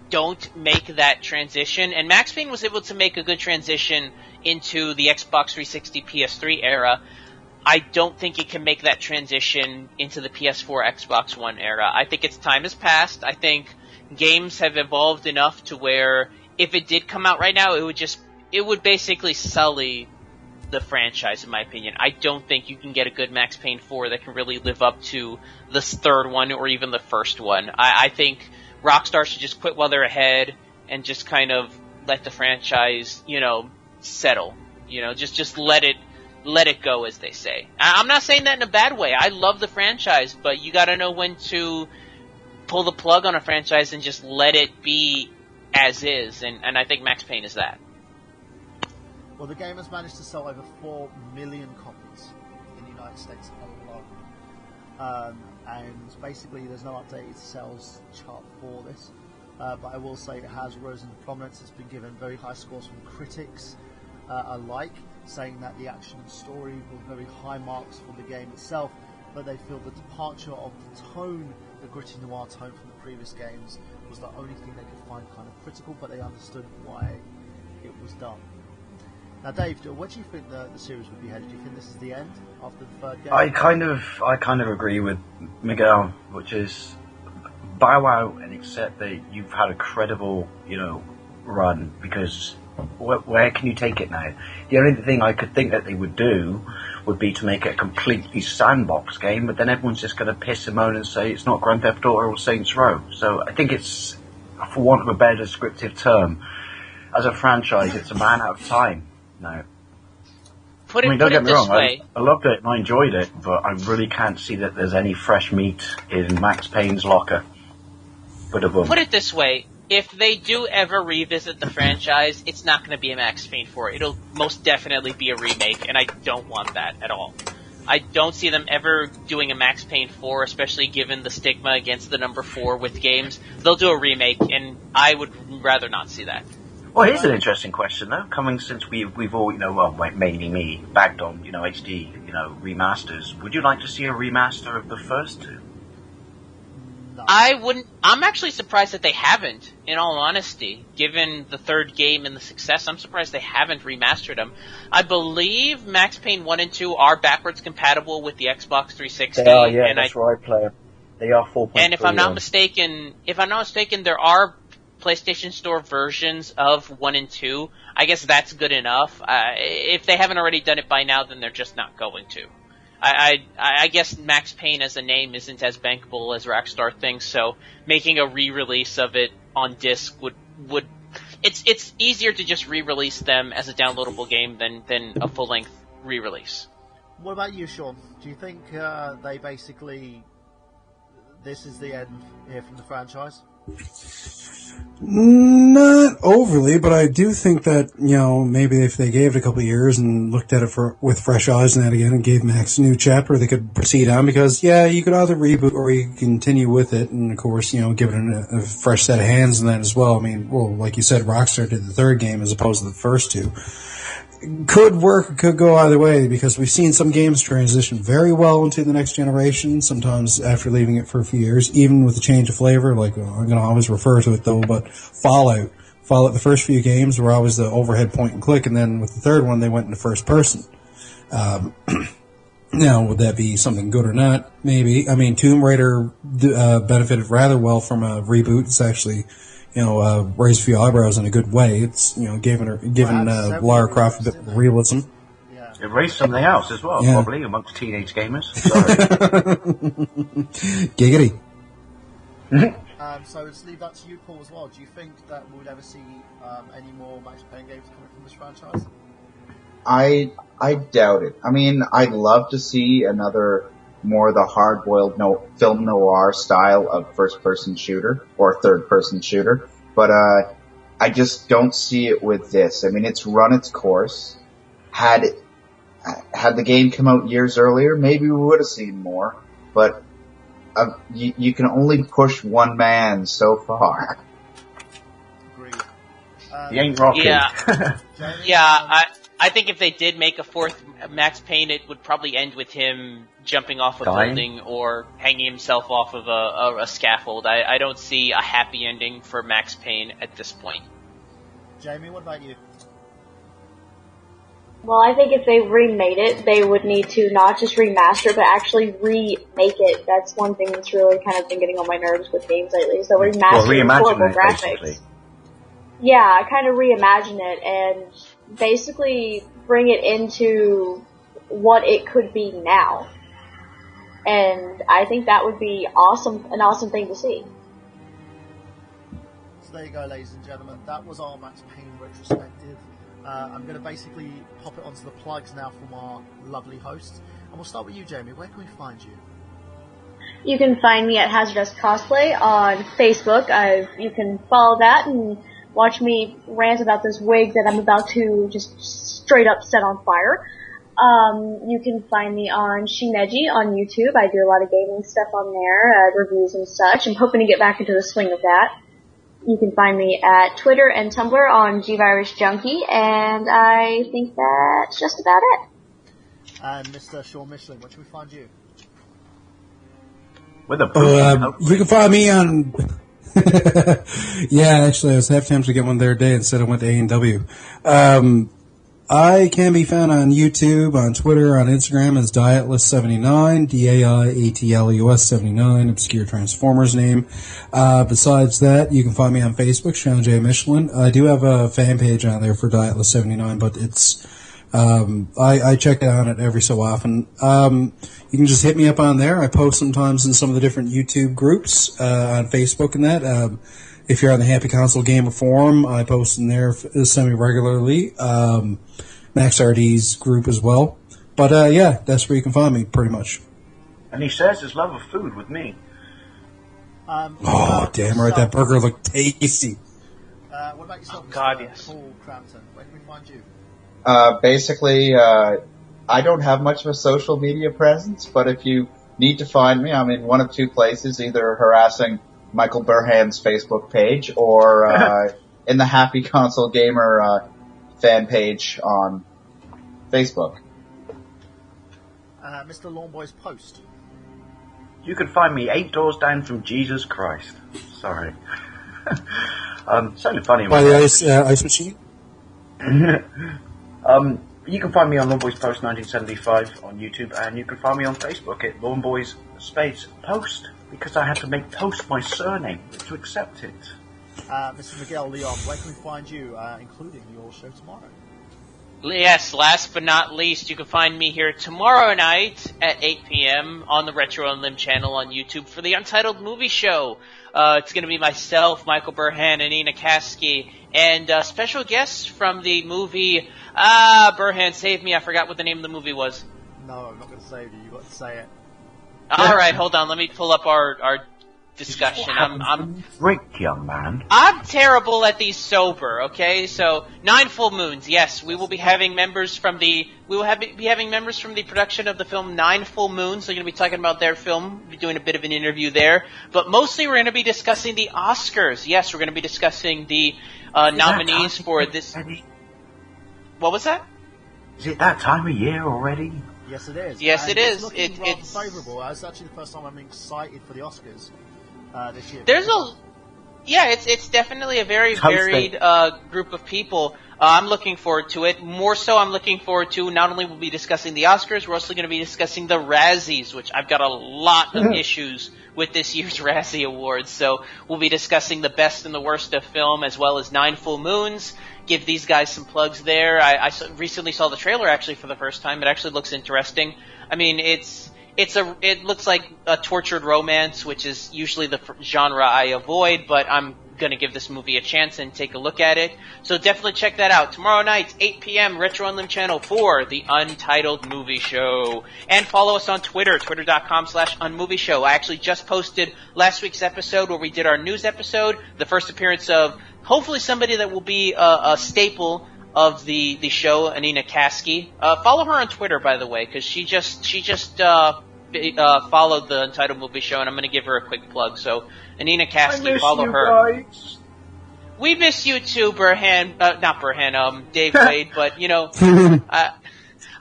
don't make that transition, and Max Payne was able to make a good transition into the Xbox 360 PS3 era. I don't think it can make that transition into the PS4 Xbox One era. I think its time has passed. I think games have evolved enough to where if it did come out right now, it would basically sully the franchise, in my opinion. I don't think you can get a good Max Payne 4 that can really live up to the third one or even the first one. I think Rockstar should just quit while they're ahead and just kind of let the franchise, settle. Just let it go, as they say. I'm not saying that in a bad way. I love the franchise, but you gotta know when to pull the plug on a franchise and just let it be as is, and I think Max Payne is that. Well, the game has managed to sell over 4 million copies in the United States alone. And basically there's no updated sales chart for this. But I will say it has risen to prominence. It's been given very high scores from critics alike, saying that the action and story were very high marks for the game itself, but they feel the departure of the tone, the gritty noir tone from the previous games, was the only thing they could find kind of critical, but they understood why it was done. Now, Dave, where do you think the series would be headed? Do you think this is the end after the third game? I kind of agree with Miguel, which is bow out and accept that you've had a credible, run, because where can you take it now? The only thing I could think that they would do would be to make it a completely sandbox game, but then everyone's just going to piss and moan and say it's not Grand Theft Auto or Saints Row. So I think it's, for want of a better descriptive term, as a franchise, it's a man out of time now. Don't get me wrong, I loved it and I enjoyed it, but I really can't see that there's any fresh meat in Max Payne's locker. Put it this way, if they do ever revisit the franchise, it's not going to be a Max Payne 4. It'll most definitely be a remake, and I don't want that at all. I don't see them ever doing a Max Payne 4, especially given the stigma against the number 4 with games. They'll do a remake, and I would rather not see that. Well, here's an interesting question, though. Coming since we've all, mainly me, bagged on, HD, remasters. Would you like to see a remaster of the first two? No. enough. I'm actually surprised that they haven't, in all honesty. Given the third game and the success, I'm surprised they haven't remastered them. I believe Max Payne 1 and 2 are backwards compatible with the Xbox 360. They are, yeah, and that's right, player. They are 4.3. And if I'm not mistaken, there are PlayStation Store versions of 1 and 2. I guess that's good enough. If they haven't already done it by now, then they're just not going to. I guess Max Payne as a name isn't as bankable as Rockstar thinks, so making a re-release of it on disc would it's easier to just re-release them as a downloadable game than a full-length re-release. What about you, Sean? Do you think they basically this is the end here from the franchise? Not overly, but I do think that, maybe if they gave it a couple of years and looked at it with fresh eyes and that again and gave Max a new chapter, they could proceed on because, you could either reboot or you could continue with it and, of course, give it a fresh set of hands in that as well. I mean, like you said, Rockstar did the third game as opposed to the first two. Could work, could go either way, because we've seen some games transition very well into the next generation, sometimes after leaving it for a few years, even with a change of flavor, like, I'm going to always refer to it though, but Fallout, the first few games were always the overhead point and click, and then with the third one, they went into first person. Now, would that be something good or not? Maybe. I mean, Tomb Raider benefited rather well from a reboot. It's actually, raised a few eyebrows in a good way. It's, given Lara Croft a bit of realism. Yeah. It raised something else as well, probably, amongst teenage gamers. Sorry. Giggity. So let's leave that to you, Paul, as well. Do you think that we would ever see any more Max Payne games coming from this franchise? I doubt it. I mean, I'd love to see another more the hard-boiled film noir style of first-person shooter or third-person shooter, but I just don't see it with this. I mean, it's run its course. Had the game come out years earlier, maybe we would have seen more, but you can only push one man so far. Agreed. He ain't Rocky. Yeah. I think if they did make a fourth Max Payne, it would probably end with him jumping off a building or hanging himself off of a scaffold. I don't see a happy ending for Max Payne at this point. Jamie, what about you? Well, I think if they remade it, they would need to not just remaster it, but actually remake it. That's one thing that's really kind of been getting on my nerves with games lately. So remastering horrible graphics. Basically. Yeah, kind of reimagine it and basically bring it into what it could be now. And I think that would be an awesome thing to see. So there you go, ladies and gentlemen. That was our Max Payne retrospective. I'm going to basically pop it onto the plugs now from our lovely host. And we'll start with you, Jamie. Where can we find you? You can find me at Hazardous Cosplay on Facebook. You can follow that and watch me rant about this wig that I'm about to just straight up set on fire. You can find me on Shimeji on YouTube. I do a lot of gaming stuff on there, reviews and such. I'm hoping to get back into the swing of that. You can find me at Twitter and Tumblr on GVirusJunkie, and I think that's just about it. And Mr. Sean Michelin, where should we find you? With a you can find me on... Yeah, actually, I was half tempted to get one there today instead I went to A&W. I can be found on YouTube, on Twitter, on Instagram as Dietless79, DAIATLUS79, obscure Transformers name. Besides that, you can find me on Facebook, Sean J. Michelin. I do have a fan page on there for Dietless79, but it's, I check on it every so often. You can just hit me up on there. I post sometimes in some of the different YouTube groups, on Facebook and that. If you're on the Happy Console Gamer Forum, I post in there semi-regularly. MaxRD's group as well. But, yeah, that's where you can find me, pretty much. And he shares his love of food with me. Oh, damn right, that burger looked tasty. What about yourself, yes. Paul Crampton? Where can we find you? Basically, I don't have much of a social media presence, but if you need to find me, I'm in one of two places, either harassing Michael Burhan's Facebook page or in the Happy Console Gamer fan page on Facebook. Mr. Lawnboy's post. You can find me 8 doors down from Jesus Christ. Sorry. Sounded funny. By the ice machine? You can find me on Lawn Boys Post 1975 on YouTube, and you can find me on Facebook at Lawn Boys Space Post, because I had to make Post my surname to accept it. Mr. Miguel Leon, where can we find you, including your show tomorrow? Yes, last but not least, you can find me here tomorrow night at 8 p.m. on the Retro Unlim channel on YouTube for the Untitled Movie Show. It's going to be myself, Michael Burhan, and Nina Kasky, and special guests from the movie... Burhan, save me, I forgot what the name of the movie was. No, I'm not going to save you, you've got to say it. Alright, hold on, let me pull up our discussion. I'm Rick, young man. I'm terrible at these sober, okay? So, 9 Full Moons, yes, we will be having members from the... be having members from the production of the film 9 Full Moons. They're going to be talking about their film, we'll be doing a bit of an interview there. But mostly we're going to be discussing the Oscars. Yes, we're going to be discussing the nominees for this... What was that? Is it that time of year already? Yes, it is. Yes, and it is. It's looking rather favourable. It's actually the first time I'm excited for the Oscars this year. It's definitely a very varied group of people. I'm looking forward to it. More so, I'm looking forward to not only will we be discussing the Oscars, we're also going to be discussing the Razzies, which I've got a lot of issues with this year's Razzie Awards. So we'll be discussing the best and the worst of film, as well as 9 Full Moons. Give these guys some plugs there. I recently saw the trailer actually for the first time. It actually looks interesting. I mean, it looks like a tortured romance, which is usually the genre I avoid, but I'm gonna give this movie a chance and take a look at it. So definitely check that out. Tomorrow night, 8 p.m., Retro Unlim channel for the Untitled Movie Show. And follow us on Twitter, twitter.com/unmovieshow. I actually just posted last week's episode where we did our news episode, the first appearance of hopefully somebody that will be a staple of the show, Anina Kasky. Follow her on Twitter, by the way, because she just followed the Untitled Movie Show, and I'm going to give her a quick plug. So, Anina Kasky, follow her. Guys. We miss you too, Burhan. Not Burhan, Dave Wade, but, you know,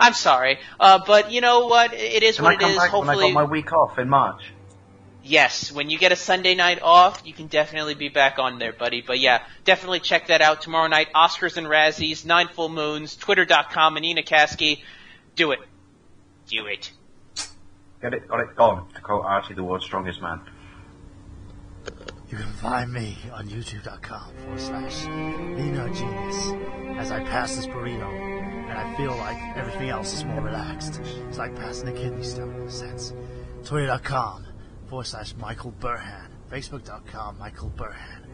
I'm sorry. But you know what? It is what it is. Hopefully, when I got my week off in March. Yes, when you get a Sunday night off, you can definitely be back on there, buddy. But yeah, definitely check that out tomorrow night. Oscars and Razzies, 9 Full Moons, twitter.com, Anina Kasky. Do it. Do it. Got it, gone. To quote Archie, the world's strongest man. You can find me on youtube.com/NinoGenius as I pass this burrito, and I feel like everything else is more relaxed. It's like passing a kidney stone in a sense. Twitter.com/Michael Burhan. Facebook.com, Michael Burhan.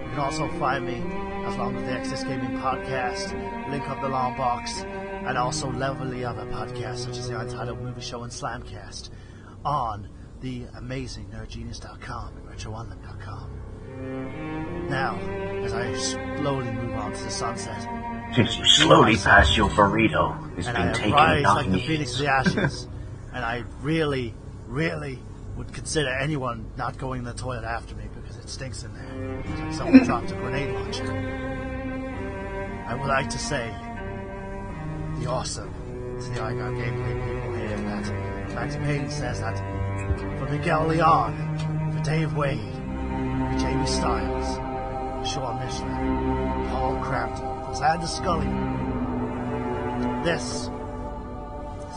You can also find me, as long as the Access Gaming Podcast, Link Up the Long Box, and also lovely other podcasts such as the Untitled Movie Show and Slamcast on the amazing nerdgenius.com and retroonlim.com. Now, as I slowly move on to the sunset, since you slowly pass your burrito, it's been taking 9 years. Like the phoenix of the ashes, and I really would consider anyone not going in the toilet after me because it stinks in there. It's like someone dropped a grenade launcher. I would like to say the awesome to the Icon Gameplay people here that Max Payne says that for Miguel Leon, for Dave Wade, for Jamie Styles, for Sean Michelin, Paul Crampton, for Xander Scully, this is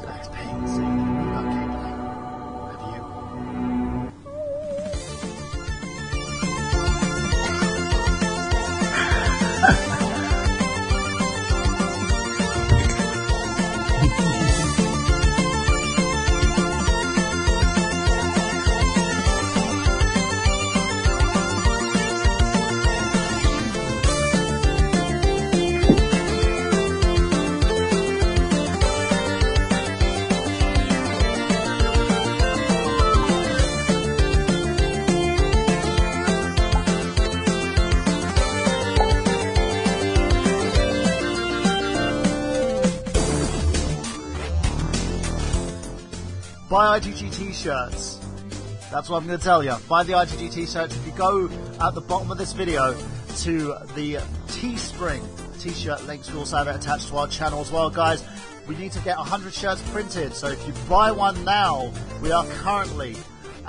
Max Payne saying that we got gameplay. Review. Buy IGG t-shirts. That's what I'm going to tell you. Buy the IGG t-shirts. If you go at the bottom of this video to the Teespring t-shirt links, we also have it attached to our channel as well, guys. We need to get 100 shirts printed, so if you buy one now, we are currently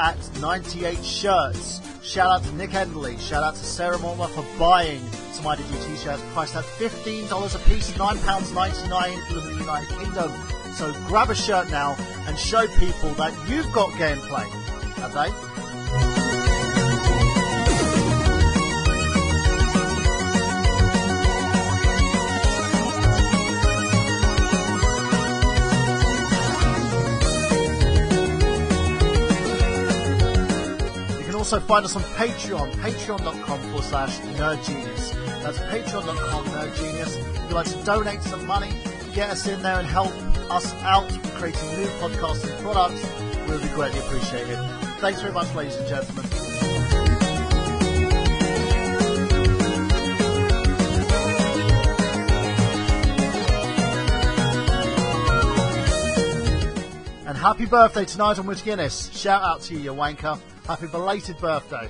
at 98 Shirts. Shout out to Nick Endley. Shout out to Sarah Mortimer for buying some IDG t-shirts priced at $15 a piece, £9.99 in the United Kingdom. So grab a shirt now and show people that you've got gameplay. Have they? Also find us on Patreon, patreon.com/nerdgenius. That's patreon.com/nerdgenius. If you'd like to donate some money, get us in there and help us out creating new podcasts and products, we'll be greatly appreciated. Thanks very much, ladies and gentlemen. And happy birthday tonight on With Guinness. Shout out to you, you wanker. Happy belated birthday.